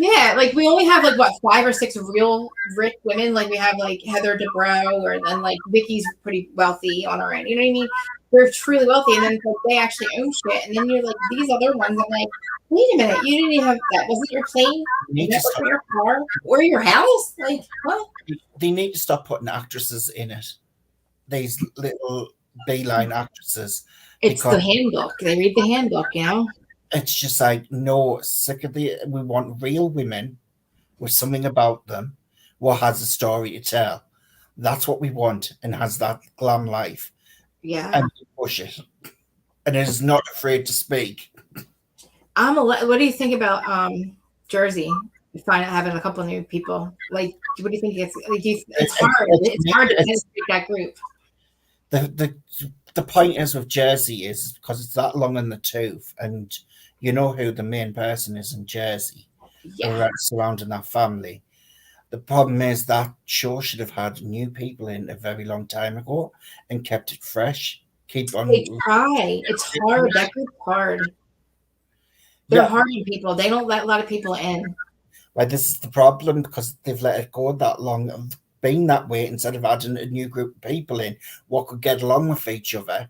A: Yeah, like we only have like what 5 or 6 real rich women. Like we have like Heather Dubrow, or then like Vicky's pretty wealthy on her end. You know what I mean? They're truly wealthy, and then like, they actually own shit. And then you're like these other ones. I'm like, wait a minute, you didn't even have that. Wasn't your plane? Wasn't your car or your house? Like what?
G: They need to stop putting actresses in it. These little beeline actresses.
A: It's the handbook. They read the handbook, you know.
G: It's just like, no, sick of we want real women with something about them what has a story to tell. That's what we want, and has that glam life.
A: Yeah.
G: And push it. And is not afraid to speak.
A: What do you think about Jersey? Having a couple new people. Like, what do you think? It's hard. It's hard to penetrate that group.
G: The point is with Jersey is because it's that long in the tooth, and you know who the main person is in Jersey, surrounding that family. The problem is that show should have had new people in a very long time ago and kept it fresh. Keep on.
A: They try. It's hard. That group's hard. They're hard on people. They don't let a lot of people in.
G: Well, this is the problem, because they've let it go that long of being that way instead of adding a new group of people in what could get along with each other,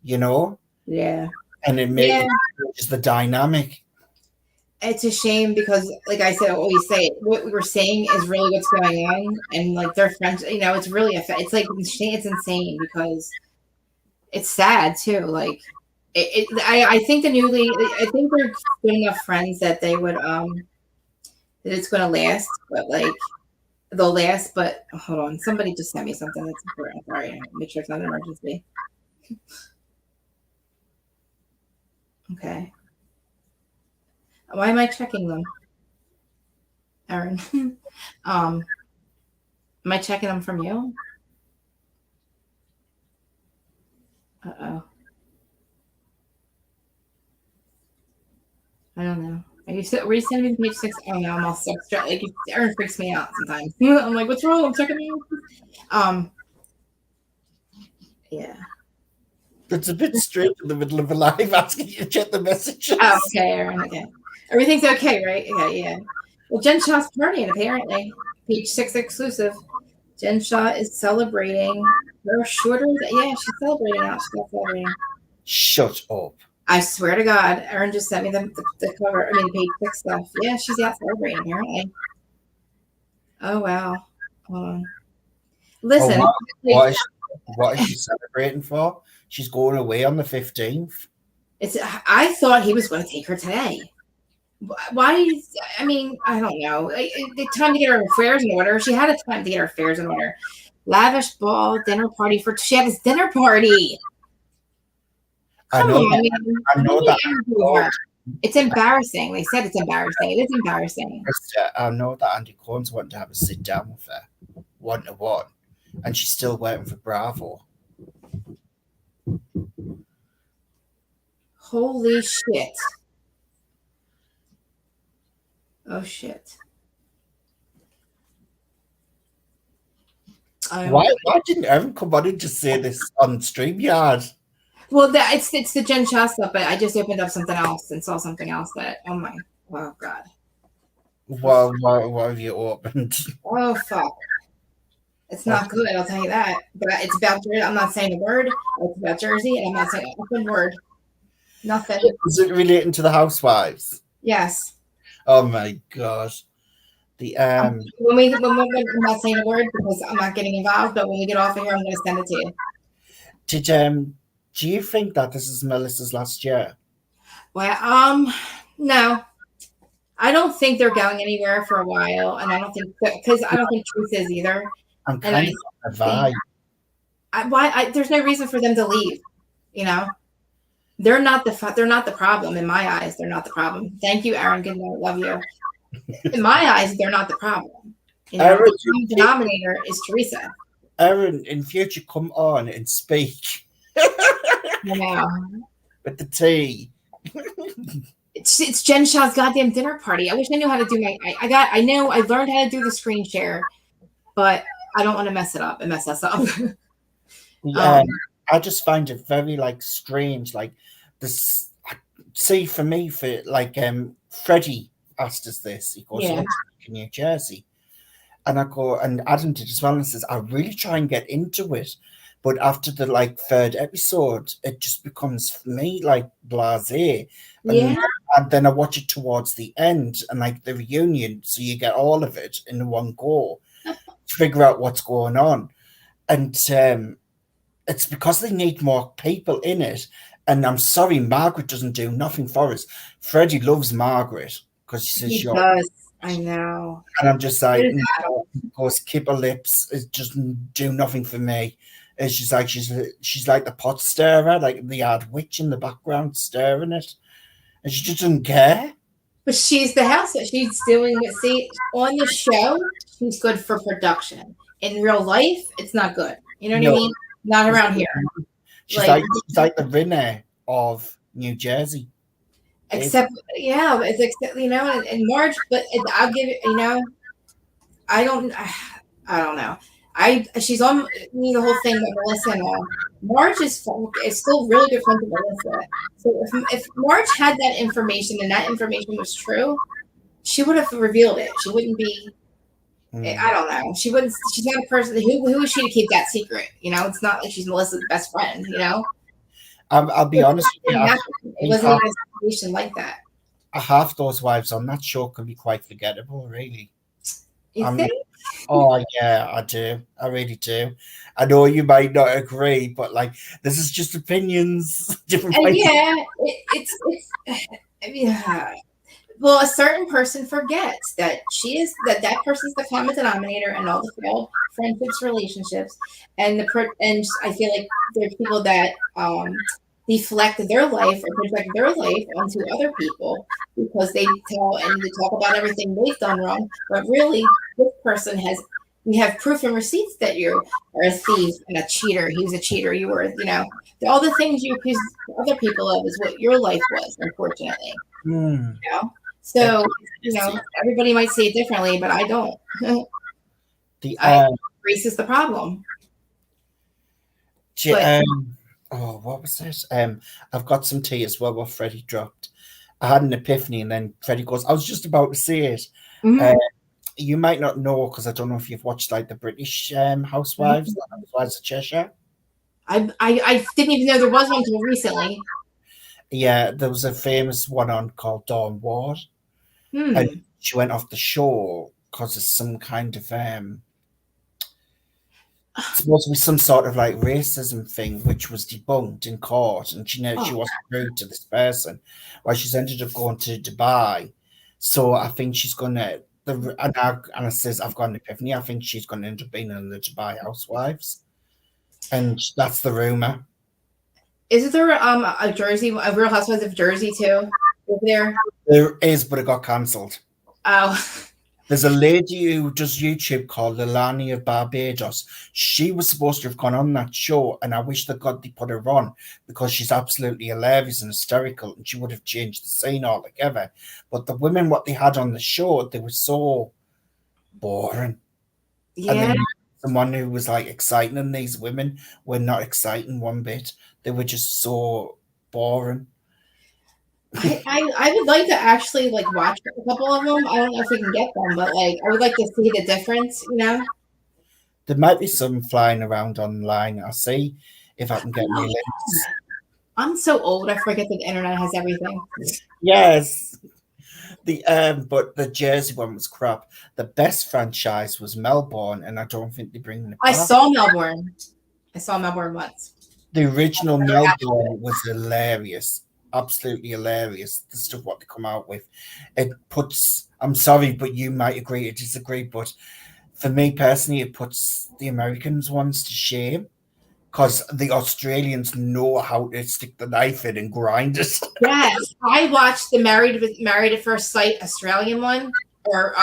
G: you know?
A: Yeah.
G: And it makes just the dynamic.
A: It's a shame because, like I said, I always say, what we were saying is really what's going on, and like their friends, you know, it's really it's like it's insane because it's sad too. Like I think I think they're good enough friends that they would that it's going to last, but like they'll last. But hold on, somebody just sent me something that's important. Sorry, make sure it's not an emergency. Okay. Why am I checking them, Erin? Am I checking them from you? Uh-oh. I don't know. Were you sending me page 6? Oh no, I'm all so stressed. Like Erin freaks me out sometimes. I'm like, what's wrong? I'm checking you. Yeah.
G: It's a bit straight in the middle of a live asking you to check the messages.
A: Oh, okay, Erin. Okay. Everything's okay, right? Yeah. Well, Jen Shah's partying, apparently. Page 6 exclusive. Jen Shah is celebrating her shorter. Yeah, she's celebrating out. She's not celebrating.
G: Shut up.
A: I swear to God, Erin just sent me the cover. I mean, the page 6 stuff. Yeah, she's out celebrating, apparently. Oh, wow. Hold on. Listen,
G: what is she celebrating for? She's going away on the 15th.
A: I thought he was going to take her today. Why? I mean, I don't know. The time to get her affairs in order. She had a time to get her affairs in order. Lavish ball, dinner party she had his dinner party. Come on,
G: I know that.
A: It's embarrassing. They said it's embarrassing. It is embarrassing.
G: I know that Andy Cohen's wanting to have a sit down with her, 1-to-1, and she's still waiting for Bravo.
A: Holy shit. Oh shit.
G: Why didn't Erin come on and just say this on StreamYard?
A: Well, it's the Jen Shah stuff, but I just opened up something else and saw something else that, oh God.
G: What have you opened?
A: Oh, fuck. It's not good, I'll tell you that. But it's about Jersey. I'm not saying a word. It's about Jersey, and I'm not saying a word. Nothing.
G: Is it relating to the Housewives?
A: Yes.
G: Oh my gosh.
A: I'm not saying a word because I'm not getting involved, but when we get off of here, I'm going to send it to you.
G: Do you think that this is Melissa's last year?
A: Well, no. I don't think they're going anywhere for a while, and I don't think Truth is either.
G: I'm kind of on the vibe.
A: There's no reason for them to leave. You know, they're not the problem in my eyes. They're not the problem. Thank you, Aaron. Good night. Love you. In my eyes, they're not the problem. You know,
G: Aaron,
A: the denominator is Teresa.
G: Aaron, in future, come on and speak.
A: Yeah.
G: With the tea.
A: It's Jen Shah's goddamn dinner party. I wish I knew how to do I learned how to do the screen share, but I don't want to mess us up.
G: I just find it very strange. Like this, see, for me, Freddie asked us this. He goes, in New Jersey. And I go, and Adam did as well, and says, I really try and get into it. But after the third episode, it just becomes for me blasé. And then I watch it towards the end and the reunion, so you get all of it in one go, figure out what's going on. And it's because they need more people in it. And I'm sorry, Margaret doesn't do nothing for us. Freddie loves Margaret because she says,
A: he does. I know.
G: And I'm just like, no, because keep her lips. It doesn't do nothing for me. It's just she's like the pot stirrer, like the odd witch in the background stirring it. And she just doesn't care.
A: But she's the house. She's doing it. See, on the show, she's good for production. In real life, it's not good. You know what I mean? Not around here.
G: She's like the Rinna of New Jersey.
A: Except, and Marge, but I'll give it, I don't know. She's on me the whole thing with Melissa and all. Marge is still really good friends with Melissa. So if Marge had that information and that information was true, she would have revealed it. She wouldn't be. I don't know. She wouldn't. She's not a person. Who is she to keep that secret? It's not like she's Melissa's best friend.
G: I'll be honest with you.
A: It wasn't even a situation like that.
G: Half those wives on that show can be quite forgettable, really.
A: You think?
G: Oh yeah, I do. I really do. I know you might not agree, but this is just opinions. Different. Well,
A: a certain person forgets that that person's the common denominator in all the failed friendships, relationships, and I feel like there's people that deflect their life or project their life onto other people because they talk about everything they've done wrong, but really this person we have proof and receipts that you are a thief and a cheater. He was a cheater. You were, all the things you accuse other people of is what your life was, unfortunately. So, everybody might say it differently, but I don't. Race is the problem.
G: What was this? I've got some tea as well, what Freddie dropped. I had an epiphany, and then Freddie goes, I was just about to say it. Mm-hmm. You might not know, because I don't know if you've watched the British Housewives, the Housewives of Cheshire.
A: I didn't even know there was one until recently.
G: Yeah, there was a famous one on called Dawn Ward. And she went off the show because of some kind of supposed to be some sort of like racism thing, which was debunked in court, and she
A: Oh.
G: wasn't rude to this person. Well, she's ended up going to Dubai, so I think she's gonna. And I says I've got an epiphany. I think she's going to end up being in the Dubai Housewives, and that's the rumor.
A: Isn't there a Real Housewives of Jersey too over there?
G: There is, but it got cancelled.
A: Oh.
G: There's a lady who does YouTube called Lilani of Barbados. She was supposed to have gone on that show, and I wish that God they put her on because she's absolutely hilarious and hysterical, and she would have changed the scene altogether. But the women, what they had on the show, they were so boring.
A: Yeah.
G: And then someone who was like exciting, and these women were not exciting one bit. They were just so boring.
A: I would like to actually like watch a couple of them. I don't know if we can get them, but like I would like to see the difference, you know?
G: There might be some flying around online. I'll see if I can get any links.
A: I'm so old, I forget that the internet has everything.
G: Yes. But the Jersey one was crap. The best franchise was Melbourne, and I don't think they bring it back.
A: I saw Melbourne once.
G: The original Melbourne was hilarious. Absolutely hilarious. The stuff what they come out with. It puts, I'm sorry, but you might agree or disagree, but for me personally, it puts the Americans ones to shame because the Australians know how to stick the knife in and grind it.
A: Yes, I watched the Married at First Sight Australian one, or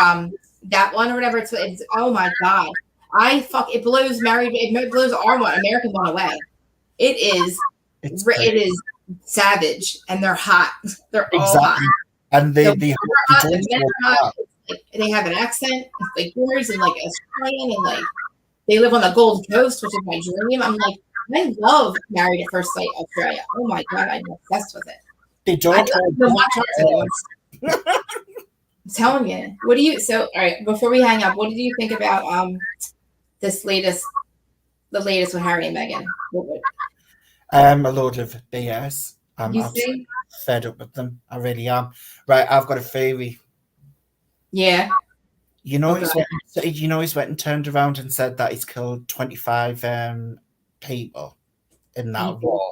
A: that one or whatever. It's oh my god, it blows our one American one away. It is savage, and they're hot. They're all hot.
G: And they
A: They have an accent like yours, and like Australian, and like they live on the Gold Coast, which is my dream. I'm like, I love Married at First Sight Australia. Oh my god, I'm obsessed with it.
G: They don't
A: I'm telling you. What do you? So, all right. Before we hang up, what did you think about the latest with Harry and Meghan?
G: A load of BS. I'm
A: absolutely
G: fed up with them. I really am. Right, I've got a theory.
A: Yeah.
G: He's went and turned around and said that he's killed 25 people in that war.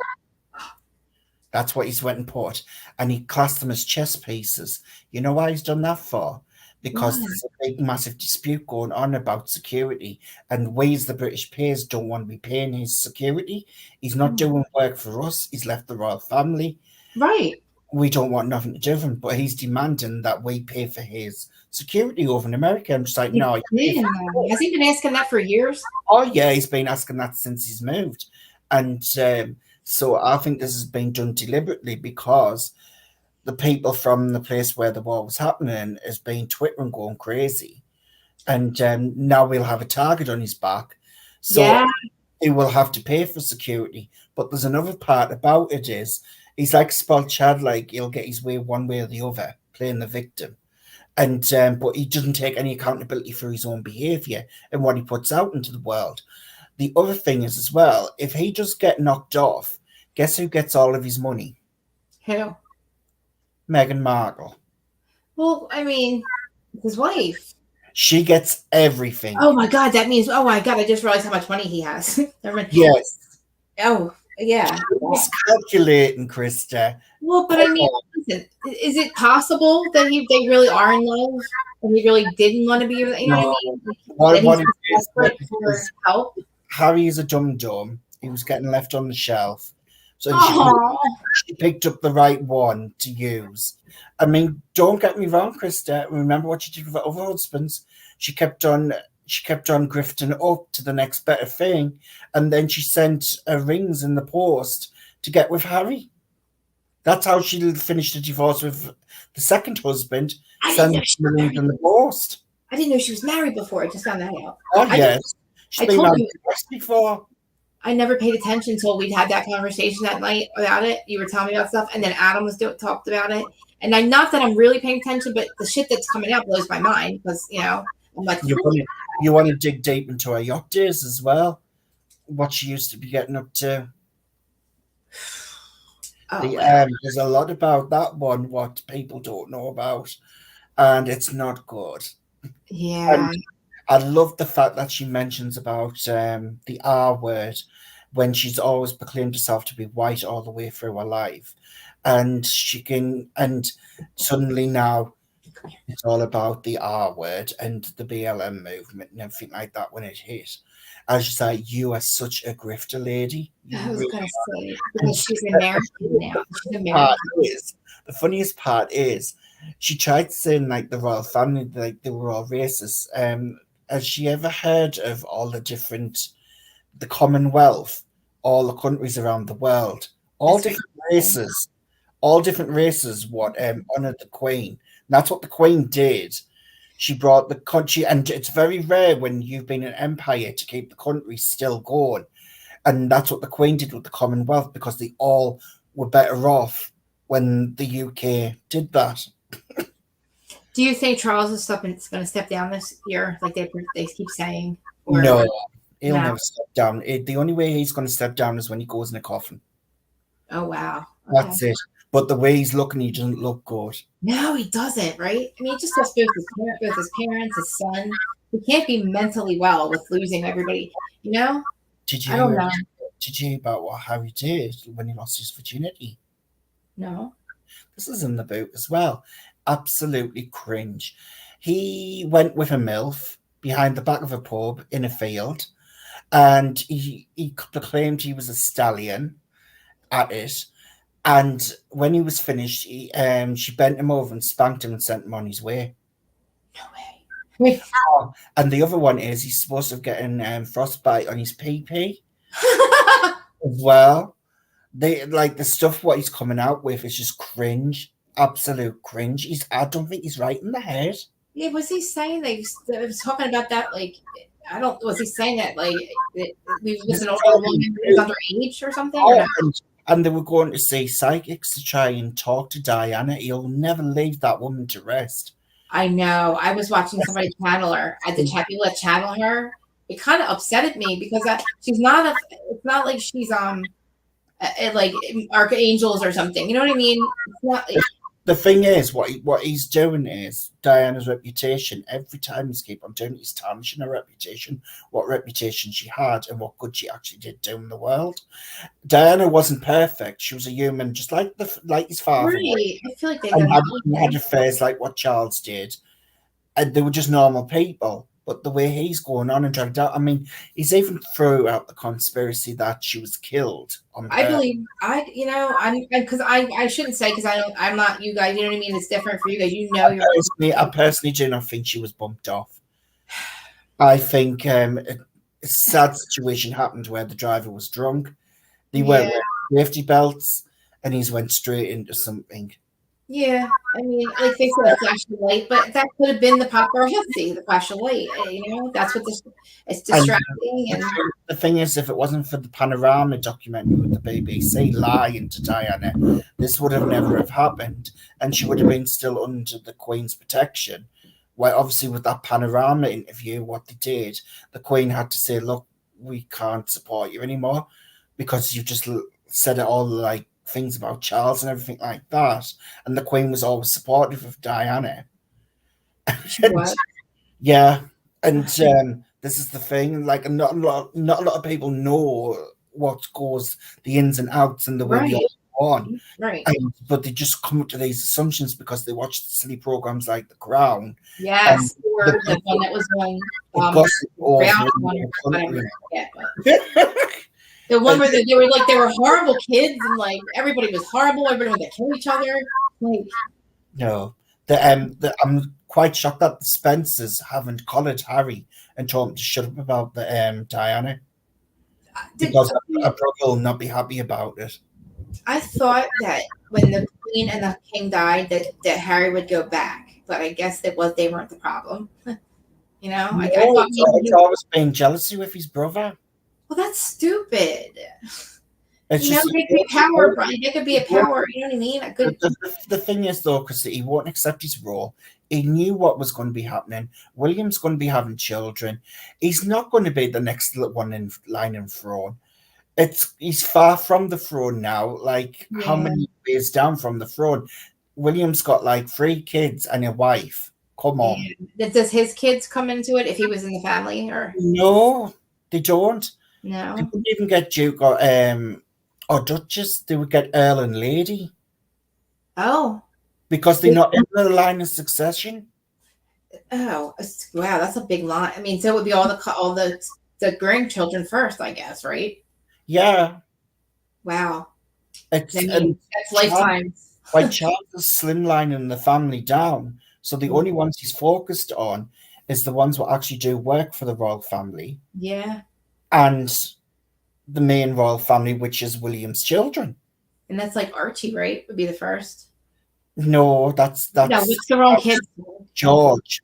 G: That's what he's went and put. And he classed them as chess pieces. You know why he's done that for? Because there's a big, massive dispute going on about security. And we as the British peers don't want to be paying his security. He's not doing work for us. He's left the royal family.
A: Right.
G: We don't want nothing to do with him. But he's demanding that we pay for his security over in America. I'm just like, no.
A: Has he been asking that for years?
G: Oh, yeah. He's been asking that since he's moved. And so I think this has been done deliberately because the people from the place where the war was happening has been twittering going crazy. And now we'll have a target on his back. So he will have to pay for security. But there's another part about it is he's like spoiled child, like he'll get his way one way or the other, playing the victim. And but he doesn't take any accountability for his own behaviour and what he puts out into the world. The other thing is as well, if he just get knocked off, guess who gets all of his money?
A: Who?
G: Meghan Markle.
A: Well, I mean, his wife.
G: She gets everything.
A: Oh my god, that means I just realized how much money he has.
G: Yes.
A: Oh, yeah.
G: He's calculating, Krista.
A: Well, but I mean, listen, is it possible that they really are in love and he really didn't want to be with, you know what I mean? For help?
G: Harry is a dum-dum. He was getting left on the shelf. So she picked up the right one to use. I mean, don't get me wrong, Krista. Remember what she did with her other husbands. She kept on grifting up to the next better thing, and then she sent her rings in the post to get with Harry. That's how she finished the divorce with the second husband. Sent rings in the post.
A: I didn't know she was married before. I just found that out.
G: Oh yes, she's been married before.
A: I never paid attention until we'd had that conversation that night about it. You were telling me about stuff, and then Adam was talked about it. And not that I'm really paying attention, but the shit that's coming out blows my mind because I'm like,
G: you want to dig deep into her yacht days as well. What she used to be getting up to. There's a lot about that one what people don't know about, and it's not good.
A: Yeah.
G: I love the fact that she mentions about the R word when she's always proclaimed herself to be white all the way through her life. And suddenly now it's all about the R word and the BLM movement and everything like that when it hit. I was just like, you are such a grifter lady. You
A: I was
G: really
A: gonna say
G: are.
A: because she's American now. She's American.
G: The funniest part is she tried saying like the royal family, like they were all racist. Has she ever heard of all the Commonwealth, all the countries around the world, all
A: That's
G: different races, what honored the Queen. And that's what the Queen did. She brought the country, and it's very rare when you've been an empire to keep the country still going. And that's what the Queen did with the Commonwealth because they all were better off when the UK did that.
A: Do you think Charles is going to step down this year, like they keep saying? Or
G: No, he'll
A: no?
G: never step down. The only way he's going to step down is when he goes in a coffin.
A: Oh wow,
G: That's it. But the way he's looking, he doesn't look good.
A: No, he doesn't. Right? I mean, he just lost both his parents, his son. He can't be mentally well with losing everybody. You know? I don't know.
G: Did you hear about how he did when he lost his virginity?
A: No.
G: This is in the book as well. Absolutely cringe. He went with a MILF behind the back of a pub in a field, and he proclaimed he was a stallion at it. And when he was finished, she bent him over and spanked him and sent him on his way.
A: No way.
G: And the other one is he's supposed to have gotten frostbite on his pee as well. They like the stuff what he's coming out with is just cringe, absolute cringe. I don't think he's right in the head.
A: Yeah, was he saying that? I was talking about that. Like, was he saying that like we was an older woman who was underage or something?
G: Oh,
A: or no?
G: And they were going to see psychics to try and talk to Diana. He'll never leave that woman to rest.
A: I know. I was watching somebody channel her. I did people that channel her. It kind of upsetted me because she's not it's not like she's like archangels or something. You know what I mean? It's not like,
G: the thing is, what he's doing is Diana's reputation. Every time he's keep on doing it, he's tarnishing her reputation, what reputation she had, and what good she actually did do in the world. Diana wasn't perfect; she was a human, just like his father.
A: Right. I feel like they
G: had affairs like what Charles did, and they were just normal people. But the way he's going on and dragged out, I mean, he's even threw out the conspiracy that she was killed.
A: I believe because I shouldn't say because I'm not you guys. You know what I mean? It's different for you guys.
G: I personally do not think she was bumped off. I think a sad situation happened where the driver was drunk. They weren't wearing safety belts, and he's went straight into something.
A: Yeah, I mean, like they said, a flashing light, but that could have been the paparazzi, the flashing light. That's what it's distracting. And
G: the thing is, if it wasn't for the Panorama documentary with the BBC lying to Diana, this would have never have happened, and she would have been still under the Queen's protection. Well, obviously, with that Panorama interview, what they did, the Queen had to say, "Look, we can't support you anymore because you've just said it all like." Things about Charles and everything like that, and the Queen was always supportive of Diana. Yeah, and this is the thing. Like, not a lot of people know what goes the ins and outs and the way they all on.
A: Right.
G: But they just come up to these assumptions because they watch the silly programs like The Crown.
A: Yes, or the one that was the one where they were horrible kids and like everybody was horrible. Everybody wanted to kill each other. Like,
G: no, I'm quite shocked that the Spencers haven't collared Harry and told him to shut up about the Diana because a brother will not be happy about it.
A: I thought that when the Queen and the King died, that Harry would go back, but I guess they weren't the problem. You know, I thought
G: it's always been jealousy with his brother.
A: Well, that's stupid.
G: It's just,
A: they could be power, Brian. They could be a power. You know what I mean?
G: The thing is, though, because he won't accept his role. He knew what was going to be happening. William's going to be having children. He's not going to be the next one in line in throne. He's far from the throne now. Like, how many years down from the throne? William's got like 3 kids and a wife. Come on.
A: Yeah. Does his kids come into it if he was in the family or
G: No, they don't. They
A: no?
G: wouldn't even get Duke or Duchess. They would get Earl and Lady
A: Oh,
G: because they're not in the line of succession.
A: oh, wow, that's a big line. I mean, so it would be all the grandchildren first, I guess, right?
G: Yeah,
A: Wow.
G: it's
A: I mean, that's lifetimes.
G: Like Charles is slimlining the family down, so the only ones he's focused on is the ones who actually do work for the royal family
A: Yeah.
G: and the main royal family, which is William's children.
A: And that's like Archie, right? Would be the first.
G: No, that's
A: No, it's the wrong kid.
G: George.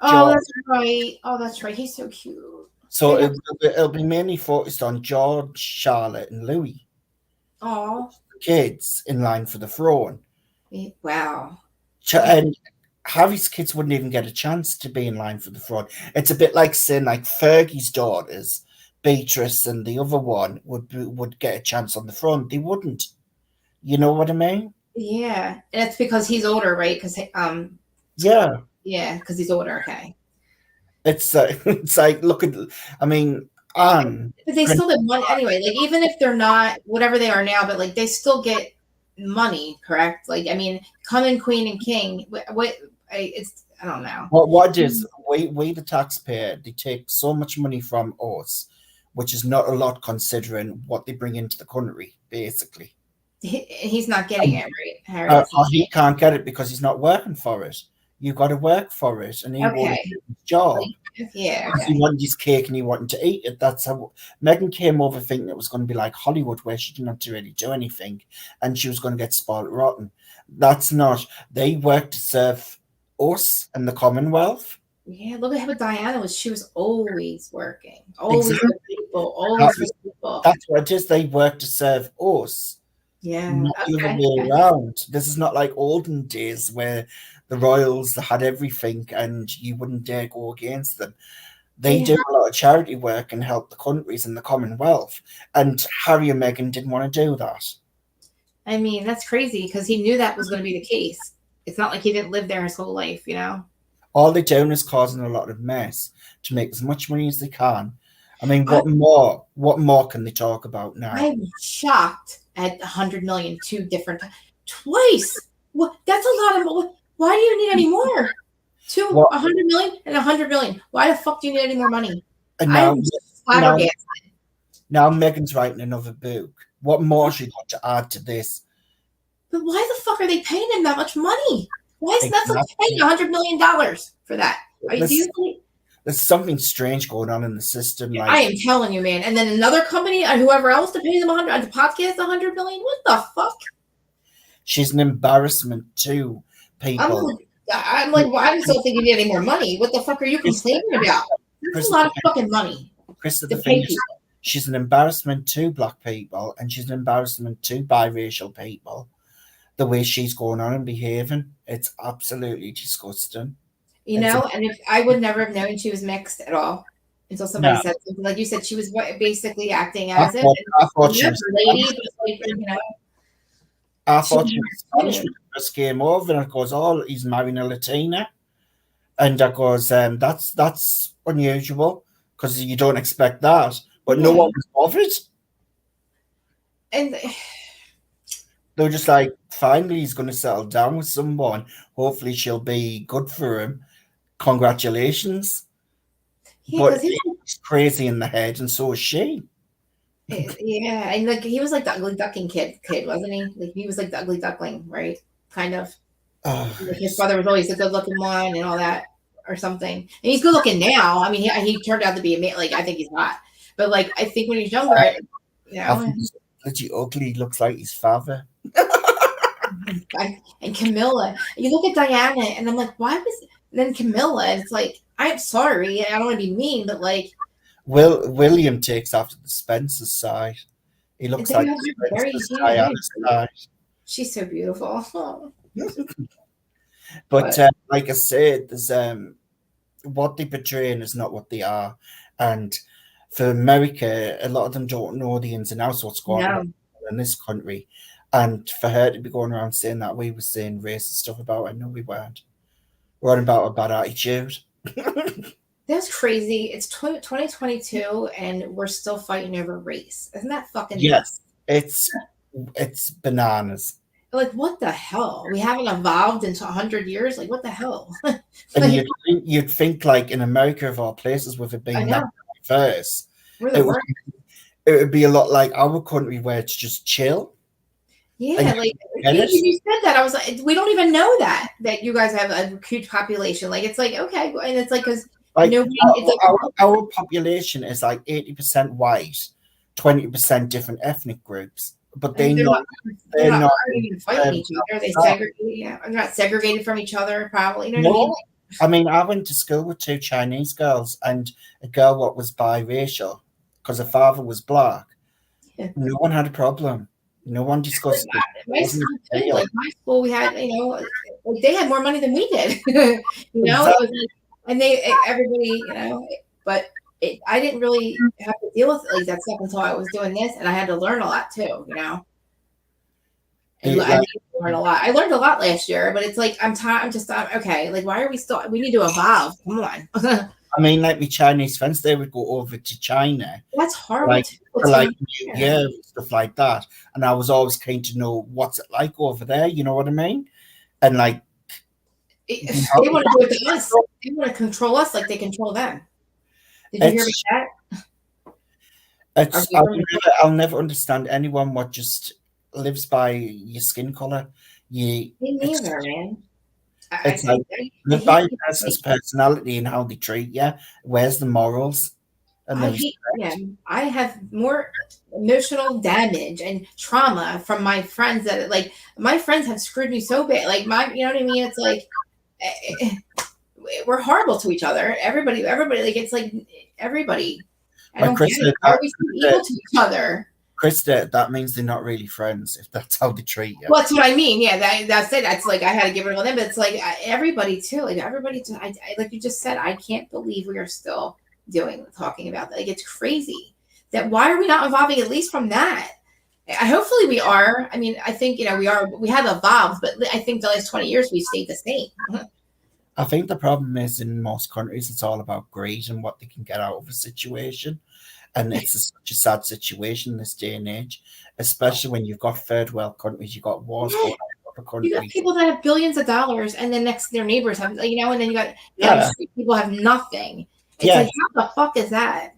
A: Oh, that's right. Oh, that's right. He's so cute.
G: So it'll be mainly focused on George, Charlotte, and Louis.
A: Oh,
G: Kids in line for the throne.
A: wow.
G: And Harry's kids wouldn't even get a chance to be in line for the throne. It's a bit like saying like Fergie's daughters, Beatrice and the other one would get a chance on the throne. They wouldn't. You know what I mean?
A: Yeah, and it's because he's older, right? Because
G: yeah,
A: because he's older. Okay.
G: It's it's like look at. I mean, Anne.
A: But they still get money anyway. Like even if they're not whatever they are now, but like they still get money, correct? Like I mean, coming queen and king. It's I don't know.
G: What is we the taxpayer? They take so much money from us, which is not a lot considering what they bring into the country, basically.
A: He's not getting it, right, Harry?
G: He can't get it because he's not working for it. You got to work for it, and he won't do his job.
A: Yeah,
G: He wanted his cake and he wanted to eat it. That's how Meghan came over thinking it was going to be like Hollywood, where she didn't have to really do anything, and she was going to get spoiled rotten. That's not. They work to serve us and the Commonwealth.
A: Yeah, look at how Diana was. She was always working, always
G: Exactly.
A: with people, always with people.
G: That's what it is. They work to serve us.
A: Yeah,
G: Not the other way around. This is not like olden days where the royals had everything and you wouldn't dare go against them. They do a lot of charity work and help the countries in the Commonwealth. And Harry and Meghan didn't want to do that.
A: I mean, that's crazy because he knew that was going to be the case. It's not like he didn't live there his whole life, you know?
G: All they're doing is causing a lot of mess to make as much money as they can. I mean, what more can they talk about now?
A: I'm shocked at 100 million, twice. What? That's a lot of. Why do you need any more? 100 million and 100 million. Why the fuck do you need any more money?
G: And now Meghan's writing another book. What more she got to add to this?
A: But why the fuck are they paying him that much money? Why is Netflix paying $100 million for that?
G: There's something strange going on in the system. Like,
A: I am telling you, man. And then another company, whoever else, to pay them 100 on the podcast, 100 million. What the fuck?
G: She's an embarrassment to people.
A: I'm like, well, I just don't think you need any more money. What the fuck are you complaining about? That's a lot of fucking money.
G: She's an embarrassment to black people, and she's an embarrassment to biracial people. The way she's going on and behaving, it's absolutely disgusting.
A: You know, and if I would never have known she was mixed at all until somebody said something. Like you said, she was basically acting as it.
G: I thought she was lady, I thought she was Spanish when the first came over, and it goes, "Oh, he's marrying a Latina," and I goes, "That's unusual because you don't expect that." But no one was bothered,
A: and
G: they were just like, "Finally, he's going to settle down with someone. Hopefully, she'll be good for him. Congratulations." But he's crazy in the head, and so is she.
A: Yeah, and like he was like the ugly duckling kid, wasn't he? Like he was like the ugly duckling, right? Kind of. Like his brother was always a good-looking one and all that, or something. And he's good-looking now. I mean, he turned out to be like I think he's hot, but like I think when he's younger,
G: I think he's pretty ugly. He looks like his father.
A: And Camilla, you look at Diana, and I'm like, why was? And then Camilla, and it's like, I'm sorry, I don't want to be mean, but like.
G: William takes after the Spencer's side. He looks like Diana's side.
A: She's so beautiful. Oh.
G: But like I said, there's what they portraying is not what they are, and for America, a lot of them don't know the ins and outs of what's going on in this country, and for her to be going around saying that we were saying racist stuff about her, no, we weren't. worrying about a bad attitude.
A: That's crazy. It's 2022 and we're still fighting over race. Isn't that fucking
G: Yes,
A: nuts?
G: it's bananas.
A: Like, what the hell? We haven't evolved into 100 years? Like, what the hell?
G: And you'd think, like, in America, of all places, with it being that diverse,
A: We're the worst.
G: It would be a lot like our country where it's just chill.
A: Yeah, like you said that, I was like, we don't even know that you guys have a huge population. Like, it's like, okay, and it's like, because
G: like,
A: nobody,
G: our population is like 80% white, 20% different ethnic groups, but they're not
A: even fighting each other. They segregate. Yeah, they're not segregated from each other. Probably, you know what I mean?
G: I mean, I went to school with 2 Chinese girls and a girl what was biracial because her father was black. Yeah. No one had a problem. No one discussed it.
A: Like my school, we had, like they had more money than we did. Exactly. It was like, and everybody, but I didn't really have to deal with like that stuff until I was doing this, and I had to learn a lot too, And I learned a lot. I learned a lot last year, but it's like I'm just okay. Like, why are we still? We need to evolve. Come on.
G: I mean, like my Chinese friends, they would go over to China.
A: That's horrible.
G: For like New Year and stuff like that. And I was always keen to know what's it like over there. You know what I mean? And like,
A: they want to do it to us. They want to control us like they control them. Did you hear me that?
G: I'll never understand anyone what just lives by your skin color.
A: Me neither, man.
G: It's like live by a person's personality and how they treat you. Where's the morals?
A: I have more emotional damage and trauma from my friends that like my friends have screwed me so bad. Like you know what I mean? It's like we're horrible to each other. Everybody, like it's like everybody. I don't get it. Why are we so evil to each other?
G: Krista, that means they're not really friends if that's how they treat you.
A: Well, that's what I mean. Yeah, that's it. That's like I had to give it to them, but it's like everybody too. Like everybody, like you just said, I can't believe we are still talking about that. Like it's crazy that why are we not evolving at least from that? Hopefully we are. I mean, I think we are. We have evolved, but I think the last 20 years we've stayed the same.
G: I think the problem is in most countries it's all about greed and what they can get out of a situation. And it's such a sad situation in this day and age, especially when you've got third world countries, you've got wars going on in other countries.
A: You got people that have billions of dollars, and then next their neighbors have, and then you got people have nothing. It's like, how the fuck is that?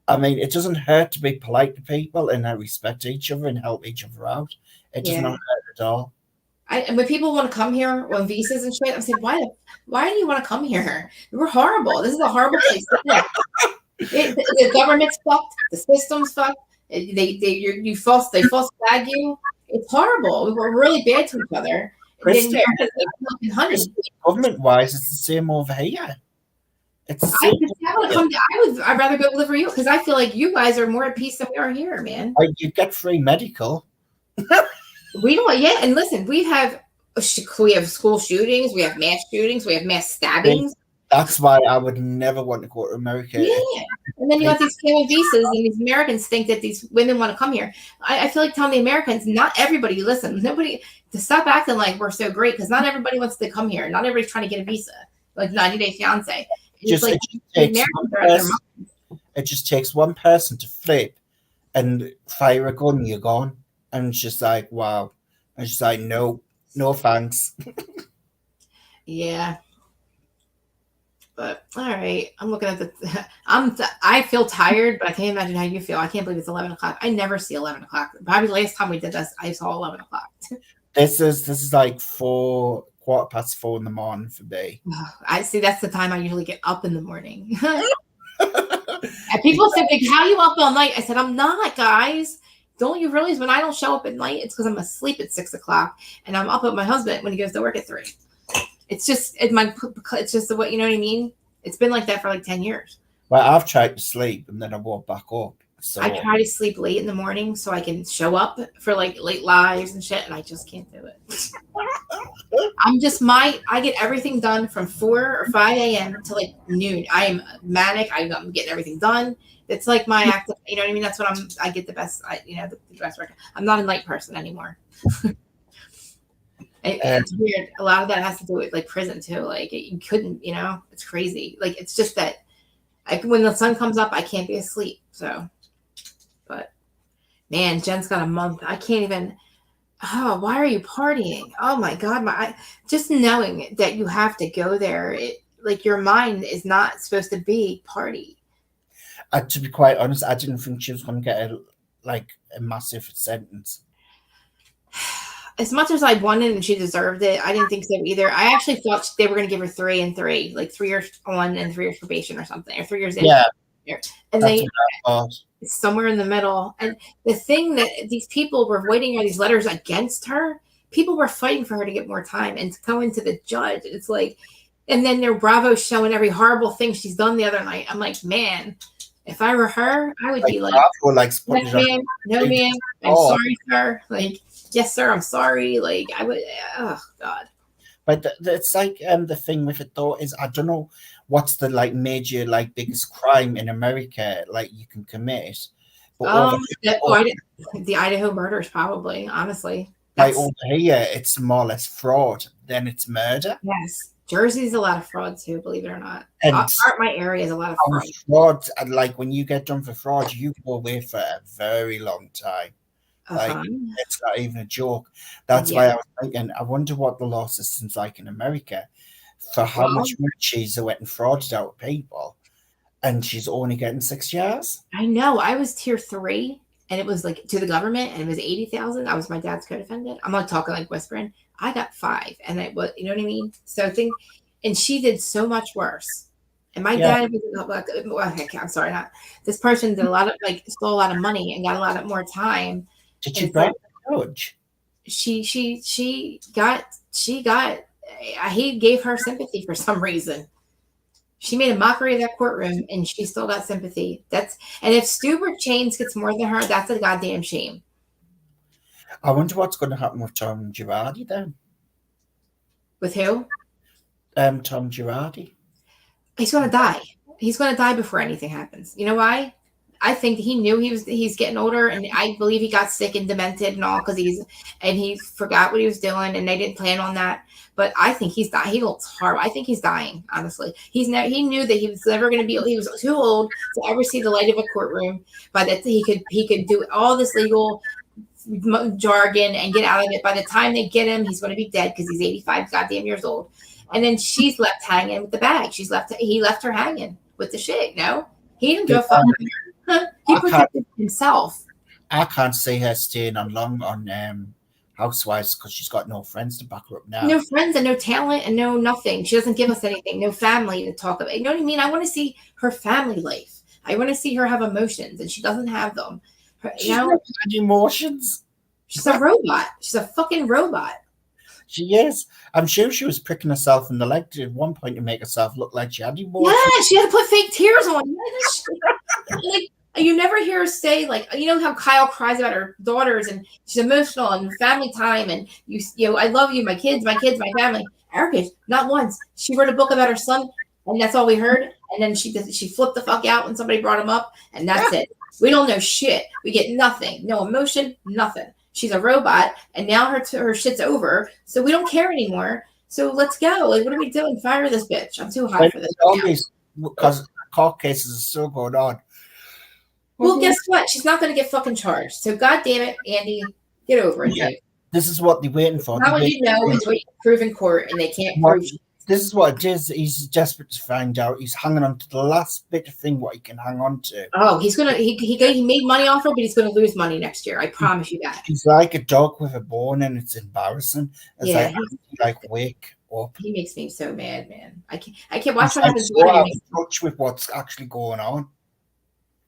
G: I mean, it doesn't hurt to be polite to people and respect each other and help each other out. It does not hurt at all.
A: And when people want to come here on visas and shit, I'm saying, why do you want to come here? We're horrible. This is a horrible place to live. The government's fucked. The system's fucked. They false flag you. It's horrible. We're really bad to each other.
G: Government-wise, it's the same over here. It's the same.
A: I'd rather go live for you because I feel like you guys are more at peace than we are here, man.
G: You get free medical.
A: We don't. Yeah, and listen, we have school shootings, we have mass shootings, we have mass stabbings.
G: That's why I would never want to go to America.
A: Yeah, and then you got these family visas, and these Americans think that these women want to come here. I feel like telling the Americans, not everybody, nobody, to stop acting like we're so great, because not everybody wants to come here. Not everybody's trying to get a visa, like 90 Day Fiance.
G: It just takes one person to flip and fire a gun, you're gone. And it's just like, wow. And she's like, no thanks.
A: Yeah. But all right, I'm looking at I feel tired, but I can't imagine how you feel. I can't believe it's 11 o'clock. I never see 11 o'clock. Probably last time we did this, I saw 11 o'clock.
G: This is like 4:15 in the morning for me.
A: I see. That's the time I usually get up in the morning. And people say, like, how are you up all night? I said, I'm not, guys. Don't you realize when I don't show up at night, it's because I'm asleep at 6 o'clock and I'm up with my husband when he goes to work at 3. It's just the way, you know what I mean? It's been like that for like 10 years.
G: Well, I've tried to sleep and then I woke back up. So
A: I try to sleep late in the morning so I can show up for like late lives and shit, and I just can't do it. I get everything done from 4 or 5 a.m. to like noon. I am manic. I'm getting everything done. It's like my active, you know what I mean? That's what I get the best, the best work. I'm not a night person anymore. It's weird. A lot of that has to do with like prison too. Like you couldn't, it's crazy. Like it's just that when the sun comes up, I can't be asleep. So, but man, Jen's got a month. I can't even. Oh, why are you partying? Oh my God, just knowing that you have to go there, like your mind is not supposed to be party.
G: To be quite honest, I didn't think she was going to get a massive sentence.
A: As much as I wanted and she deserved it, I didn't think so either. I actually thought they were going to give her 3 and 3, like 3 years on and 3 years probation or something, or 3 years in.
G: Yeah.
A: And they somewhere in the middle. And the thing that these people were waiting on these letters against her, people were fighting for her to get more time and to go into the judge. It's like, and then their Bravo showing every horrible thing she's done the other night. I'm like, man, if I were her, I would be like, no, ma'am, no, ma'am, I'm sorry, sir. Like, yes, sir, I'm sorry. Like, I would, oh, God.
G: But it's like the thing with it though is I don't know what's the major biggest crime in America you can commit. But
A: the Idaho murders probably, honestly.
G: Over here, it's more or less fraud than it's murder.
A: Yes, Jersey's a lot of fraud too, believe it or not.
G: And
A: my area is a lot of fraud.
G: Fraud, and when you get done for fraud, you go away for a very long time. It's not even a joke. That's why I was thinking, I wonder what the law system's like in America for how much money she's getting frauded out of people, and she's only getting 6 years.
A: I know. I was tier 3, and it was to the government, and it was 80,000. I was my dad's co-defendant. I'm not talking whispering. I got 5, and it was, you know what I mean. So and she did so much worse. And my dad was I'm sorry, not this person did a lot of stole a lot of money and got a lot more time.
G: Did she break the judge?
A: She got he gave her sympathy for some reason. She made a mockery of that courtroom and she still got sympathy. And if Stuart Chains gets more than her, that's a goddamn shame.
G: I wonder what's going to happen with Tom Girardi then.
A: With who?
G: Tom Girardi.
A: He's going to die. He's going to die before anything happens. You know why? I think he knew he's getting older, and I believe he got sick and demented and all because he forgot what he was doing, and they didn't plan on that. But I think he's dying. He looks horrible. I think he's dying. Honestly, he knew that he was never going to be. He was too old to ever see the light of a courtroom. By that he could do all this legal jargon and get out of it. By the time they get him, he's going to be dead because he's 85 goddamn years old. And then she's left hanging with the bag. He left her hanging with the shit. No, he didn't do a fucking. He protected himself.
G: I can't see her staying on long on Housewives because she's got no friends to back her up now.
A: No friends and no talent and no nothing. She doesn't give us anything. No family to talk about. You know what I mean? I want to see her family life. I want to see her have emotions, and she doesn't have them.
G: She's not had emotions.
A: She's a robot. She's a fucking robot.
G: She is. I'm sure she was pricking herself in the leg at one point to make herself look like she had emotions.
A: Yeah, she had to put fake tears on. You never hear her say how Kyle cries about her daughters and she's emotional and family time and I love you, my kids, my family. Erica, not once. She wrote a book about her son and that's all we heard. And then she flipped the fuck out when somebody brought him up and that's it. We don't know shit. We get nothing, no emotion, nothing. She's a robot and now her shit's over. So we don't care anymore. So let's go. What are we doing? Fire this bitch. I'm too hot for this.
G: Because court cases are still going on.
A: Well, guess what? She's not going to get fucking charged. So, God damn it, Andy, get over it.
G: Yeah. This is what they're waiting for.
A: How you know is what you prove in court, and they can't prove.
G: This is what it is. He's desperate to find out. He's hanging on to the last bit of thing what he can hang on to.
A: Oh, he's gonna. He made money off her, but he's gonna lose money next year. I promise you that.
G: He's like a dog with a bone, and it's embarrassing. It's wake up.
A: He makes me so mad, man. I can't watch what happens.
G: So out of touch with what's actually going on.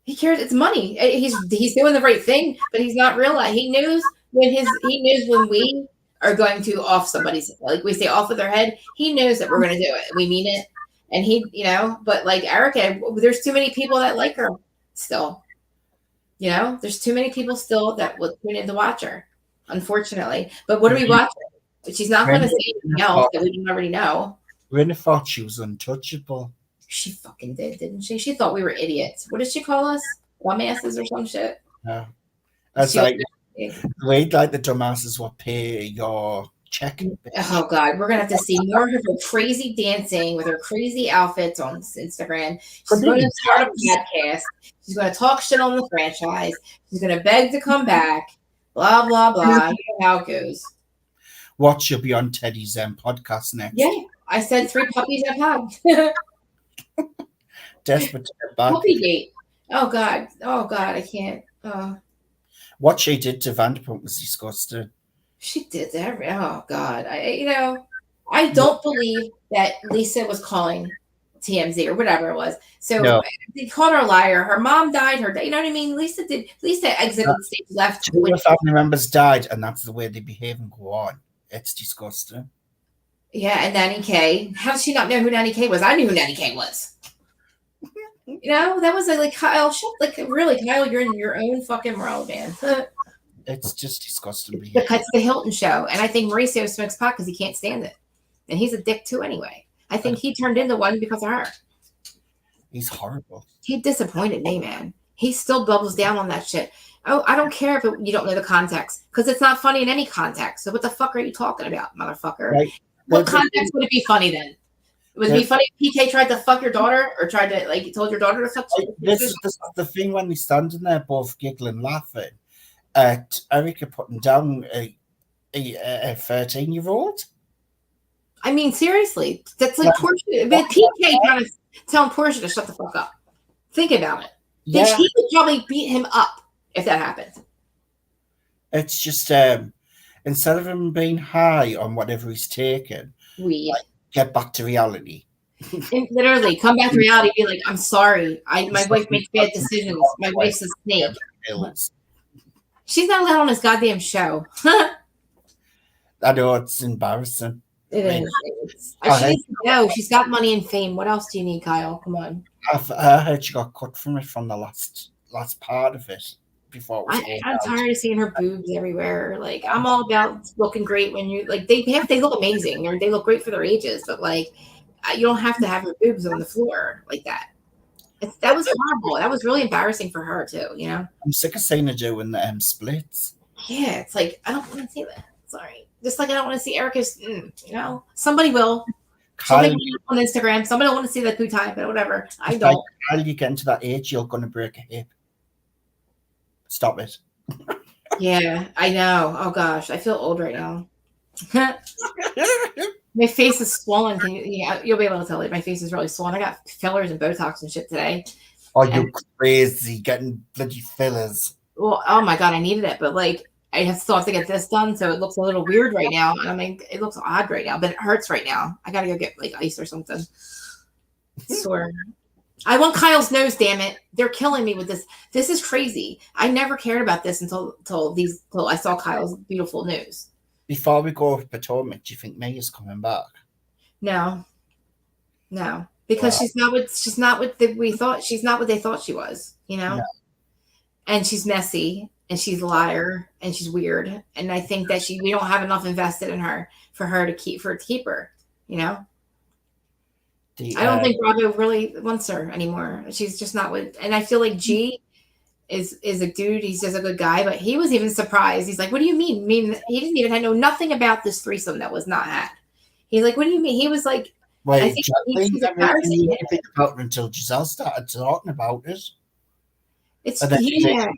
A: He cares. It's money. He's doing the right thing, but he's not realizing. He knows when we are going to off somebody's, we say off with their head. He knows that we're going to do it. We mean it, and but Erica, there's too many people that like her still. There's too many people still that will tune in to watch her. Unfortunately, but what are we watching? She's not going to say anything else that we already know.
G: Rinna thought she was untouchable.
A: She fucking did, didn't she? She thought we were idiots. What did she call us? Dumbasses or some shit?
G: Yeah. That's the way the dumbasses will pay your Check.
A: Oh God, we're gonna have to see more of her crazy dancing with her crazy outfits on Instagram. She's going to start a podcast. She's going to talk shit on the franchise. She's going to beg to come back. Blah blah blah. You know how it goes.
G: Watch, you'll be on Teddy's podcast next.
A: Yeah, I said 3 puppies I've had.
G: Desperate to get back.
A: Puppy date. Oh God, I can't.
G: What she did to Vanderpump was disgusting.
A: She did that. Oh God, I don't believe that Lisa was calling TMZ or whatever it was. So they called her a liar. Her mom died. You know what I mean? Lisa exited the stage, left.
G: 2 of her family members died, and that's the way they behave and go on. It's disgusting.
A: Yeah, and Nanny K. How did she not know who Nanny K was? I knew who Nanny K was. That was like Kyle. Really, Kyle, you're in your own fucking world, man.
G: It's just disgusting.
A: It's the Hilton show, and I think Mauricio smokes pot because he can't stand it, and he's a dick too anyway. I think he turned into one because of her.
G: He's horrible.
A: He disappointed me, man. He still bubbles down on that shit. Oh, I don't care if you don't know the context because it's not funny in any context. So what the fuck are you talking about, motherfucker? Right. What context would it be funny then? Would it be funny if PK tried to fuck your daughter or tried to told your daughter to fuck you?
G: This is the thing when they standing there both giggling, laughing at Erica putting down a 13-year-old.
A: I mean, seriously, that's like Portia. But PK kind of telling Portia to shut the fuck up. Think about it. Yeah. He would probably beat him up if that happened.
G: It's just instead of him being high on whatever he's taking, get back to reality.
A: Literally, come back to reality. Be like, I'm sorry. My wife makes bad decisions. My wife's a snake. She's not allowed on this goddamn show.
G: I know, it's embarrassing.
A: It is. She needs to know. She's got money and fame. What else do you need, Kyle? Come on.
G: I heard she got cut from it from the last part of it. Before
A: I'm tired of seeing her boobs everywhere. Like, I'm all about looking great when you they look amazing or they look great for their ages, but you don't have to have your boobs on the floor like that. That was horrible. That was really embarrassing for her too.
G: I'm sick of seeing her doing the splits.
A: Yeah, it's like I don't want to see that. Sorry, just like I don't want to see Erica's. Somebody will. Somebody on Instagram. Somebody will want to see that good time, but whatever. I don't.
G: How do you get into that age? You're going to break a hip. Stop it.
A: Yeah, I know. Oh gosh, I feel old right now. My face is swollen. You'll be able to tell it. My face is really swollen. I got fillers and Botox and shit today.
G: Oh, you're crazy getting bloody fillers.
A: Well, oh my God, I needed it, but I still have to get this done, so it looks a little weird right now. I mean, it looks odd right now, but it hurts right now. I gotta go get ice or something. Sore. I want Kyle's nose, damn it. They're killing me with this. This is crazy. I never cared about this until I saw Kyle's beautiful nose.
G: Before we go with Potomac, do you think May is coming back?
A: No. Because she's not what they thought she was, No. And she's messy and she's a liar and she's weird. And I think that we don't have enough invested in her for her to keep her, I don't think Bravo really wants her anymore. She's just not and I feel like G is a dude. He's just a good guy, but he was even surprised. He's like, what do you mean? I mean, he didn't even know nothing about this threesome that was not had. He's like, what do you mean? He was like,
G: wait, I think he's embarrassing about it until Giselle started talking about it.
A: It's again,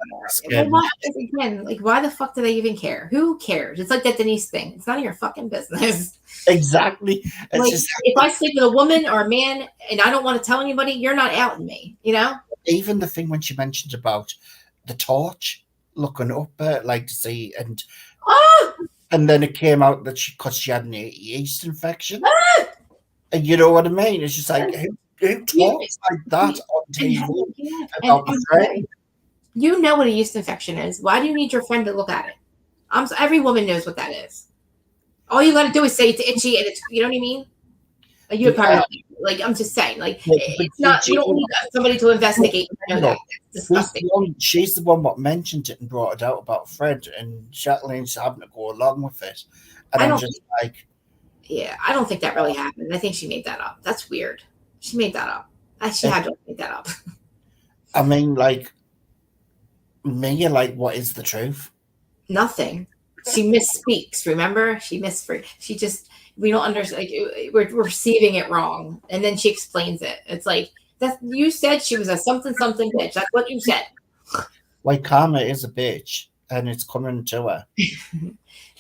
A: why the fuck do they even care? Who cares? It's like that Denise thing. It's none of your fucking business.
G: Exactly.
A: If I sleep with a woman or a man and I don't want to tell anybody, you're not outing me,
G: Even the thing when she mentioned about the torch looking up to see and then it came out that because she had an yeast infection. And you know what I mean? It's just like who talks like that on TV about the friend?
A: You know what a yeast infection is. Why do you need your friend to look at it? Every woman knows what that is. All you got to do is say it's itchy and it's, you know what I mean? You would probably I'm just saying, it's not. You don't need somebody to investigate. That. It's disgusting.
G: She's the one that mentioned it and brought it out about Fred, and Jacqueline's having to go along with it. And I'm just like,
A: yeah, I don't think that really happened. I think she made that up. That's weird. She made that up. She had to make that up.
G: I mean, Mia, what is the truth?
A: Nothing. She misspeaks. Remember, she just we don't understand. Like we're receiving it wrong, and then she explains it. It's like that you said she was a something something bitch. That's what you said.
G: Like Karma is a bitch, and it's coming to her.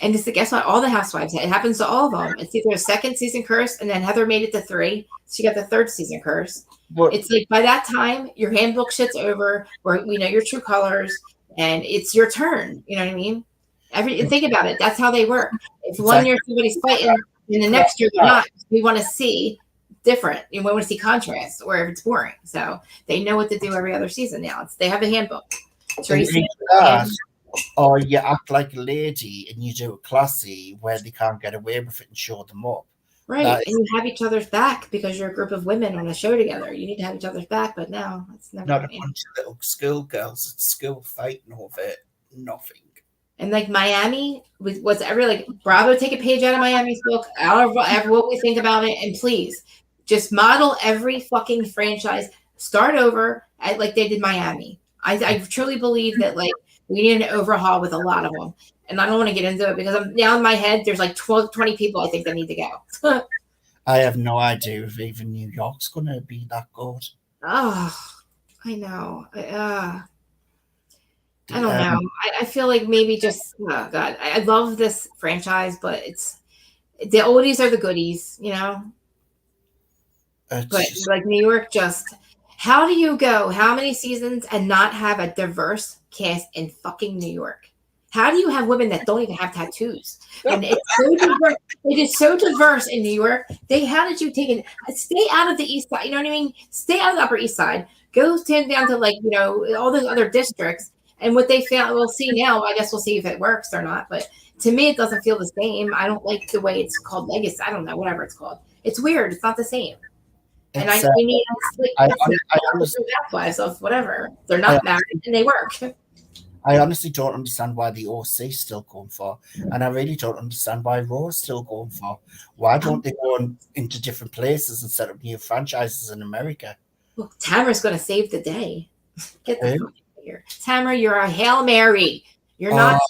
A: And just guess what? All the housewives. It happens to all of them. It's either a second season curse, and then Heather made it to 3. She got the 3rd season curse.
G: But
A: It's like by that time, your handbook shit's over, where we know your true colors, and it's your turn. You know what I mean? Think about it. That's how they work. If one year somebody's fighting, and the next year they're not, we want to see different. We want to see contrast, or if it's boring. So they know what to do every other season now. They have a handbook. Tracy,
G: or you act like a lady and you do it classy where they can't get away with it and show them up.
A: Right. And you have each other's back because you're a group of women on a show together. You need to have each other's back, but no, it's never
G: not a bunch of little schoolgirls at school fighting over it. Nothing.
A: And like Miami was ever like Bravo, take a page out of Miami's book, out of what we think about it, and please just model every fucking franchise, start over like they did Miami. I truly believe that like we need an overhaul with a lot of them. And I don't want to get into it because I'm now in my head, there's like 20 people I think that need to go.
G: I have no idea if even New York's going to be that good.
A: Oh, I know. I don't know. I feel like maybe just, oh God, I love this franchise, but it's the oldies are the goodies, you know? But like New York how do you go how many seasons and not have a diverse cast in fucking New York? How do you have women that don't even have tattoos? And it's so diverse. It is so diverse in New York. How did you take it? Stay out of the East Side. You know what I mean? Stay out of the Upper East Side. Go stand down to like, all those other districts. And what they found, we'll see now. I guess we'll see if it works or not. But to me, it doesn't feel the same. I don't like the way it's called Legacy. I don't know, whatever it's called. It's weird. It's not the same. And we need housewives of whatever. They're not married and they work.
G: I honestly don't understand why the OC is still going for, and I really don't understand why Raw is still going for. Why don't they go into different places and set up new franchises in America?
A: Well, Tamara's going to save the day. Get the fuck out of here, Tamara. You're a Hail Mary. You're not.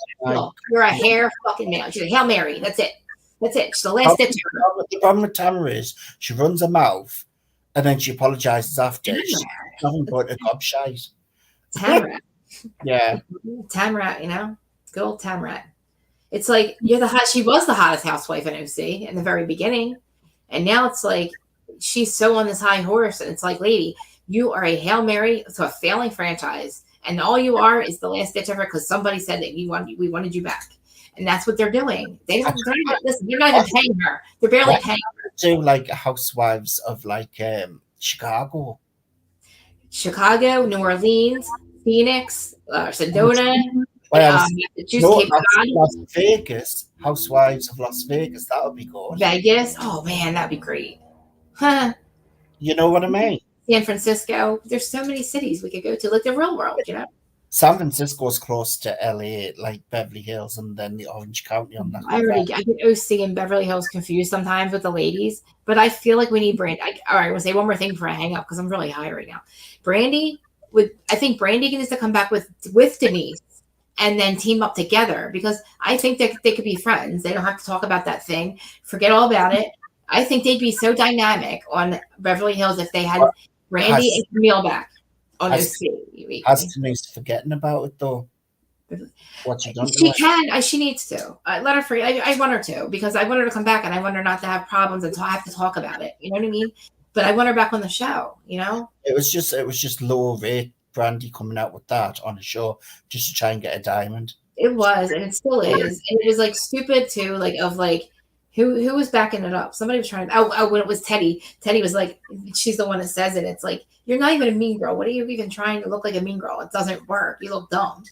A: You're a hair fucking Mary. She's a Hail Mary. That's it. That's it. She's the last ditch.
G: The problem with Tamara is she runs her mouth and then she apologizes after. She's nothing but a gobshite.
A: Tamara.
G: Yeah.
A: Tamrat, good old Tamrat. It's like she was the hottest housewife in OC in the very beginning. And now it's like she's so on this high horse. And it's like, lady, you are a Hail Mary to a failing franchise. And all you are is the last ditch ever because somebody said that we wanted you back. And that's what they're doing. They're not even paying her. They're barely paying her.
G: Do like Housewives of like Chicago,
A: New Orleans, Phoenix, Sedona,
G: Las Vegas, Housewives of Las Vegas. That would be good.
A: Vegas, oh man, that'd be great. Huh?
G: You know what I mean?
A: San Francisco. There's so many cities we could go to, like the real world.
G: San Francisco's close to LA, like Beverly Hills, and then the Orange County on that.
A: I get OC and Beverly Hills confused sometimes with the ladies, but I feel like we need Brandy. All right, I want to say one more thing before I hang up because I'm really high right now. I think Brandy needs to come back with Denise and then team up together because I think they could be friends. They don't have to talk about that thing. Forget all about it. I think they'd be so dynamic on Beverly Hills if they had Brandy and Camille back on OC.
G: Has Denise forgetting about it though? What you done?
A: She can. She needs to. Let her free. I want her to because I want her to come back and I want her not to have problems and have to talk about it. You know what I mean? But I want her back on the show, It was just low rate Brandy coming out with that on the show just to try and get a diamond. It was, and it still is. And it was like stupid too, who was backing it up? Somebody was trying when it was Teddy. Teddy was like, she's the one that says it. It's like, you're not even a mean girl. What are you even trying to look like a mean girl? It doesn't work. You look dumb.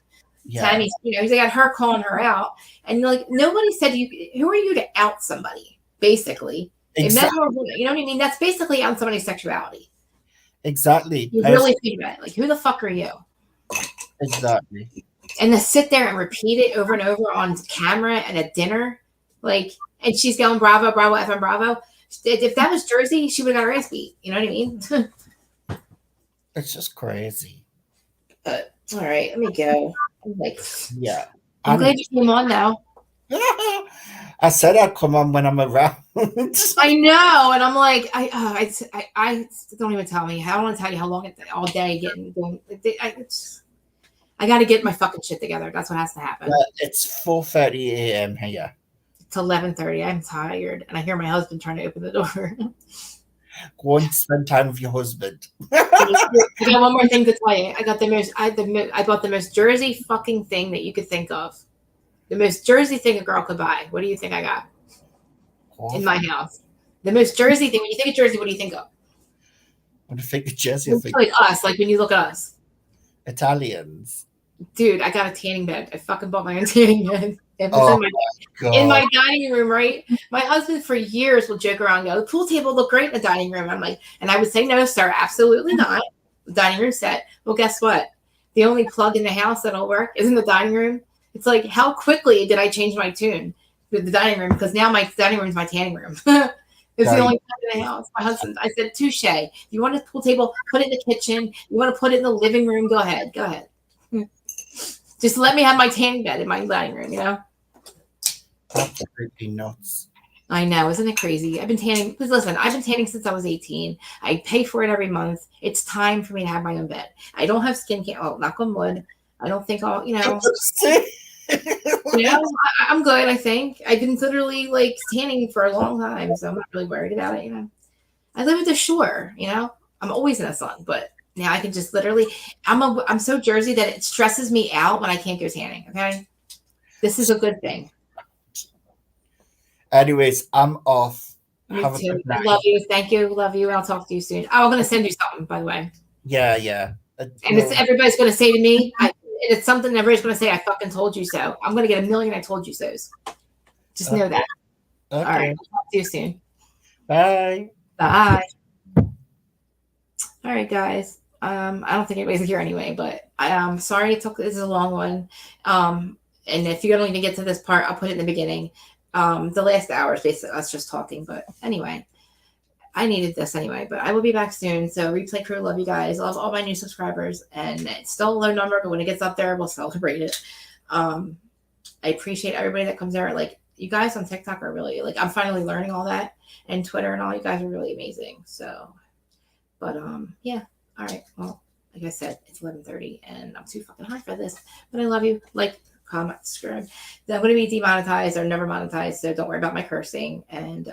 A: Yeah. Tammy's, they got her calling her out. And nobody said who are you to out somebody, basically. Exactly. You know what I mean? That's basically on somebody's sexuality.
G: Exactly.
A: You really think about it. Who the fuck are you?
G: Exactly.
A: And to sit there and repeat it over and over on camera and at dinner, and she's going bravo, bravo, FM, bravo. If that was Jersey, she would have got her ass beat. You know what I mean?
G: It's just crazy.
A: All right, let me go. I'm
G: yeah.
A: I'm glad you came on now.
G: I said I'd come on when I'm around.
A: I know, and I'm like, I don't even tell me. I don't want to tell you how long all day getting. I got to get my fucking shit together. That's what has to happen.
G: It's 4:30 a.m. here.
A: It's 11:30. I'm tired, and I hear my husband trying to open the door.
G: Go and spend time with your husband.
A: I got one more thing to tell you. I got I bought the most Jersey fucking thing that you could think of. The most Jersey thing a girl could buy. What do you think I got in my house? The most Jersey thing. When you think of Jersey, what do you think of?
G: When I think of Jersey, I think
A: like us. Like when you look at us,
G: Italians.
A: Dude, I got a tanning bed. I fucking bought my own tanning bed. It's in my dining room, right? My husband for years will joke around and go, the pool table look great in the dining room. I'm like, and I would say, no, sir, absolutely not. The dining room set. Well, guess what? The only plug in the house that'll work is in the dining room. It's like, how quickly did I change my tune with the dining room? Because now my dining room is my tanning room. It's the only plug in the house. My husband, I said, touche. If you want a pool table, put it in the kitchen. You want to put it in the living room, go ahead. Go ahead. Just let me have my tanning bed in my dining room, you know?
G: That's freaking nuts.
A: I know, isn't it crazy? I've been tanning. Listen, I've been tanning since I was 18. I pay for it every month. It's time for me to have my own bed. I don't have skincare. Oh, knock on wood. I don't think I'll, I'm good, I think. I've been literally like tanning for a long time, so I'm not really worried about it, you know? I live at the shore, you know? I'm always in the sun, but now I can just literally, I'm so Jersey that it stresses me out when I can't go tanning, okay? This is a good thing.
G: Anyways, I'm off.
A: Me too. I love you. Thank you. Love you. I'll talk to you soon. Oh, I'm going to send you something, by the way.
G: Yeah.
A: And everybody's going to say to me, it's something everybody's going to say, I fucking told you so. I'm going to get a million I told you so's. Just know that.
G: Okay.
A: All right. I'll talk to you soon.
G: Bye.
A: Bye. All right, guys. I don't think anybody's here anyway, but I'm sorry this is a long one. And if you don't even get to this part, I'll put it in the beginning. The last hour is basically us just talking, but anyway, I needed this anyway, but I will be back soon. So replay crew, love you guys. Love all my new subscribers, and it's still a low number, but when it gets up there, we'll celebrate it. I appreciate everybody that comes there. Like you guys on TikTok are really like, I'm finally learning all that, and Twitter and all you guys are really amazing. So, but yeah. All right. Well, like I said, it's 11:30 and I'm too fucking high for this, but I love you. Like, comment, subscribe. I'm going to be demonetized or never monetized, so don't worry about my cursing. And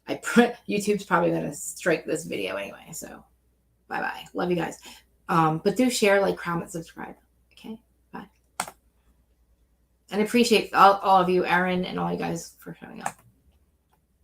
A: YouTube's probably going to strike this video anyway. So bye-bye. Love you guys. But do share, like, comment, subscribe. Okay? Bye. And I appreciate all of you, Erin, and all you guys for showing up.